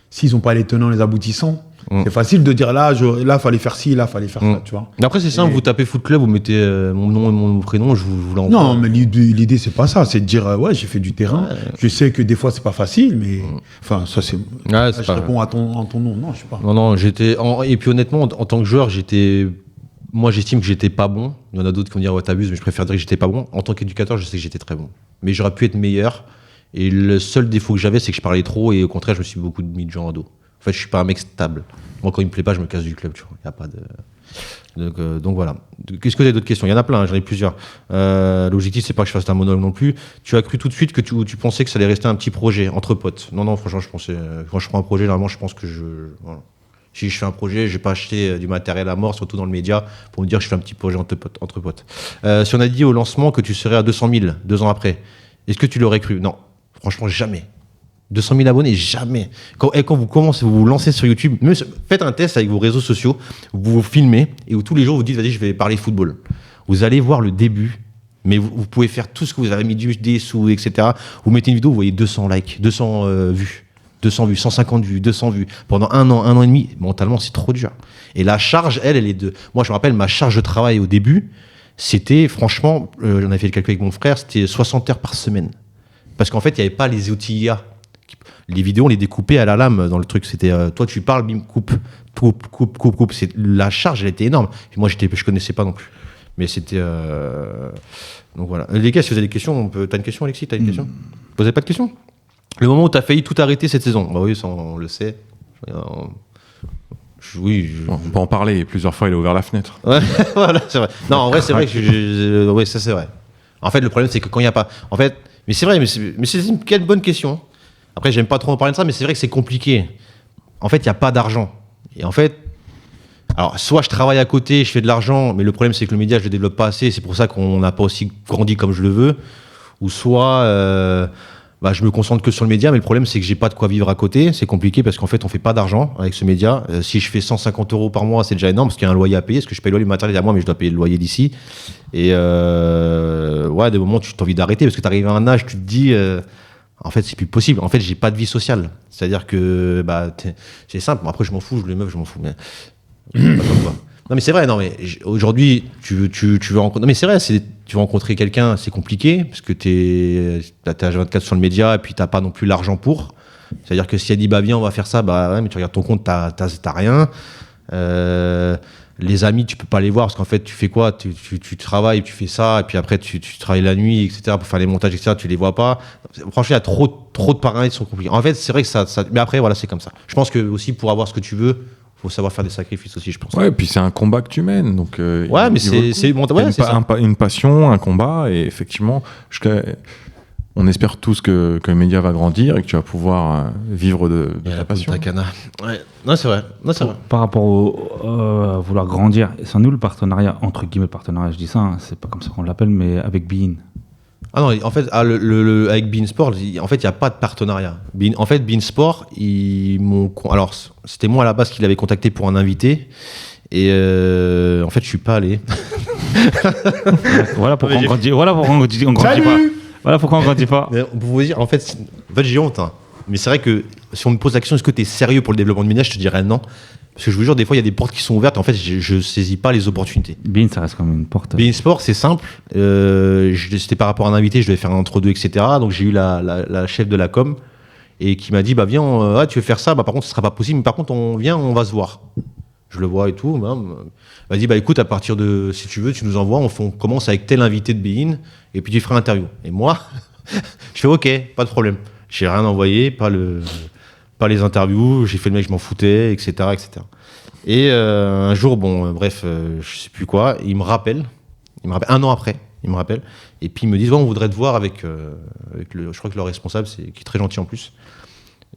s'ils n'ont pas les tenants, les aboutissants, c'est facile de dire là, fallait faire ci, là, fallait faire ça, tu vois. Mais après, c'est simple, vous tapez Foot Club, vous mettez mon nom et mon prénom, je vous l'envoie. Non, mais l'idée, c'est pas ça. C'est de dire, ouais, j'ai fait du terrain. Ouais. Je sais que des fois, c'est pas facile, mais. Enfin, ça, c'est. Ouais, je réponds à ton nom. Non, je sais pas. Non, et puis honnêtement, en tant que joueur, moi, j'estime que j'étais pas bon. Il y en a d'autres qui vont dire, ouais, t'abuses, mais je préfère dire que j'étais pas bon. En tant qu'éducateur, je sais que j'étais très bon. Mais j'aurais pu être meilleur. Et le seul défaut que j'avais, c'est que je parlais trop et au contraire, je me suis beaucoup mis de gens à dos. En fait, je suis pas un mec stable. Moi, quand il me plaît pas, je me casse du club, tu vois. Il y a pas de. Donc voilà. Qu'est-ce que tu as d'autres questions? Il y en a plein, j'en ai plusieurs. L'objectif, c'est pas que je fasse un monologue non plus. Tu as cru tout de suite que tu pensais que ça allait rester un petit projet entre potes? Non, franchement, je pensais. Quand je prends un projet, normalement, je pense que voilà. Si je fais un projet, je vais pas acheter du matériel à mort, surtout dans le média, pour me dire que je fais un petit projet entre potes. Si on a dit au lancement que tu serais à 200 000 2 ans après, est-ce que tu l'aurais cru? Non, franchement, jamais. 200 000 abonnés, jamais. Quand vous commencez, vous lancez sur YouTube, même, faites un test avec vos réseaux sociaux, vous vous filmez et où tous les jours vous dites, vas-y, je vais parler football. Vous allez voir le début, mais vous pouvez faire tout ce que vous avez mis des sous, etc. Vous mettez une vidéo, vous voyez 200 likes, 200 vues. 200 vues, 150 vues, 200 vues. Pendant un an et demi, mentalement, c'est trop dur. Et la charge, elle est de... Moi, je me rappelle, ma charge de travail au début, c'était, franchement, j'en avais fait le calcul avec mon frère, c'était 60 heures par semaine. Parce qu'en fait, il n'y avait pas les outils IA. Les vidéos, on les découpait à la lame dans le truc. C'était, toi, tu parles, bim, coupe. La charge, elle était énorme. Et moi, je connaissais pas non plus. Mais c'était... Donc voilà. Les gars, si vous avez des questions, t'as une question, Alexis? T'as une question? Vous n'avez pas de questions? Le moment où tu as failli tout arrêter cette saison, bah oui, ça on le sait. Oui, on peut en parler. Plusieurs fois, il a ouvert la fenêtre. Ouais, voilà, c'est vrai. Non, en vrai, c'est vrai que oui, ça c'est vrai. En fait, le problème, c'est que quand il n'y a pas. En fait, mais c'est vrai, mais c'est une bonne question. Après, j'aime pas trop en parler de ça, mais c'est vrai que c'est compliqué. En fait, il n'y a pas d'argent. Et en fait, alors, soit je travaille à côté, je fais de l'argent, mais le problème, c'est que le média, je le développe pas assez. C'est pour ça qu'on n'a pas aussi grandi comme je le veux. Ou soit. Je me concentre que sur le média, mais le problème, c'est que j'ai pas de quoi vivre à côté. C'est compliqué parce qu'en fait, on fait pas d'argent avec ce média. Si je fais 150 € par mois, c'est déjà énorme parce qu'il y a un loyer à payer. Parce que je paye le loyer du matériel à moi, mais je dois payer le loyer d'ici. Et des moments, tu as envie d'arrêter parce que tu arrives à un âge, tu te dis, En fait, c'est plus possible. En fait, j'ai pas de vie sociale. C'est-à-dire que c'est simple. Bon, après, je m'en fous, les meufs, je m'en fous. Mais pas comme toi. Non, mais c'est vrai. Non, mais aujourd'hui, tu veux rencontrer. Non, mais c'est vrai. Tu veux rencontrer quelqu'un, c'est compliqué parce que t'as H24 sur le média et puis t'as pas non plus l'argent pour. C'est-à-dire que si elle dit bah viens, on va faire ça, bah ouais, mais tu regardes ton compte, t'as rien. Les amis, tu peux pas les voir parce qu'en fait, tu fais quoi ? Tu travailles, tu fais ça, et puis après, tu travailles la nuit, etc., pour faire les montages, etc., tu les vois pas. Franchement, il y a trop de paramètres qui sont compliqués. En fait, c'est vrai que ça. Mais après, voilà, c'est comme ça. Je pense que aussi, pour avoir ce que tu veux, faut savoir faire des sacrifices aussi, je pense. Ouais, et puis c'est un combat que tu mènes. Donc, ouais, mais c'est une passion, un combat, et effectivement, on espère tous que le média va grandir et que tu vas pouvoir vivre de ta passion. Ouais. Non, c'est vrai. Par rapport à vouloir grandir, c'est nous le partenariat, entre guillemets partenariat, je dis ça, hein, c'est pas comme ça qu'on l'appelle, mais avec Bein. Ah non, en fait, avec Bein Sport, en fait, il n'y a pas de partenariat. Bein Sport, alors, c'était moi à la base qui l'avais contacté pour un invité. Et en fait, je suis pas allé. Voilà pourquoi on grandit. Voilà pourquoi on grandit pas. Voilà pourquoi on grandit pas. Pour vous dire, en fait j'ai honte. Hein. Mais c'est vrai que si on me pose la question, est-ce que tu es sérieux pour le développement de Média, je te dirais non. Parce que je vous jure, des fois, il y a des portes qui sont ouvertes. En fait, je saisis pas les opportunités. Bein, ça reste comme une porte. Bein Sport, c'est simple. C'était par rapport à un invité, je devais faire un entre-deux, etc. Donc, j'ai eu la chef de la com et qui m'a dit, bah viens, tu veux faire ça, bah par contre, ce sera pas possible. Mais par contre, on va se voir. Je le vois et tout. Elle m'a dit, bah écoute, à partir de, si tu veux, tu nous envoies, on commence avec tel invité de Bein et puis tu feras l'interview. Et moi, je fais OK, pas de problème. J'ai rien envoyé, pas les interviews, j'ai fait le mec, je m'en foutais, etc. Et un jour, je sais plus quoi, il me rappelle, un an après, il me rappelle, et puis ils me disent, on voudrait te voir avec je crois que le responsable, qui est très gentil en plus.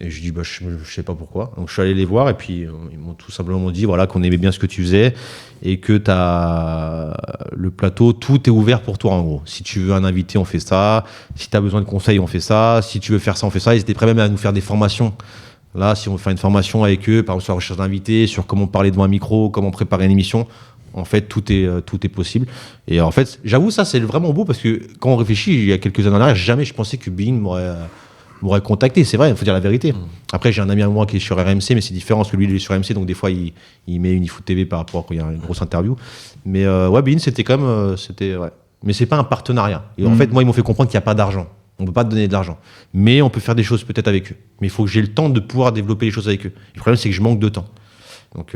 Et je dis, je sais pas pourquoi. Donc je suis allé les voir et puis ils m'ont tout simplement dit voilà, qu'on aimait bien ce que tu faisais et que le plateau, tout est ouvert pour toi en gros. Si tu veux un invité, on fait ça. Si tu as besoin de conseils, on fait ça. Si tu veux faire ça, on fait ça. Ils étaient prêts même à nous faire des formations. Là, si on veut faire une formation avec eux, par exemple sur la recherche d'invités, sur comment parler devant un micro, comment préparer une émission, en fait, tout est possible. Et en fait, j'avoue, ça, c'est vraiment beau parce que quand on réfléchit, il y a quelques années en arrière, jamais je pensais que Bein m'aurait contacté, c'est vrai, il faut dire la vérité. Après, j'ai un ami à moi qui est sur RMC, mais c'est différent parce que lui, il est sur RMC, donc des fois, il met une eFoot TV par rapport à quand il y a une grosse interview. Mais ouais, Bein, c'était quand même. Ouais. Mais c'est pas un partenariat. Et en fait, moi, ils m'ont fait comprendre qu'il n'y a pas d'argent. On ne peut pas te donner de l'argent. Mais on peut faire des choses peut-être avec eux. Mais il faut que j'ai le temps de pouvoir développer les choses avec eux. Le problème, c'est que je manque de temps. Donc,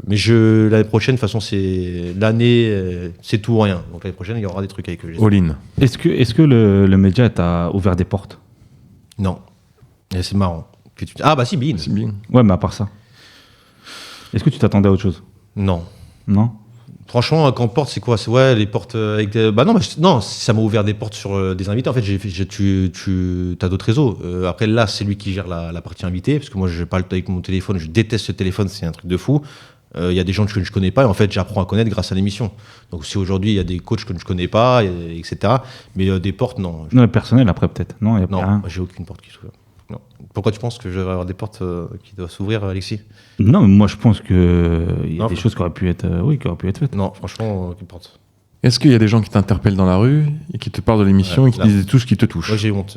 mais l'année prochaine, de toute façon, c'est l'année, c'est tout ou rien. Donc l'année prochaine, il y aura des trucs avec eux. All-in. Est-ce que le média t'a ouvert des portes ? Non. Et c'est marrant. Ah bah si, Bein. Ouais, mais à part ça. Est-ce que tu t'attendais à autre chose ? Non. Non ? Franchement, quand porte, c'est quoi ? C'est les portes avec des... Bah non, ça m'a ouvert des portes sur des invités. En fait, tu as d'autres réseaux. Après, là, c'est lui qui gère la partie invitée, parce que moi, je parle avec mon téléphone, je déteste ce téléphone, c'est un truc de fou. Il y a des gens que je connais pas, et en fait, j'apprends à connaître grâce à l'émission. Donc, si aujourd'hui, il y a des coachs que je connais pas, etc. Mais des portes, non. Non, personnel, après, peut-être. Non, il y a non, rien. J'ai aucune porte qui s'ouvre. Non. Pourquoi tu penses que je vais avoir des portes qui doivent s'ouvrir, Alexis ? Non, mais moi, je pense qu'il y a des choses qui auraient pu être faites. Non, franchement, aucune porte. Est-ce qu'il y a des gens qui t'interpellent dans la rue et qui te parlent de l'émission et qui disent tout ce qui te touche ? Moi, j'ai eu honte.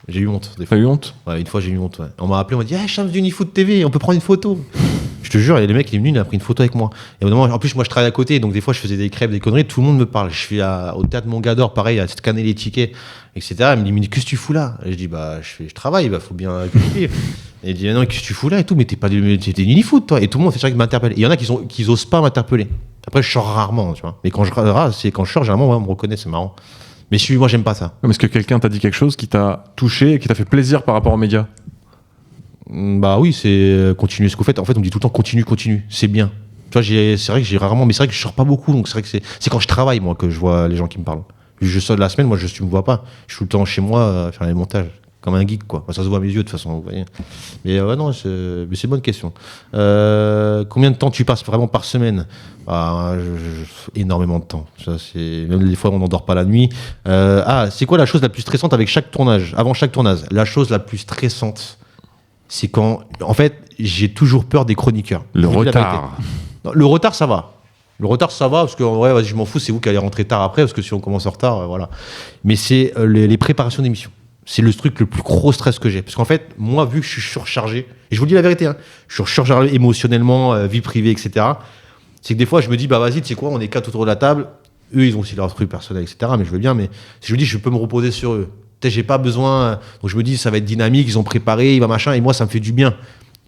J'ai eu honte. T'as eu honte ? Ouais, une fois, j'ai eu honte. Ouais. On m'a appelé, on m'a dit Shams d'une eFoot TV, on peut prendre une photo. Je te jure, il y a des mecs qui est venu, il a pris une photo avec moi. Et au moment, en plus, moi, je travaille à côté, donc des fois, je faisais des crêpes, des conneries, tout le monde me parle. Je suis au théâtre Montgador, pareil, à scanner les tickets, etc. Il me dit, mais qu'est-ce que tu fous là ? Et je dis, je travaille, faut bien expliquer. Et il dit, non, qu'est-ce que tu fous là et tout, mais t'es une eFoot, toi. Et tout le monde fait ça qui m'interpelle. Il y en a qui osent pas m'interpeller. Après, je sors rarement, tu vois. Mais quand je sors, généralement, on me reconnaît, c'est marrant. Mais moi, j'aime pas ça. Est-ce que quelqu'un t'a dit quelque chose qui t'a touché et qui t'a fait plaisir par rapport aux médias ? Bah oui, c'est continuer ce que vous faites. En fait, on me dit tout le temps continue, c'est bien. Tu vois, c'est vrai que j'ai rarement, mais c'est vrai que je sors pas beaucoup, donc c'est vrai que c'est quand je travaille, moi, que je vois les gens qui me parlent. Je sors de la semaine, moi, tu me vois pas. Je suis tout le temps chez moi à faire les montages, comme un geek, quoi. Enfin, ça se voit à mes yeux, de toute façon, vous voyez. Mais ouais, non, c'est une bonne question. Combien de temps tu passes vraiment par semaine ? Énormément de temps. Ça, même des fois, on n'endort pas la nuit. C'est quoi la chose la plus stressante avant chaque tournage ? La chose la plus stressante, c'est quand, en fait, j'ai toujours peur des chroniqueurs. Le retard. Non, le retard, ça va. Parce que, ouais, vas-y, je m'en fous, c'est vous qui allez rentrer tard après, parce que si on commence en retard, voilà. Mais c'est les préparations d'émissions. C'est le truc le plus gros stress que j'ai. Parce qu'en fait, moi, vu que je suis surchargé, et je vous dis la vérité, hein, je suis surchargé émotionnellement, vie privée, etc., c'est que des fois, je me dis, bah vas-y, tu sais quoi, on est 4 autour de la table, eux, ils ont aussi leurs trucs personnels, etc., mais je veux bien, mais si je me dis, je peux me reposer sur eux. Peut-être, j'ai pas besoin, donc je me dis, ça va être dynamique, ils ont préparé, il va machin, et moi, ça me fait du bien.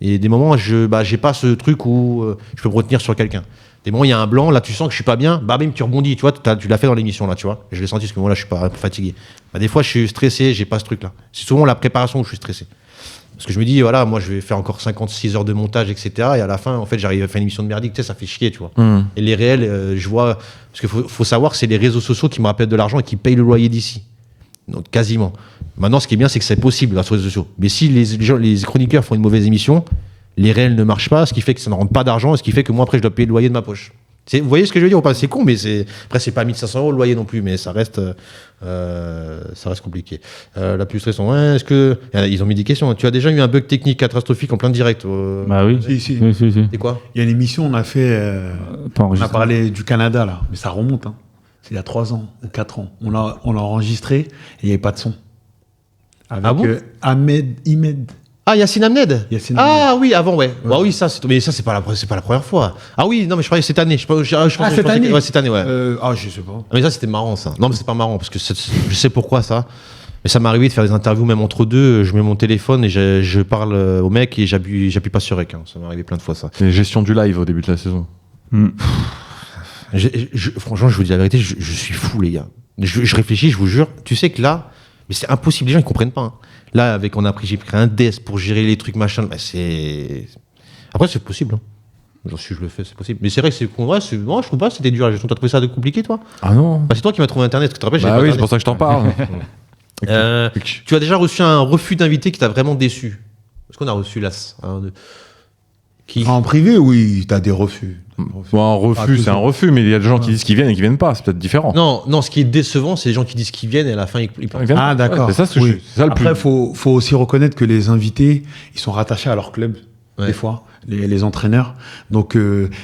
Et des moments, j'ai pas ce truc où je peux me retenir sur quelqu'un. Des moments, il y a un blanc, là, tu sens que je suis pas bien, bah, bim, tu rebondis, tu vois, tu l'as fait dans l'émission, là, tu vois. Je l'ai senti, parce que moi, là, je suis pas fatigué. Bah, des fois, je suis stressé, j'ai pas ce truc-là. C'est souvent la préparation où je suis stressé. Parce que je me dis, voilà, moi, je vais faire encore 56 heures de montage, etc. Et à la fin, en fait, j'arrive à faire une émission de merdique, tu sais, ça fait chier, tu vois. Et les réels, je vois, parce qu'il faut savoir, c'est les réseaux sociaux qui me rappellent de l'argent et qui payent le loyer d'ici. Donc, quasiment. Maintenant, ce qui est bien, c'est que c'est possible grâce aux réseaux sociaux. Mais si les chroniqueurs font une mauvaise émission, les réels ne marchent pas, ce qui fait que ça ne rentre pas d'argent, ce qui fait que moi, après, je dois payer le loyer de ma poche. Vous voyez ce que je veux dire ou pas? C'est con, mais après, c'est pas 1500 € le loyer non plus, mais ça reste compliqué. La plus stressante, ouais, est-ce que. Ils ont mis des questions. Tu as déjà eu un bug technique catastrophique en plein direct Bah oui. Si. C'est quoi? Il y a une émission, on a fait. On a parlé du Canada, là, mais ça remonte. Hein. C'est il y a 3 ans ou 4 ans. On l'a enregistré et il n'y avait pas de son. Avec Ah bon Imed. Ah, Yacine Amned. Yacine Ah oui, avant, ouais. Bah oui, mais ça, c'est pas la première fois. Ah oui, non, mais je parlais cette année. Cette année ouais, cette année, ouais. Je sais pas. Ah, mais ça, c'était marrant, ça. Non, mais c'est pas marrant, parce que je sais pourquoi, ça. Mais ça m'est arrivé de faire des interviews, même entre deux. Je mets mon téléphone et je parle au mec et j'appuie pas sur rec. Hein. Ça m'est arrivé plein de fois, ça. C'est gestion du live au début de la saison. Franchement, je vous dis la vérité, je suis fou, les gars. Je réfléchis, je vous jure. Tu sais que là, mais c'est impossible, les gens, ils comprennent pas. Hein. Là, j'ai pris un desk pour gérer les trucs, machin. Bah, après, c'est possible. Hein. Si je le fais, c'est possible. Mais c'est vrai que moi, je trouve pas que c'était dur la gestion. T'as trouvé ça compliqué, toi? Ah non. Bah, c'est toi qui m'as trouvé Internet. Tu te rappelles? Bah oui, c'est pour ça que je t'en parle. Tu as déjà reçu un refus d'invité qui t'a vraiment déçu? Est-ce qu'on a reçu là qui... En privé, oui, t'as des refus. Bon, un refus, c'est un refus, mais il y a des gens qui disent qu'ils viennent et qui viennent pas, c'est peut-être différent. Non, ce qui est décevant, c'est les gens qui disent qu'ils viennent et à la fin, ils partent. Ah, d'accord. Ouais, c'est ça, oui. Après, faut aussi reconnaître que les invités, ils sont rattachés à leur club, des fois, les entraîneurs. Donc,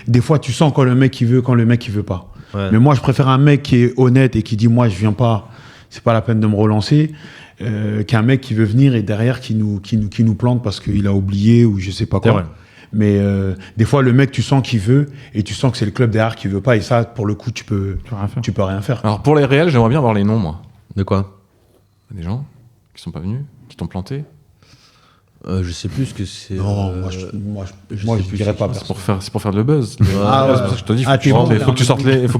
des fois, tu sens quand le mec, il veut, quand le mec, il veut pas. Ouais. Mais moi, je préfère un mec qui est honnête et qui dit, moi, je viens pas, c'est pas la peine de me relancer, qu'un mec qui veut venir et derrière, qui nous plante parce qu'il a oublié ou je sais pas quoi. Mais des fois, le mec, tu sens qu'il veut et tu sens que c'est le club derrière qui veut pas. Et ça, pour le coup, tu peux rien faire. Alors, pour les réels, j'aimerais bien avoir les noms, moi. De quoi? Des gens qui sont pas venus, qui t'ont planté. Je sais plus ce que c'est. Non, moi, je dirais pas. C'est pour faire de le buzz. C'est pour ça que je te dis, il faut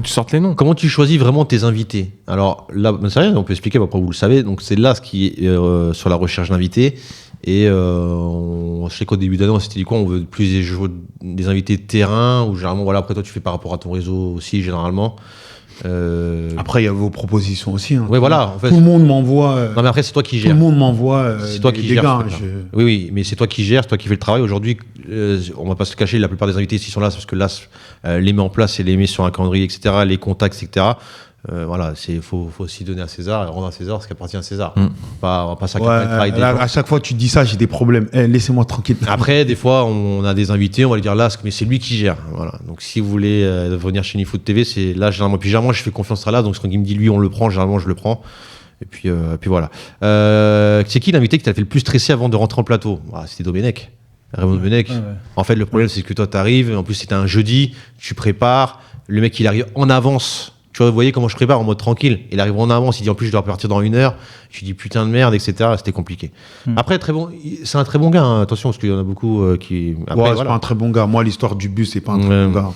que tu sortes les noms. Comment tu choisis vraiment tes invités? Alors là, c'est rien, on peut expliquer, après vous le savez. Donc c'est là ce qui est sur la recherche d'invités. Et je sais qu'au début d'année, on s'était dit quoi? On veut plus des invités de terrain, ou généralement, voilà, après toi, tu fais par rapport à ton réseau aussi, généralement. Après, il y a vos propositions aussi. Hein. Ouais, voilà. En fait, tout le monde m'envoie. Non, mais après, c'est toi qui gères. Tout le monde m'envoie. C'est toi qui gères. Gars, oui, mais c'est toi qui gères, c'est toi qui fais le travail. Aujourd'hui, on va pas se cacher, la plupart des invités ici sont là, parce que là, les met en place et les met sur un calendrier, etc., les contacts, etc. Voilà, faut aussi donner à César et rendre à César ce qui appartient à César. On va pas s'accaparer le travail des gens. À chaque fois que tu dis ça, j'ai des problèmes. Laissez-moi tranquille. Après, des fois, on a des invités, on va lui dire là, mais c'est lui qui gère. Voilà. Donc, si vous voulez venir chez Unifoot TV, c'est là généralement. Puis généralement, je fais confiance à là. Donc, quand il me dit lui, on le prend. Généralement, je le prends. Et puis voilà. C'est qui l'invité qui t'a fait le plus stresser avant de rentrer en plateau? C'était Domenech. Raymond Domenech. En fait, le problème, c'est que toi, t'arrives. En plus, c'était un jeudi. Tu prépares. Le mec, il arrive en avance. Tu vois, vous voyez comment je prépare en mode tranquille. Il arrive en avance, il dit en plus je dois repartir dans 1 heure. Je lui dis putain de merde, etc. C'était compliqué. Après, c'est un très bon gars, hein. Attention, parce qu'il y en a beaucoup qui. Après, c'est pas un très bon gars. Moi, l'histoire du bus, c'est pas un très bon gars.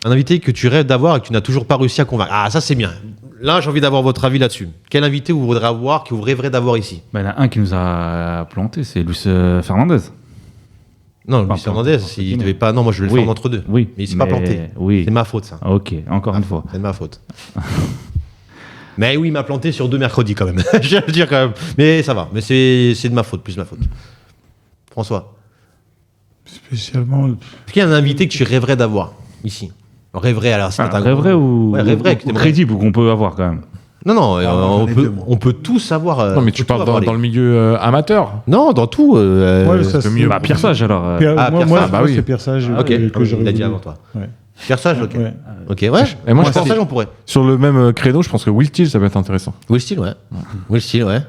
Un invité que tu rêves d'avoir et que tu n'as toujours pas réussi à convaincre. Ah, ça c'est bien. Là, j'ai envie d'avoir votre avis là-dessus. Quel invité vous voudrez avoir, que vous rêverez d'avoir ici? Il y en a un qui nous a planté, c'est Luis Fernandez. Non, Luis Fernandez, il devait pas. Non, moi je vais le faire entre deux. Oui, mais il s'est pas planté. Oui. C'est ma faute, ça. Ok, encore une fois. C'est de ma faute. Mais oui, il m'a planté sur 2 mercredis quand même. Je vais le dire quand même. Mais ça va. Mais c'est de ma faute, plus de ma faute. François. Spécialement. Est-ce qu'il y a un invité que tu rêverais d'avoir ici? Rêverais, alors c'est pas rêverais ou crédible ou qu'on peut avoir quand même? Non, on peut tous avoir. Non, mais tu parles dans le milieu amateur? Non, dans tout. Ouais, ça, c'est mieux. Pierre Sage alors. Moi, oui. c'est Pierre Sage Ok, que j'aurais il a dit voulu. avant toi. Ouais. Kersage, ok. Ouais. Ok, ouais. Et moi, je Kersage, pense- on pourrait. Sur le même créneau, je pense que Will Steele, ça peut être intéressant. Will Steele, ouais. Will Steele, ouais.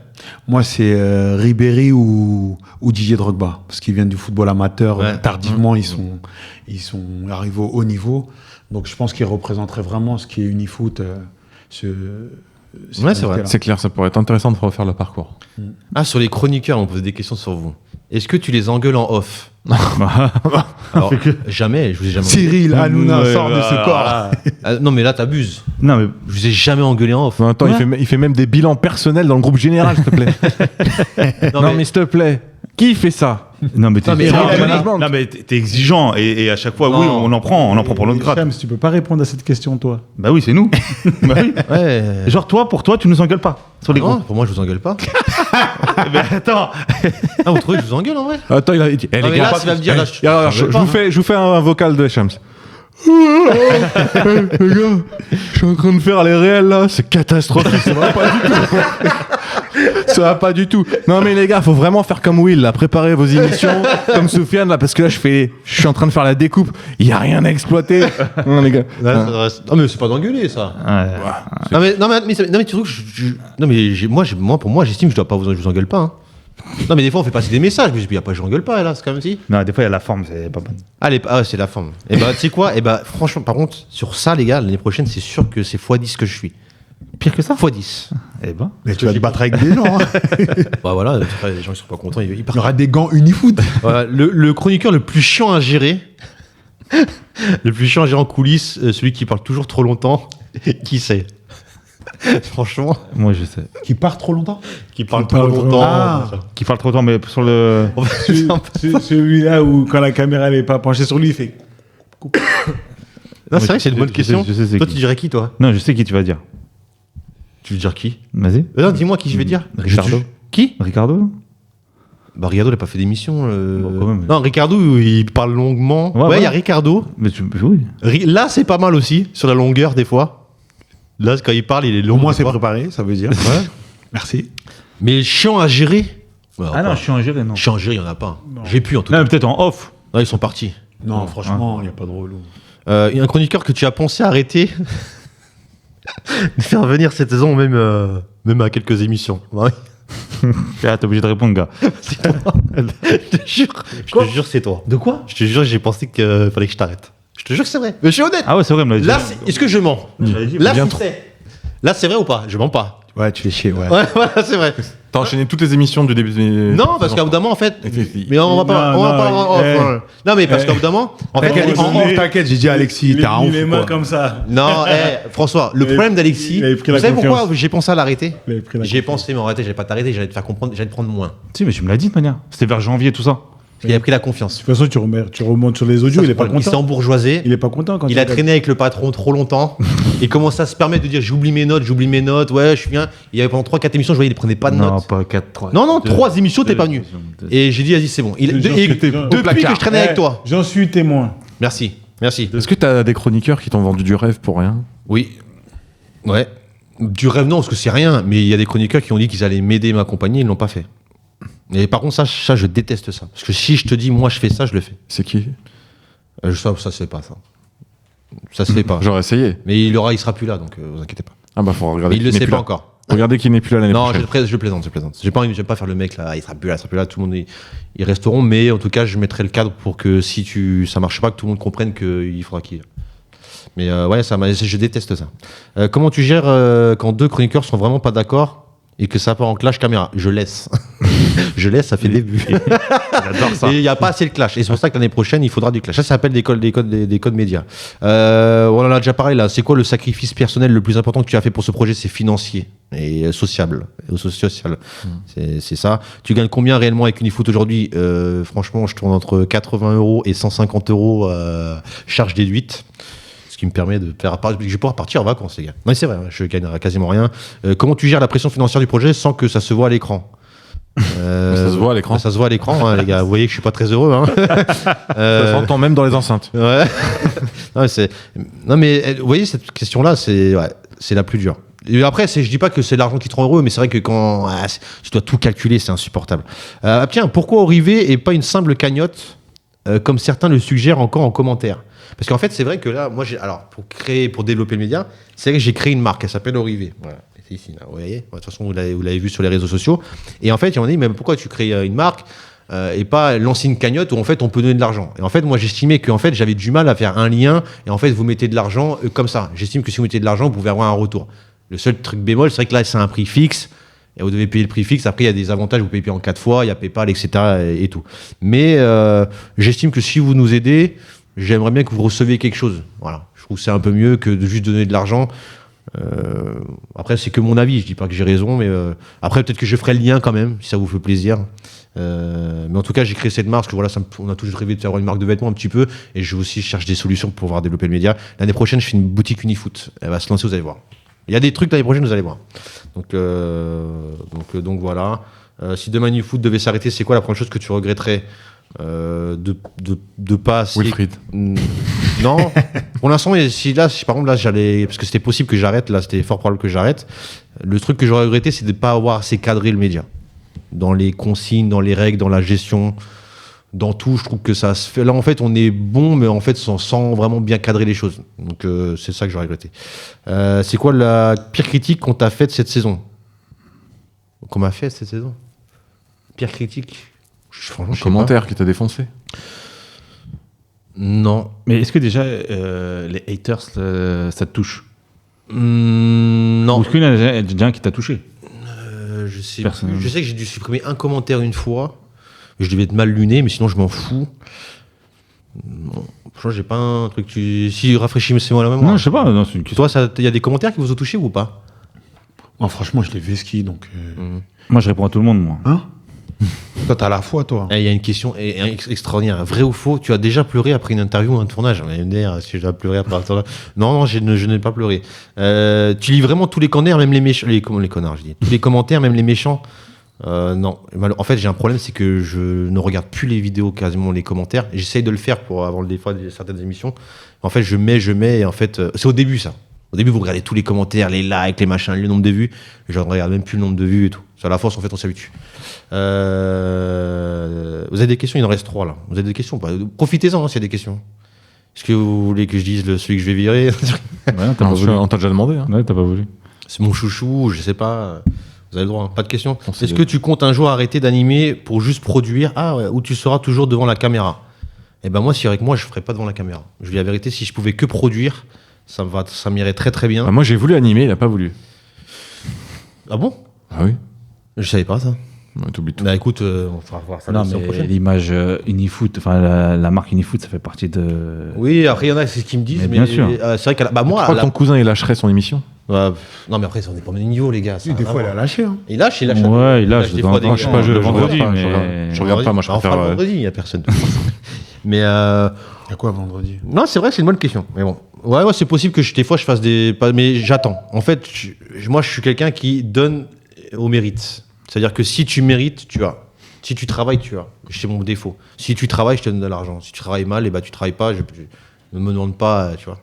Moi, c'est Ribéry ou Didier Drogba, parce qu'ils viennent du football amateur. Ouais. Tardivement, ils sont arrivés au haut niveau. Donc, je pense qu'ils représenteraient vraiment ce qui est Unifoot. Ouais, c'est vrai. C'est clair, ça pourrait être intéressant de refaire le parcours. Ah, sur les chroniqueurs, on pose des questions sur vous. Est-ce que tu les engueules en off? Alors, jamais, je vous ai jamais engueulé. Cyril Hanouna Ouais, sort de ce corps. Ah, non, mais là, t'abuses. Non, mais Je vous ai jamais engueulé en off. En même temps, il fait même des bilans personnels dans le groupe général, s'il te plaît. Non, mais s'il te plaît, qui fait ça? non, mais t'es Non, mais exigeant. Cyril, Non, mais t'es exigeant et à chaque fois, Non. oui, on en prend pour notre grade. Shams, tu peux pas répondre à cette question, toi. Bah oui, c'est nous. Bah oui. Ouais. Genre toi, pour toi, tu nous engueules pas sur les Non, groupes. pour moi, je vous engueule pas. Mais attends. Ah, vous trouvez que je vous engueule en vrai? Attends, il a dit. Non, mais là, tu vas me dire, là, je Alors, je vous fais un vocal de Shams. Les gars, je suis en train de faire les réels là, c'est catastrophique, ça va pas du tout. Ça va pas du tout. Non mais les gars, faut vraiment faire comme Will là, préparez vos émissions comme Soufiane là, parce que là je suis en train de faire la découpe, il y a rien à exploiter. Non les gars. Non, mais c'est pas d'engueuler, ça. Non, mais tu trouves que non, mais pour moi, j'estime que je vous engueule pas. Hein. Non, mais des fois, on fait passer des messages, mais il y a pas, je engueule pas, là, c'est comme si. Non, des fois, il y a la forme, c'est pas bon. Allez, c'est la forme. Et bah, tu sais quoi? Et bah, franchement, par contre, sur ça, les gars, l'année prochaine, c'est sûr que c'est x10 que je suis. Pire que ça x10. Eh ben. Mais tu vas te battre avec des gens. Hein. Bah voilà, après, les gens, ils sont pas contents, ils Il y partent. aura des gants Unifoot. Voilà, le chroniqueur le plus chiant à gérer, le plus chiant à gérer en coulisses, celui qui parle toujours trop longtemps, qui c'est? Franchement, Moi, je sais. Qui part trop longtemps. qui parle Qui parle trop trop longtemps. Ah. Qui parle trop de temps, mais sur le. Celui-là où, quand la caméra n'est pas penchée sur lui, il fait. Non, c'est vrai que c'est une bonne Je sais- question. je sais c'est Toi, qui. tu dirais qui, toi? Non, je sais qui tu vas dire. Tu veux dire qui? Vas-y. Non, dis-moi qui je vais dire. Ricardo. Qui? Ricardo. Bah, Ricardo, il a pas fait d'émission. Bon, quand même. Non, Ricardo, il parle longuement. Ouais, Ouais, il y ouais. a Ricardo. Mais oui. Là, c'est pas mal aussi, sur la longueur, des fois. Là, quand il parle, il est long. Au moins, des c'est fois. préparé, ça veut dire. Merci. Mais chiant à gérer. Ouais, Ah non, je suis en géré, non. chiant à gérer, il y en a pas. J'ai pu, en tout Non, cas. mais peut-être en off. Non, ils sont partis. Non, franchement, il n'y a pas de relou. Il y a un chroniqueur que tu as pensé arrêter de faire venir cette saison, même à quelques émissions. Ouais. Ah, t'es obligé de répondre, gars. C'est toi. Je te jure, c'est toi. De quoi? Je te jure, j'ai pensé qu'il fallait que je t'arrête. Je te jure que c'est vrai. Mais je suis honnête. Ah ouais, c'est vrai, me l'a dit. Là, est-ce que je mens? Là, bien si c'est. Là, c'est vrai ou pas? Je mens pas. Ouais, tu fais chier, ouais. Ouais, voilà, c'est vrai. T'as enchaîné toutes les émissions du début de... Non, parce qu'à bout d'un moment, en fait. Mais on va pas. Non, on va pas non, non, mais parce qu'à bout d'un moment. En fait, T'inquiète, t'inquiète, j'ai dit à Alexis, t'es un Il ouf. les ou mains quoi. comme ça. Non, François, le Il avait- problème d'Alexis. il avait pris Vous la savez pourquoi confiance. j'ai pensé à l'arrêter? Il avait pris la J'ai confiance. pensé, mais en réalité, j'allais pas t'arrêter, j'allais te faire comprendre, j'allais te prendre moins. Si, mais tu me l'as dit de manière. C'était vers janvier, tout ça. Il a pris la confiance. De toute façon, tu remontes sur les audios, il est pas Il s'est content. embourgeoisé. Il est pas content quand Il a traîné avec le patron trop longtemps. Et commence à se permettre de dire j'oublie mes notes, ouais, je suis bien. Il y avait pendant 3-4 émissions, je voyais, il prenait pas de Non, notes. pas 4-3. Non, 3 émissions, t'es pas venu. Et j'ai dit, vas-y, c'est bon. Depuis que je traînais avec toi. J'en suis témoin. Merci. Est-ce que t'as des chroniqueurs qui t'ont vendu du rêve pour rien? Oui. Ouais. Du rêve, non, parce que c'est rien. Mais il y a des chroniqueurs qui ont dit qu'ils allaient m'aider, m'accompagner, ils l'ont pas fait. Et par contre, ça, je déteste ça. Parce que si je te dis, moi, je fais ça, je le fais. C'est qui? Ça se fait pas, ça. Ça se fait pas. J'aurais essayé. Mais il sera plus là, donc vous inquiétez pas. Ah bah faut regarder. Mais il le qui n'est sait plus pas là. encore. Regardez qu'il n'est plus là l'année Non, prochaine. je plaisante. J'ai pas envie, j'aime pas faire le mec là, il sera plus là, tout le monde ils resteront, mais en tout cas, je mettrai le cadre pour que si ça marche pas, que tout le monde comprenne qu'il faudra qu'il. Mais ouais, je déteste ça. Comment tu gères quand deux chroniqueurs sont vraiment pas d'accord et que ça part en clash caméra? Je laisse. Je laisse, ça fait début. J'adore ça. Et il n'y a pas assez de clash. Et c'est pour ça que l'année prochaine, il faudra du clash. Ça s'appelle des codes médias. On en a déjà parlé là. C'est quoi le sacrifice personnel le plus important que tu as fait pour ce projet? C'est financier et social. C'est ça. Tu gagnes combien réellement avec Unifoot aujourd'hui? Franchement, je tourne entre 80 € et 150 € charge déduite. Ce qui me permet de faire. Je vais pouvoir partir en vacances, les gars. Non, c'est vrai, je gagnerai quasiment rien. Comment tu gères la pression financière du projet sans que ça se voit à l'écran? Ça se voit à l'écran. Ça se voit à l'écran, hein, les gars. Vous voyez que je suis pas très heureux. Hein. Ça s'entend même dans les enceintes. Ouais. non, mais vous voyez, cette question-là, c'est la plus dure. Et après, je dis pas que c'est l'argent qui te rend heureux, mais c'est vrai que quand tu dois tout calculer, c'est insupportable. Tiens, pourquoi Orivé et pas une simple cagnotte comme certains le suggèrent encore en commentaire. Parce qu'en fait, c'est vrai que là, moi, pour développer le média, c'est vrai que j'ai créé une marque, elle s'appelle Orivé. Voilà, c'est ici, là, vous voyez. De toute façon, vous l'avez vu sur les réseaux sociaux. Et en fait, ils m'ont dit, mais pourquoi tu crées une marque et pas lancer une cagnotte où en fait on peut donner de l'argent. Et en fait, moi, j'estimais que en fait, j'avais du mal à faire un lien. Et en fait, vous mettez de l'argent comme ça. J'estime que si vous mettez de l'argent, vous pouvez avoir un retour. Le seul truc bémol, c'est vrai que là, c'est un prix fixe. Et vous devez payer le prix fixe. Après, il y a des avantages. Vous pouvez payer en 4 fois. Il y a PayPal, etc. et tout. Mais j'estime que si vous nous aidez, j'aimerais bien que vous receviez quelque chose. Voilà. Je trouve que c'est un peu mieux que de juste donner de l'argent. Après, c'est que mon avis. Je dis pas que j'ai raison, mais après, peut-être que je ferai le lien quand même, si ça vous fait plaisir. Mais en tout cas, j'ai créé cette marque parce que voilà, on a toujours rêvé de faire une marque de vêtements un petit peu. Et je aussi cherche des solutions pour pouvoir développer le média. L'année prochaine, je fais une boutique Unifoot. Elle va se lancer, vous allez voir. Il y a des trucs l'année prochaine, vous allez voir. Donc voilà. Si demain Unifoot devait s'arrêter, c'est quoi la première chose que tu regretterais de pas assez... Wilfried. Non. Pour l'instant, si par exemple, là, j'allais... Parce que c'était possible que j'arrête, là, c'était fort probable que j'arrête. Le truc que j'aurais regretté, c'est de ne pas avoir assez cadré le média. Dans les consignes, dans les règles, dans la gestion, dans tout, je trouve que ça se fait. Là, en fait, on est bon, mais en fait, sans vraiment bien cadrer les choses. Donc, c'est ça que j'aurais regretté. C'est quoi la pire critique qu'on t'a faite cette saison ? Qu'on m'a fait cette saison ? Pire critique ? Un commentaire qui t'a défoncé ? Non. Mais est-ce que déjà, les haters, ça te touche ? Non. Ou est-ce qu'il y en a déjà un qui t'a touché ? Je sais que j'ai dû supprimer un commentaire une fois. Je devais être mal luné, mais sinon je m'en fous. Bon, franchement, j'ai pas un truc. Si rafraîchissez-moi la mémoire. Non, je sais pas. Non, toi, il y a des commentaires qui vous ont touché ou pas ? Non, franchement, je l'ai vesqui, donc. Moi, je réponds à tout le monde, moi. Hein ? Toi, t'as la foi, toi. Il y a une question extraordinaire. Vrai ou faux ? Tu as déjà pleuré après une interview ou un tournage ? On va me dire si j'ai déjà pleuré après un tournage. Non, je n'ai pas pleuré. Tu lis vraiment tous les commentaires, même les méchants. Les connards, je dis. Tous les commentaires, même les méchants. Non. En fait, j'ai un problème, c'est que je ne regarde plus les vidéos, quasiment les commentaires. J'essaye de le faire avant des fois certaines émissions. En fait, je mets, et en fait, c'est au début ça. Au début, vous regardez tous les commentaires, les likes, les machins, le nombre de vues. Je ne regarde même plus le nombre de vues et tout. C'est à la force, en fait, on s'habitue. Vous avez des questions ? Il en reste 3 là. Vous avez des questions ? Profitez-en s'il y a des questions. Est-ce que vous voulez que je dise celui que je vais virer ? On t'a déjà demandé. Hein. Ouais, t'as pas voulu. C'est mon chouchou, je sais pas. Vous avez le droit, hein. Pas de questions. Est-ce que tu comptes un jour arrêter d'animer pour juste produire ? Ou tu seras toujours devant la caméra ? Eh ben moi, si avec moi, je ferais pas devant la caméra. Je dis la vérité, si je pouvais que produire, ça m'irait très très bien. Moi, j'ai voulu animer, il a pas voulu. Ah bon ? Ah oui. Je savais pas ça. T'oublies tout. Bah écoute, on va voir ça la semaine prochaine. L'image Unifoot, enfin la marque Unifoot, ça fait partie de. Oui, après il y en a c'est ce qu'ils me disent, mais bien sûr. C'est vrai que moi. Tu crois que ton cousin il lâcherait son émission ? Non, mais après on est pas au même niveau, les gars. Des fois, il a lâché. Hein. Il lâche. Ouais, il lâche. Des fois, je sais pas, je vendredi, regarde pas, mais je regarde pas, moi je préfère. préfère. Vendredi, il y a personne. Mais Il y a quoi vendredi ? non, c'est vrai, c'est une bonne question. Mais bon, ouais, c'est possible que des fois je fasse mais j'attends. En fait, moi, je suis quelqu'un qui donne au mérite. C'est-à-dire que si tu mérites, tu as. Si tu travailles, tu as. C'est mon défaut. Si tu travailles, je te donne de l'argent. Si tu travailles mal, tu travailles pas. Ne me demande pas, tu vois.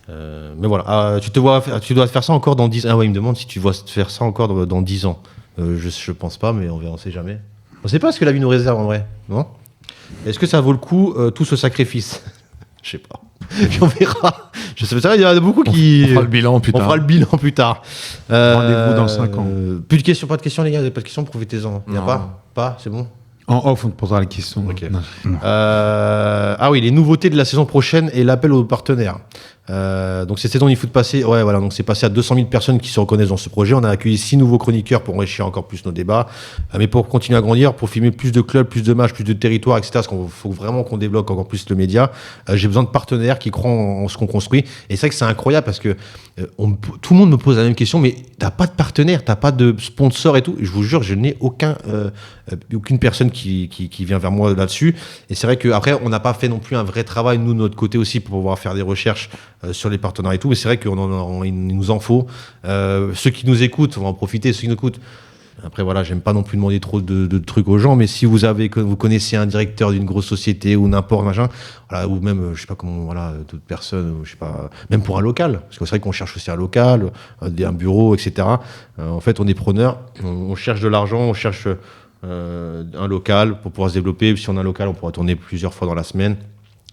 Mais voilà. Tu dois faire ça encore dans 10 ans. Ah ouais, il me demande si tu dois faire ça encore dans 10 ans. Je pense pas, mais on sait jamais. On sait pas ce que la vie nous réserve en vrai, non ? Est-ce que ça vaut le coup, tout ce sacrifice ? Je sais pas. On verra. Je sais pas, il y en a beaucoup qui. On fera le bilan plus tard. On fera le bilan plus tard. Rendez-vous dans 5 ans. Plus de questions, pas de questions, les gars. Vous avez pas de questions, profitez-en. Il n'y a pas, c'est bon. En off, on te posera la question. Ok. Ah oui, les nouveautés de la saison prochaine et l'appel aux partenaires. Donc cette saison, il faut passer. Ouais, voilà. Donc c'est passé à 200 000 personnes qui se reconnaissent dans ce projet. On a accueilli 6 nouveaux chroniqueurs pour enrichir encore plus nos débats, mais pour continuer à grandir, pour filmer plus de clubs, plus de matchs, plus de territoires, etc. Parce qu'il faut vraiment qu'on développe encore plus le média. J'ai besoin de partenaires qui croient en ce qu'on construit. Et c'est vrai que c'est incroyable parce que tout le monde me pose la même question. Mais t'as pas de partenaire, t'as pas de sponsor et tout. Je vous jure, je n'ai aucune personne qui vient vers moi là-dessus. Et c'est vrai qu'après, on n'a pas fait non plus un vrai travail, nous, de notre côté aussi, pour pouvoir faire des recherches sur les partenaires et tout. Mais c'est vrai qu'il nous en faut. Ceux qui nous écoutent, on va en profiter. Ceux qui nous écoutent, après, voilà, j'aime pas non plus demander trop de trucs aux gens, mais si vous connaissez un directeur d'une grosse société ou n'importe, machin, voilà, ou même, je sais pas comment, voilà, d'autres personnes, je sais pas, même pour un local, parce que c'est vrai qu'on cherche aussi un local, un bureau, etc. En fait, on est preneur, on cherche de l'argent, on cherche un local pour pouvoir se développer. Si on a un local, on pourra tourner plusieurs fois dans la semaine,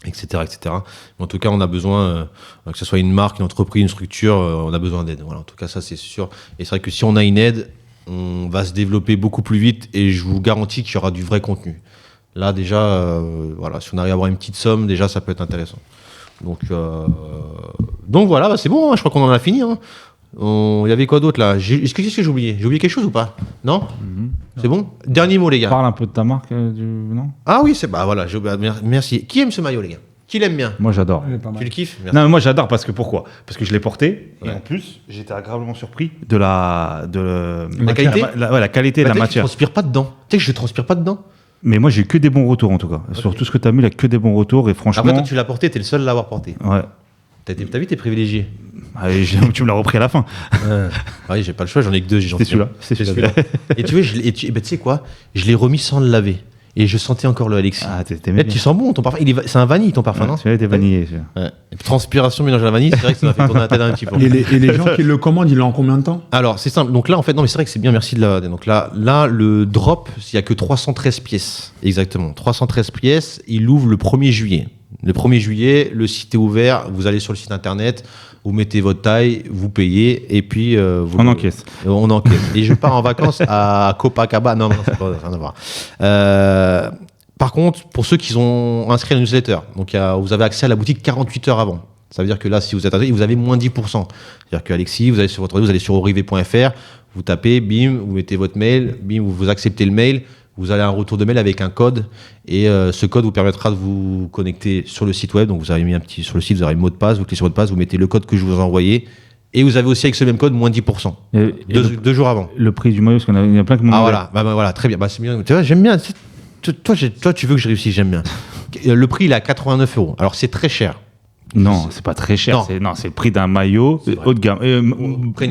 etc. Mais en tout cas, on a besoin, que ce soit une marque, une entreprise, une structure, on a besoin d'aide. Voilà, en tout cas, ça, c'est sûr. Et c'est vrai que si on a une aide, on va se développer beaucoup plus vite et je vous garantis qu'il y aura du vrai contenu. Là, déjà, voilà, si on arrive à avoir une petite somme, déjà, ça peut être intéressant. Donc voilà, bah, c'est bon, hein, je crois qu'on en a fini. Hein. Il y avait quoi d'autre là? Qu'est-ce que j'ai oublié? J'ai oublié quelque chose ou pas? Non? C'est bon? Dernier mot, les gars. Parle un peu de ta marque, non? Ah oui, bah voilà, merci. Qui aime ce maillot, les gars? Qui l'aime bien? Moi, j'adore. Tu le kiffes? Merci. Non, mais moi, j'adore parce que pourquoi? Parce que je l'ai porté et en plus, j'étais agréablement surpris de la qualité? La qualité de la matière. Tu transpires pas dedans. Tu sais que je transpire pas dedans. Mais moi, j'ai eu que des bons retours en tout cas. Okay. Sur tout ce que tu as mis, il n'y a que des bons retours et franchement. Après, toi, tu l'as porté, t'es le seul à l'avoir porté. Ouais. T'as vu, t'es privilégié. Ah, tu me l'as repris à la fin. Oui, j'ai pas le choix, j'en ai que 2. C'est celui-là. Et tu vois, tu sais quoi? Je l'ai remis sans le laver. Et je sentais encore le Alexis. Ah, t'aimais bien. Tu sens bon ton parfum. C'est un vanille ton parfum, non? Celui-là était vanillé. Ouais. Transpiration mélange à la vanille, c'est vrai que ça m'a fait tourner la tête un petit peu. Et les gens qui le commandent, ils l'ont en combien de temps? Alors, c'est simple. Donc là, en fait, non, mais c'est vrai que c'est bien, merci de la. Donc là, le drop, il n'y a que 313 pièces. Exactement. 313 pièces. Il ouvre le 1er juillet. Le 1er juillet, le site est ouvert. Vous allez sur le site internet, vous mettez votre taille, vous payez, et puis. On encaisse. On encaisse. Et je pars en vacances à Copacabana. Non, c'est pas rien à voir. Par contre, pour ceux qui ont inscrit à la newsletter, donc vous avez accès à la boutique 48 heures avant. Ça veut dire que là, si vous êtes inscrit, vous avez moins 10%. C'est-à-dire qu'Alexis, vous allez sur votre réseau, vous allez sur orivé.fr, vous tapez, bim, vous mettez votre mail, bim, vous acceptez le mail, vous allez à un retour de mail avec un code, et ce code vous permettra de vous connecter sur le site web. Donc vous avez mis sur le site, vous avez un mot de passe, vous cliquez sur mot de passe, vous mettez le code que je vous ai envoyé, et vous avez aussi avec ce même code moins 10%. Deux jours avant. Le prix du maillot, parce qu'il y a plein qui m'ont. Ah voilà, voilà, très bien. Bah, c'est bien. Tu vois, j'aime bien. Toi, tu veux que je réussisse, j'aime bien. Le prix, il est à 89 €. Alors, c'est très cher. Non, c'est pas très cher. C'est le prix d'un maillot haut de gamme.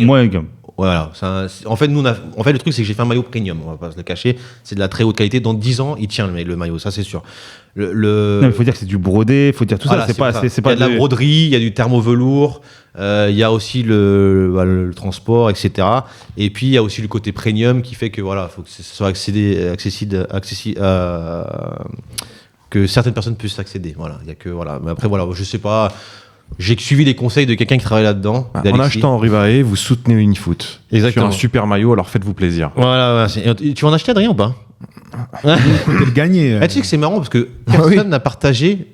Moyen de gamme. Voilà. En fait, le truc, c'est que j'ai fait un maillot premium. On va pas se le cacher. C'est de la très haute qualité. Dans 10 ans, il tient le maillot. Ça, c'est sûr. Non, il faut dire que c'est du brodé. Il faut dire tout ça. Il y a de la broderie, il y a du thermo-velours. Il y a aussi le transport, etc. Et puis, il y a aussi le côté premium qui fait que voilà, faut que ce soit accessible, que certaines personnes puissent accéder. Voilà. Il y a que voilà. Mais après, voilà, je sais pas. J'ai suivi les conseils de quelqu'un qui travaille là-dedans. En achetant Rivae, vous soutenez Unifoot. Exactement. Sur un super maillot, alors faites-vous plaisir. Voilà. Tu vas en acheter, Adrien, ou pas? Peut le gagner. Tu sais que c'est marrant parce que personne n'a partagé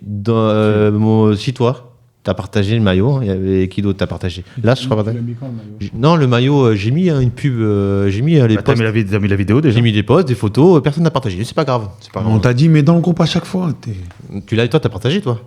si toi. T'as partagé le maillot, il y avait qui d'autre t'as partagé? Là, je crois pas. Non, le maillot, j'ai mis une pub, j'ai mis les posts. T'as mis la vidéo déjà? J'ai mis des posts, des photos, personne n'a partagé. C'est pas grave. On t'a dit, mais dans le groupe à chaque fois. Toi, t'as partagé, toi?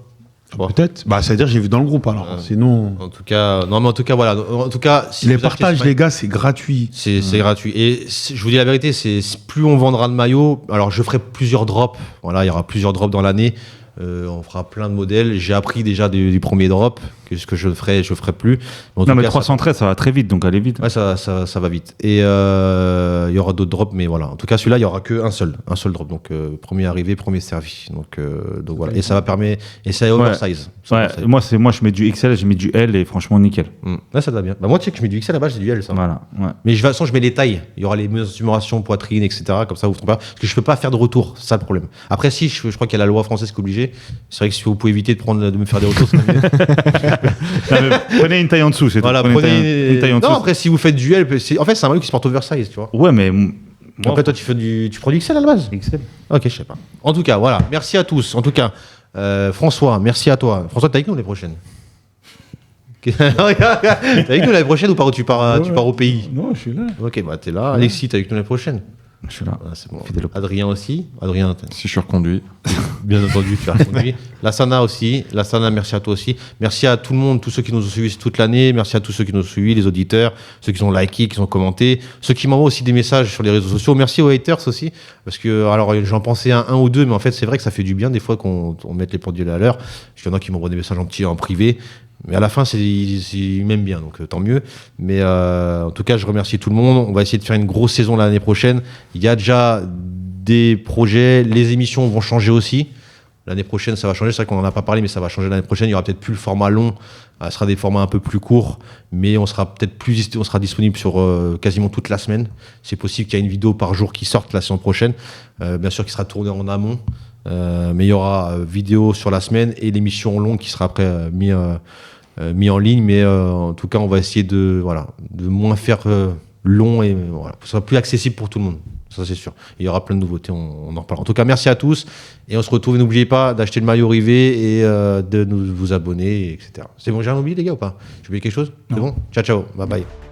Peut-être. Bah, ça veut dire que j'ai vu dans le groupe alors. Sinon. En tout cas, voilà. En tout cas, si les partages, les gars, c'est gratuit. C'est gratuit. Et je vous dis la vérité, c'est plus on vendra de maillots. Alors, je ferai plusieurs drops. Voilà, il y aura plusieurs drops dans l'année. On fera plein de modèles. J'ai appris déjà du premier drop que ce que je ferai plus. Mais 313, ça va très vite, donc allez vite. Ouais, ça va vite. Et il y aura d'autres drops, mais voilà. En tout cas, celui-là, il y aura qu'un seul drop. Donc premier arrivé, premier servi. Donc voilà. Et ça va permettre. Et c'est oversize. Ouais. Moi, je mets du XL, j'ai mis du L et franchement nickel. Là, ça va bien. Bah, moi, tu sais que je mets du XL là-bas, j'ai du L, ça. Voilà. Ouais. Mais de toute façon, je mets les tailles. Il y aura les mesurations poitrine, etc. Comme ça, vous ne trompez pas. Parce que je peux pas faire de retour. C'est ça le problème. Après, si, je crois qu'il y a la loi française qui est obligée. C'est vrai que si vous pouvez éviter de me faire des retours, c'est mieux. Prenez une taille en dessous, c'est voilà, tout. Prenez une taille en dessous. Non, après, si vous faites du L, en fait, c'est un maillot qui se porte oversize, tu vois. Ouais, mais. Après, toi, tu prends du XL à la base? XL. Ok, je sais pas. En tout cas, voilà. Merci à tous. En tout cas, François, merci à toi. François, t'es avec nous l'année prochaine? T'es avec nous l'année prochaine ou tu pars au pays? Non, je suis là. Ok, bah t'es là. Alexis, t'es avec nous l'année prochaine? Je suis là. C'est bon. Adrien aussi. Adrien, si je suis reconduit. Bien entendu, tu as reconduit. Lassana aussi. Lassana, merci à toi aussi. Merci à tout le monde, tous ceux qui nous ont suivis toute l'année. Merci à tous ceux qui nous ont suivis, les auditeurs, ceux qui ont liké, qui ont commenté, ceux qui m'envoient aussi des messages sur les réseaux sociaux. Merci aux haters aussi. Parce que, alors, j'en pensais un ou deux, mais en fait, c'est vrai que ça fait du bien des fois qu'on mette les pendules à l'heure. Il y en a qui m'envoient des messages en privé. Mais à la fin, ils m'aiment bien, donc tant mieux. Mais en tout cas, je remercie tout le monde. On va essayer de faire une grosse saison l'année prochaine. Il y a déjà des projets. Les émissions vont changer aussi. L'année prochaine, ça va changer. C'est vrai qu'on n'en a pas parlé, mais ça va changer l'année prochaine. Il y aura peut-être plus le format long. Ce sera des formats un peu plus courts, mais on sera disponible sur quasiment toute la semaine. C'est possible qu'il y ait une vidéo par jour qui sorte la saison prochaine. Bien sûr, qui sera tournée en amont. Mais il y aura vidéo sur la semaine et l'émission longue qui sera après mis en ligne. Mais en tout cas, on va essayer de moins faire long et voilà, ce sera plus accessible pour tout le monde. Ça, c'est sûr. Il y aura plein de nouveautés, on en reparlera. En tout cas, merci à tous. Et on se retrouve. N'oubliez pas d'acheter le maillot Rivet et de vous abonner, etc. C'est bon, j'ai un oublié, les gars, ou pas? J'ai oublié quelque chose? C'est bon? Ciao, ciao. Bye bye.